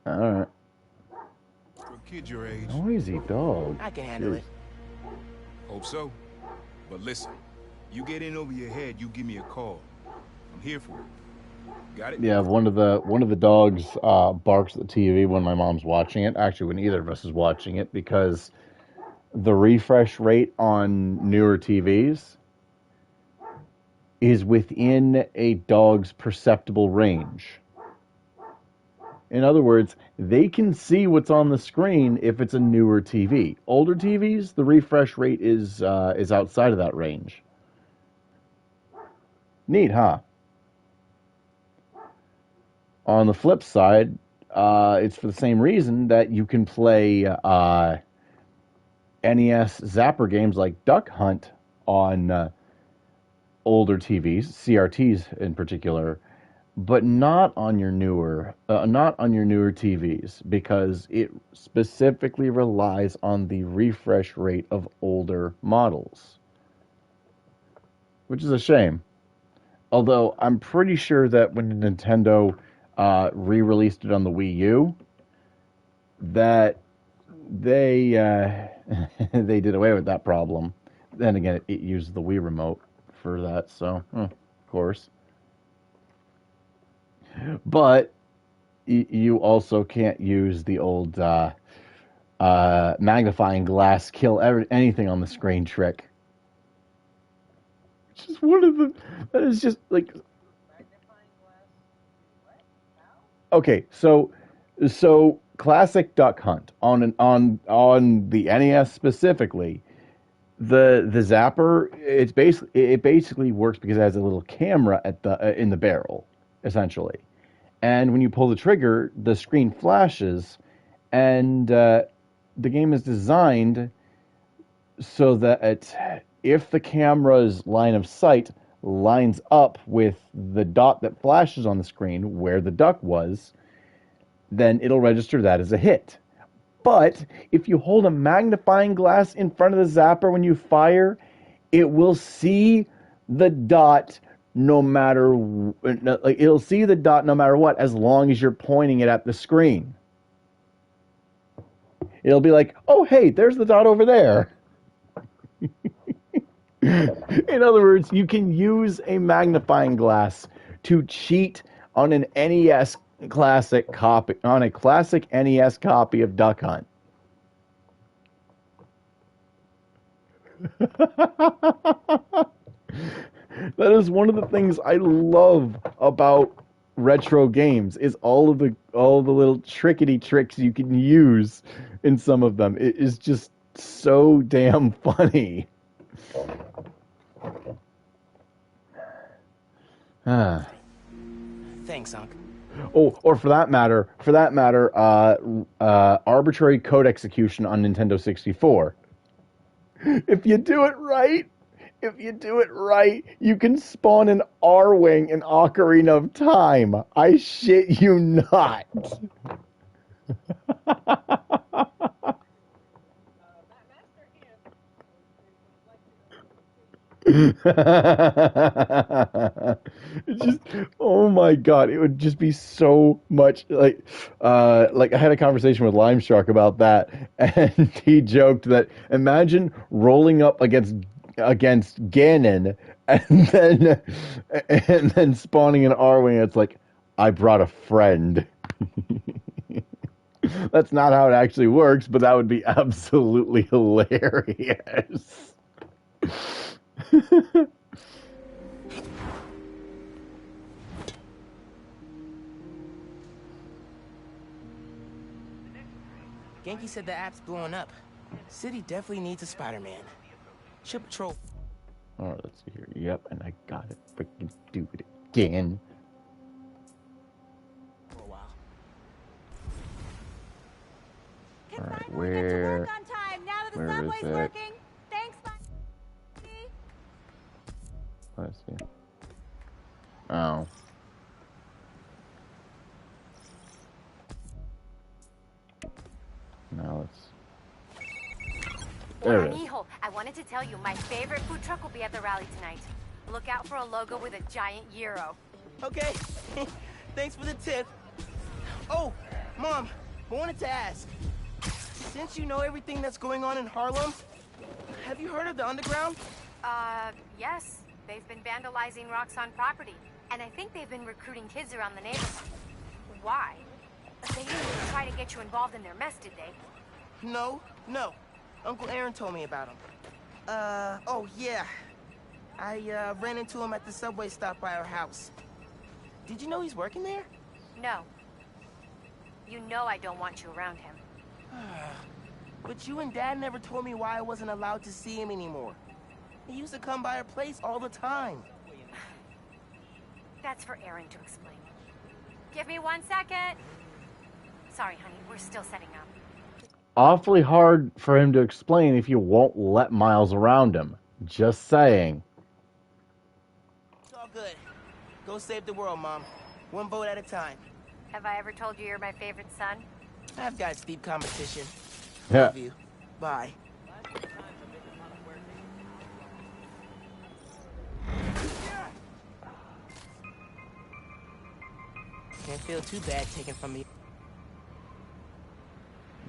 Alright. For a kid your age. Noisy dog. I can handle it. Hope so. But listen, you get in over your head, you give me a call. I'm here for it. Got it? Yeah, one of the dogs barks at the TV when my mom's watching it. Actually, when either of us is watching it, because the refresh rate on newer TVs is within a dog's perceptible range. In other words, they can see what's on the screen if it's a newer TV. Older TVs, the refresh rate is outside of that range. Neat, huh? On the flip side, it's for the same reason that you can play NES Zapper games like Duck Hunt on older TVs, CRTs in particular, but not on your newer TVs, because it specifically relies on the refresh rate of older models, which is a shame. Although I'm pretty sure that when Nintendo re-released it on the Wii U, that they they did away with that problem. Then again, it used the Wii remote for that, so of course. But you also can't use the old magnifying glass kill anything on the screen trick. It's just one of the... That is just like... Okay, so classic Duck Hunt on the NES specifically, the zapper, it basically works because it has a little camera at in the barrel, essentially. And when you pull the trigger, the screen flashes, and the game is designed so that if the camera's line of sight lines up with the dot that flashes on the screen where the duck was, then it'll register that as a hit. But if you hold a magnifying glass in front of the zapper when you fire, it will see the dot no matter it'll see the dot no matter what, as long as you're pointing it at the screen. It'll be like, oh hey, there's the dot over there. In other words, you can use a magnifying glass to cheat on an NES classic copy, on a classic NES copy of Duck Hunt. That is one of the things I love about retro games, is all the little trickety tricks you can use in some of them. It is just so damn funny. Thanks, Unc. Oh, or for that matter, arbitrary code execution on Nintendo 64. If you do it right, you can spawn an R-Wing in Ocarina of Time. I shit you not. It just, oh my god, it would just be so much like I had a conversation with Lime Shark about that, and he joked that imagine rolling up against Ganon and then spawning an R-Wing. It's like, I brought a friend. That's not how it actually works, but that would be absolutely hilarious. Genki said the app's blowing up. City definitely needs a Spider-Man. Ship patrol. All right, let's see here. Yep, and I gotta freaking do it again. For a while. All right, where is it? Let's see. Oh. Now let's. There it is. Amijo, I wanted to tell you my favorite food truck will be at the rally tonight. Look out for a logo with a giant gyro. Okay. Thanks for the tip. Oh, Mom, I wanted to ask. Since you know everything that's going on in Harlem, have you heard of the Underground? Yes. They've been vandalizing Roxxon property, and I think they've been recruiting kids around the neighborhood. Why? They didn't even try to get you involved in their mess, did they? No. Uncle Aaron told me about him. Oh yeah. I ran into him at the subway stop by our house. Did you know he's working there? No. You know I don't want you around him. But you and Dad never told me why I wasn't allowed to see him anymore. He used to come by our place all the time. That's for Aaron to explain. Give me 1 second. Sorry, honey, we're still setting up. Awfully hard for him to explain if you won't let Miles around him. Just saying. It's all good. Go save the world, Mom. One vote at a time. Have I ever told you you're my favorite son? I've got steep competition. Yeah. Love you. Bye. Can't feel too bad taken from me.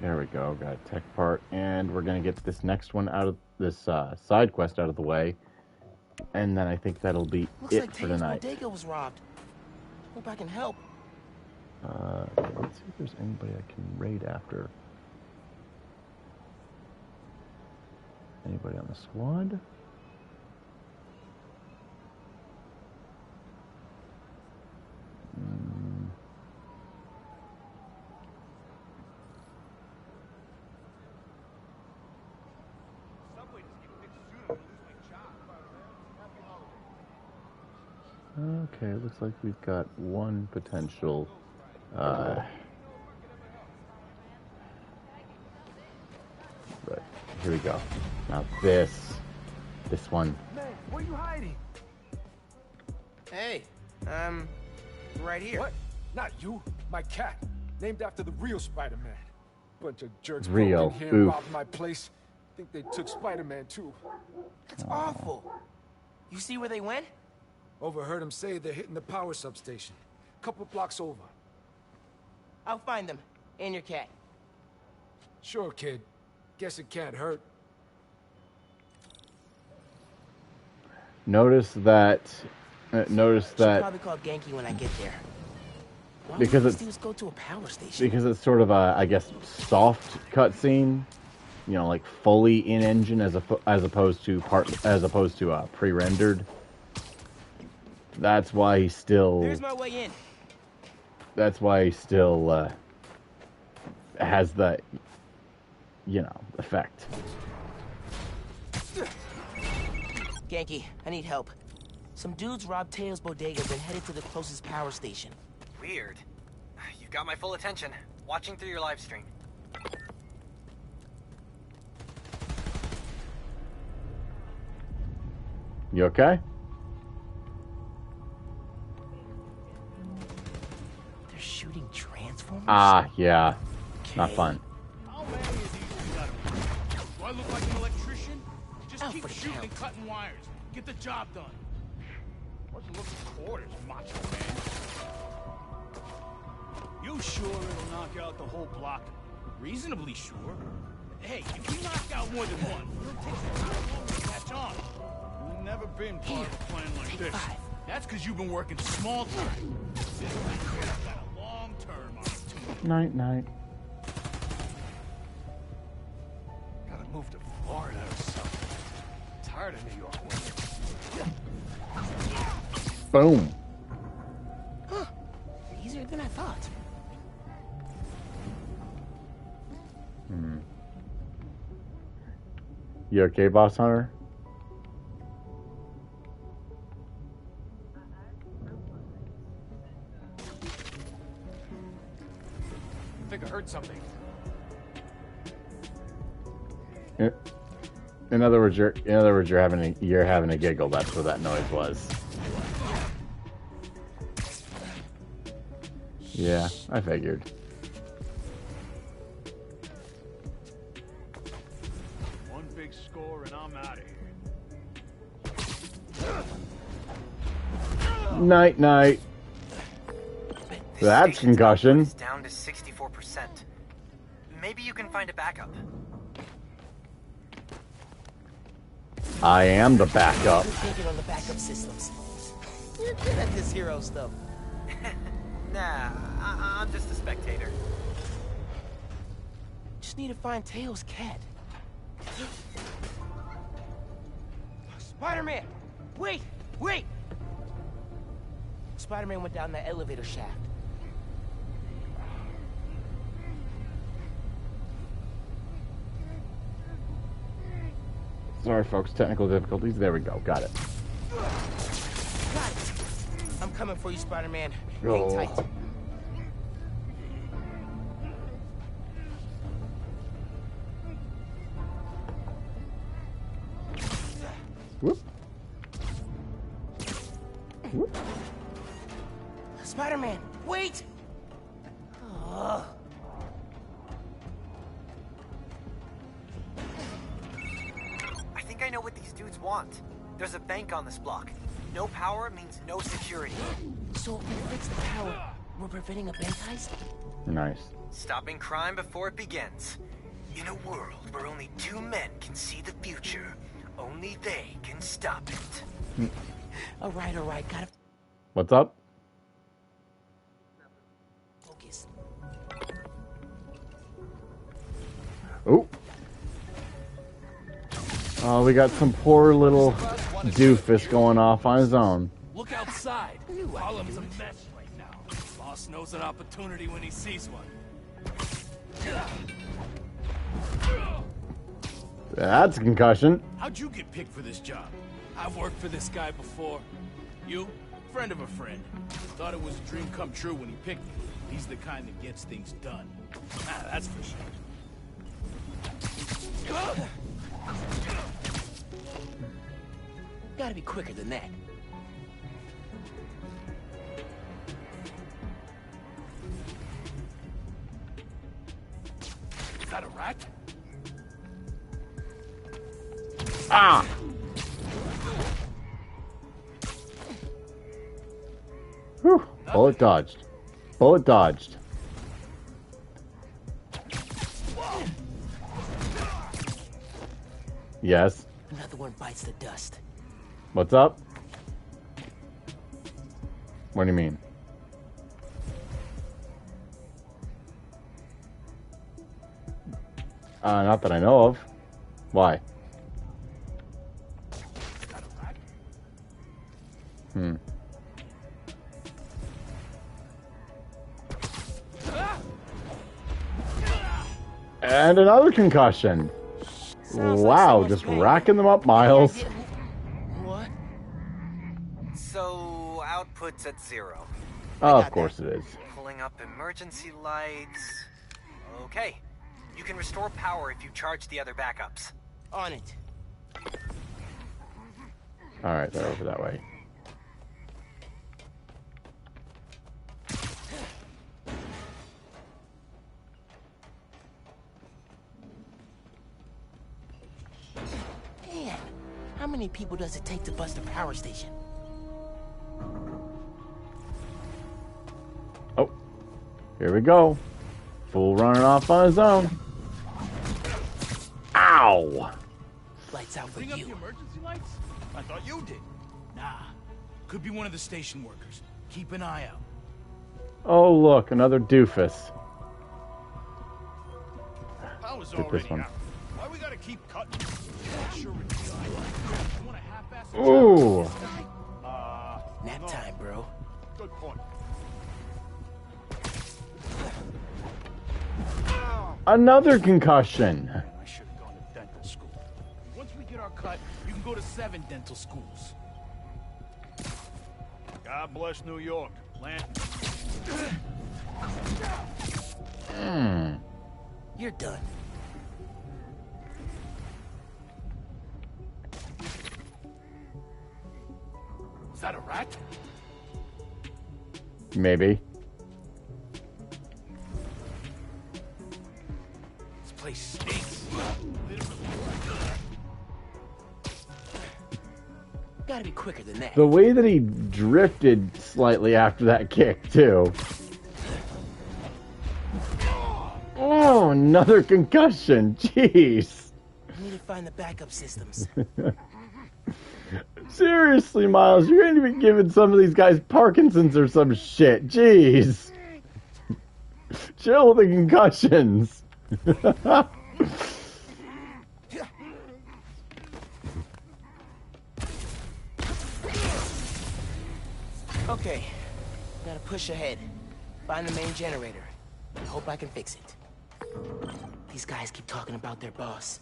There we go. Got a tech part, and we're gonna get this next one out of this side quest out of the way, and then I think that'll be Looks it like for Taylor's tonight. bodega was robbed. Hope I can help. Let's see if there's anybody I can raid after. Anybody on the squad? Okay, looks like we've got one potential. But here we go. Now this one. Man, where you hiding? Hey, right here. What? Not you. My cat. Named after the real Spider-Man. Bunch of jerks Real. broke in here and robbed my place. Think they took Spider-Man too. That's awful. You see where they went? Overheard them say they're hitting the power substation. Couple blocks over. I'll find them. And your cat. Sure, kid. Guess it can't hurt. Notice that. Should probably call Genki when I get there. Why Because would it's Steve's go to a power station? because it's sort of a, I guess, soft cutscene. You know, like fully in engine as opposed to pre-rendered. That's why he's still. There's my way in. That's why he still has the, effect. Genki, I need help. Some dudes robbed Teo's bodegas and headed to the closest power station. Weird. You've got my full attention. Watching through your live stream. You okay? They're shooting transformers? Ah, yeah. Not fun. How many of these we gotta do? Do I look like an electrician? Just keep shooting and cutting wires. Get the job done. Wasn't looking for quarters, macho man. You sure it'll knock out the whole block? Reasonably sure. Hey, if you knock out more than one, it'll take you too long to catch on. We've never been part of a plan like this. That's because you've been working small time. This thing's got a long-term opportunity. Night, night. Gotta move to Florida or something. Tired of New York winter. Boom. Huh. Easier than I thought. You okay, Boss Hunter? I think I heard something. In other words, you're having a giggle. That's what that noise was. Yeah, I figured. One big score and I'm out of here. Night, night. That's concussion. It's down to 64%. Maybe you can find a backup. I am the backup. You're thinking on the backup systems. You're good at this hero stuff. Nah, I'm just a spectator. Just need to find Tails' cat. Spider-Man! Wait! Wait! Spider-Man went down that elevator shaft. Sorry, folks. Technical difficulties. There we go. Got it. Got it! I'm coming for you, Spider-Man. Oh. Hang tight. Whoop. Whoop. Spider-Man, wait! Oh. I think I know what these dudes want. There's a bank on this block. No power means no security. So if we fix the power, we're preventing a bank heist? Nice. Stopping crime before it begins. In a world where only two men can see the future, only they can stop it. All right, gotta What's up? focus. Oh. Oh, we got some poor little doofus going off on his own. Look outside. Harlem's a mess right now. Boss knows an opportunity when he sees one. That's a concussion. How'd you get picked for this job? I've worked for this guy before. You? Friend of a friend. Thought it was a dream come true when he picked me. He's the kind that gets things done. Ah, that's for sure. Gotta be quicker than that. Is that a rat? Ah! Whew. Bullet dodged. Bullet dodged. Yes. Another one bites the dust. What's up? What do you mean? Not that I know of. Why? And another concussion. Wow, just racking them up, Miles. What? So, output's at 0. Oh, of course it is. Pulling up emergency lights. Okay. You can restore power if you charge the other backups. On it. Alright, they're over that way. Man, how many people does it take to bust a power station? Oh, here we go. Fool running off on his own. Ow! Lights out for Bring you. up the emergency lights? I thought you did. Nah. Could be one of the station workers. Keep an eye out. Oh, look, another doofus. Power's Get already this one. out. Why we gotta keep cutting? Sure it's done. You wanna half-ass it? Ooh. Nap time, bro. Good point. Another concussion. I should have gone to dental school. Once we get our cut, you can go to 7 dental schools. God bless New York. Land. You're done. Is that a rat? Maybe. This place stinks. Gotta be quicker than that. The way that he drifted slightly after that kick, too. Oh, another concussion. Jeez. I need to find the backup systems. Seriously, Miles, you're going to be giving some of these guys Parkinson's or some shit. Jeez. Chill with the concussions. Okay, gotta push ahead. Find the main generator. I hope I can fix it. These guys keep talking about their boss.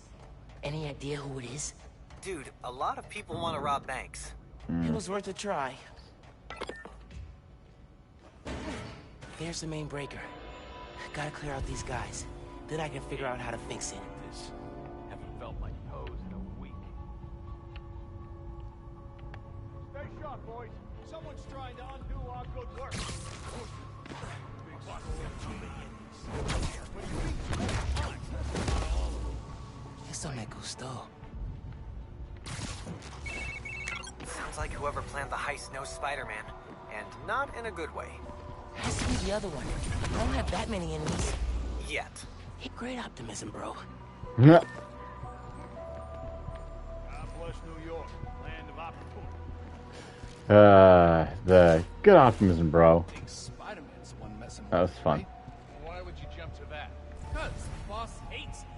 Any idea who it is? Dude, a lot of people want to rob banks. It was worth a try. There's the main breaker. Gotta clear out these guys. Then I can figure out how to fix it. Haven't felt like toes in a week. Stay sharp, boys. Someone's trying to undo our good work. Big boss has got too many enemies. But he beats all of them. Eso me gustó. Sounds like whoever planned the heist knows Spider-Man. And not in a good way. Let's see the other one. I don't have that many enemies. Yet. Hey, great optimism, bro. Yeah. God bless New York, land of opportunity. The good optimism, bro. I think Spider-Man's the one messing That was with fun. me. Why would you jump to that? Because the boss hates me.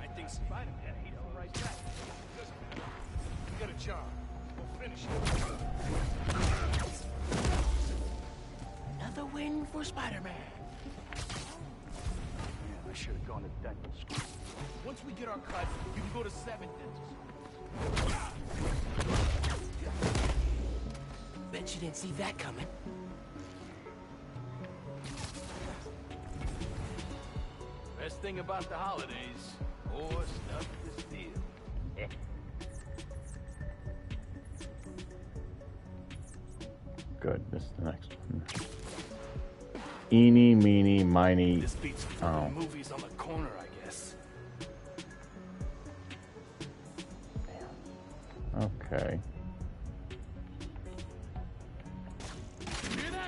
I think Spider-Man hates him right back. You got a job. Go finish it. Another win for Spider-Man. I should have gone to dental school. Once we get our cut, you can go to 7 dental schools. Bet you didn't see that coming. Best thing about the holidays, more stuff to steal. Good. This is the next one. Eeny, meeny, miny. This beats Oh. movies on the corner, I guess. Okay.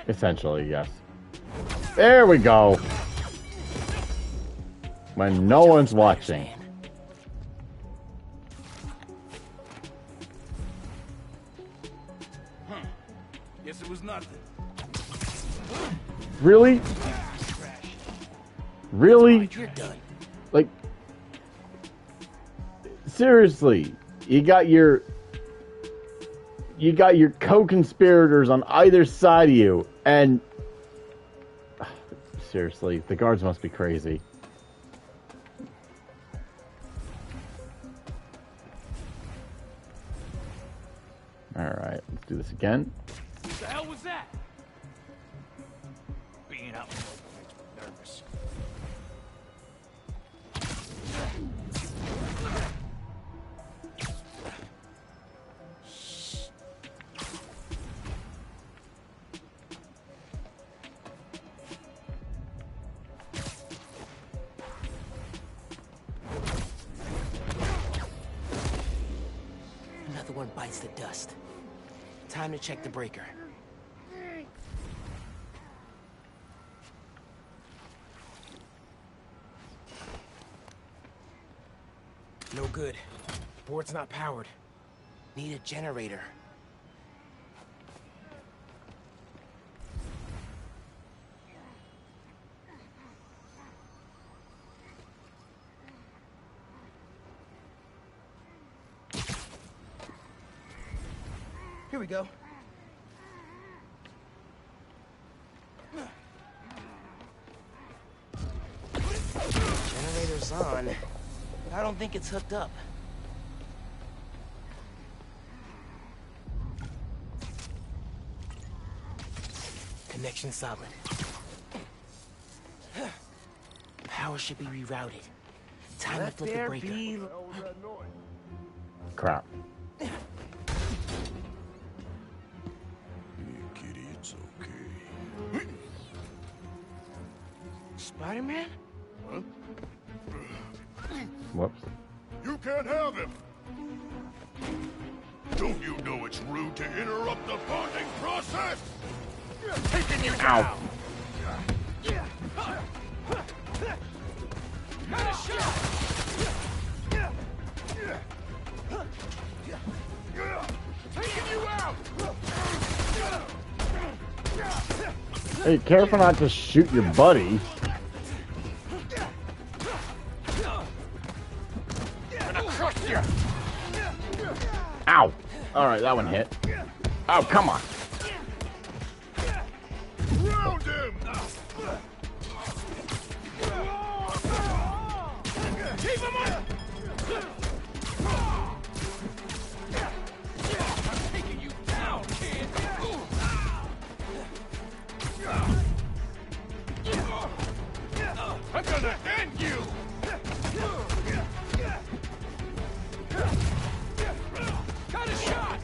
Essentially, yes. There we go. When no one's watching. Guess it was nothing. Really? Really? You're done. Like, seriously, you got your co-conspirators on either side of you, and seriously, the guards must be crazy. All right, let's do this again. What the hell was that? Being out makes me nervous. Another one bites the dust. Time to check the breaker. No good. Board's not powered. Need a generator. Here we go. Generator's on. I don't think it's hooked up. Connection solid. Power should be rerouted. Time to flip the breaker. Crap. Kitty, it's okay. Spider-Man? Huh? Whoops. You can't have him! Don't you know it's rude to interrupt the bonding process? Taking you Ow. down! Got a shot! Taking you out! Hey, careful not to shoot your buddy. Gonna crush you! Ow! Alright, that one hit. Oh, come on. Round him! Keep him up! I'm taking you down, kid! I'm gonna end you! Got a shot!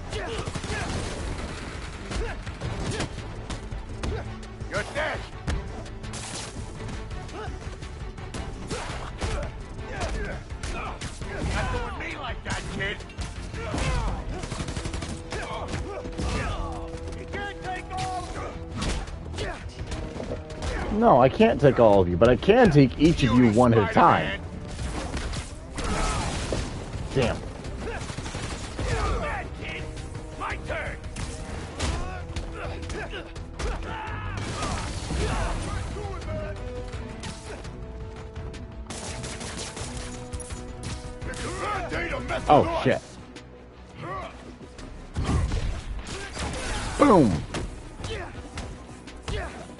You're dead! Not doing me like that, kid! You can't take all of them! No, I can't take all of you, but I can take each of you one at a time. Damn. Bad kid! My turn! Oh, shit. Boom!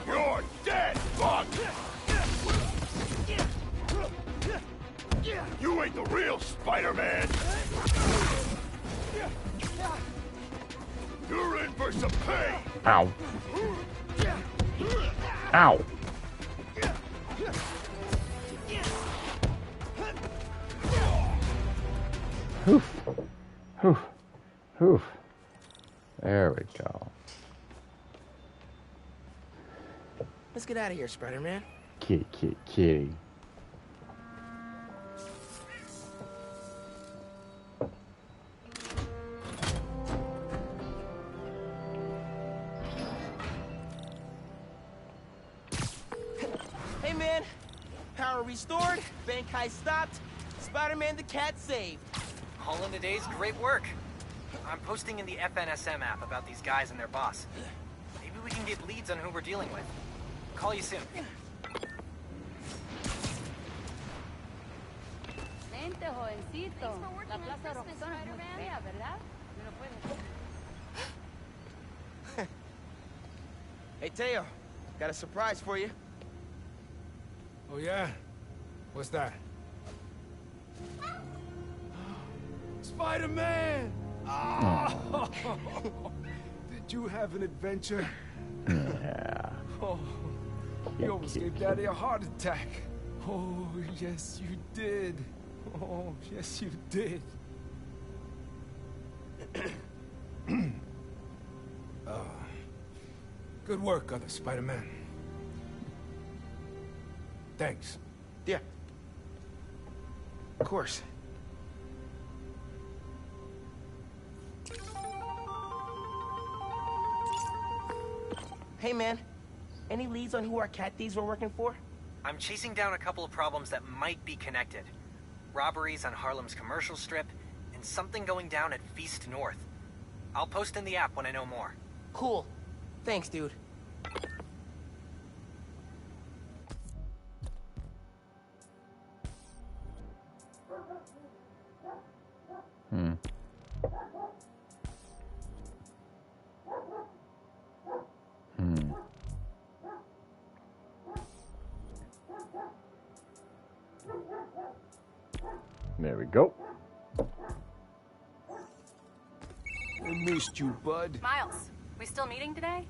You're dead, bug! You ain't the real Spider-Man! You're in for some pain! Ow. Ow. Oof. Oof. Oof. There we go. Let's get out of here, Spider-Man. Kitty, kitty, kitty. Hey, man. Power restored, bank heist stopped, Spider-Man the cat saved. All in a day's great work. I'm posting in the FNSM app about these guys and their boss. Maybe we can get leads on who we're dealing with. Call you soon. Vente, jovencito. La Plaza Roxana es muy fea, ¿verdad? No puedes. Hey, Teo. Got a surprise for you. Oh, yeah? What's that? Spider-Man! Oh. Did you have an adventure? Yeah. Oh, You almost gave Daddy a heart attack. Oh, yes, you did. Oh, yes, you did. Good work, other Spider-Man. Thanks. Yeah. Of course. Hey, man. Any leads on who our cat thieves were working for? I'm chasing down a couple of problems that might be connected. Robberies on Harlem's commercial strip, and something going down at Feast North. I'll post in the app when I know more. Cool. Thanks, dude. There we go. I missed you, bud. Miles, we still meeting today?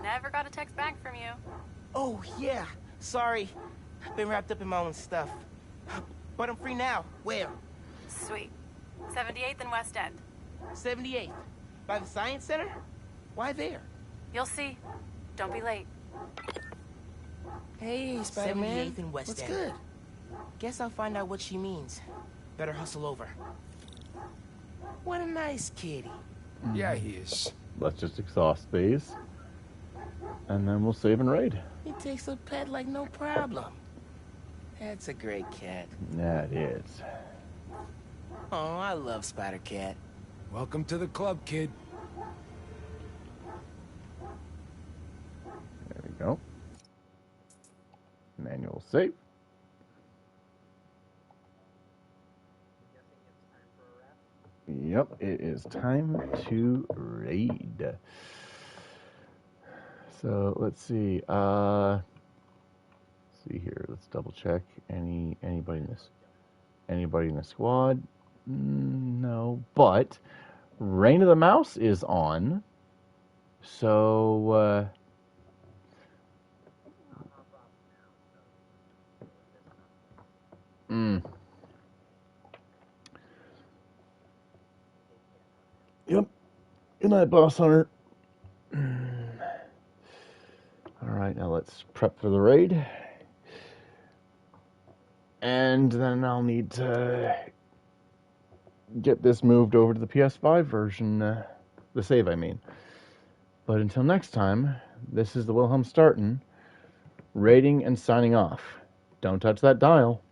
Never got a text back from you. Oh, yeah. Sorry. I've been wrapped up in my own stuff. But I'm free now. Where? Sweet. 78th and West End. 78th. By the Science Center? Why there? You'll see. Don't be late. Hey, Spider-Man. 78th and West What's End. good? Guess I'll find out what she means. Better hustle over. What a nice kitty. Yeah, he is. Let's just exhaust these. And then we'll save and raid. He takes a pet like no problem. That's a great cat. That is. Oh, I love Spider-Cat. Welcome to the club, kid. There we go. Manual save. Yep, it is time to raid. So let's see. See here. Let's double check. Anybody in the squad? No, but Reign of the Mouse is on. So Yep. Good night, Boss Hunter. Alright, now let's prep for the raid. And then I'll need to get this moved over to the PS5 version. The save, I mean. But until next time, this is the Wilhelm Starten, raiding and signing off. Don't touch that dial.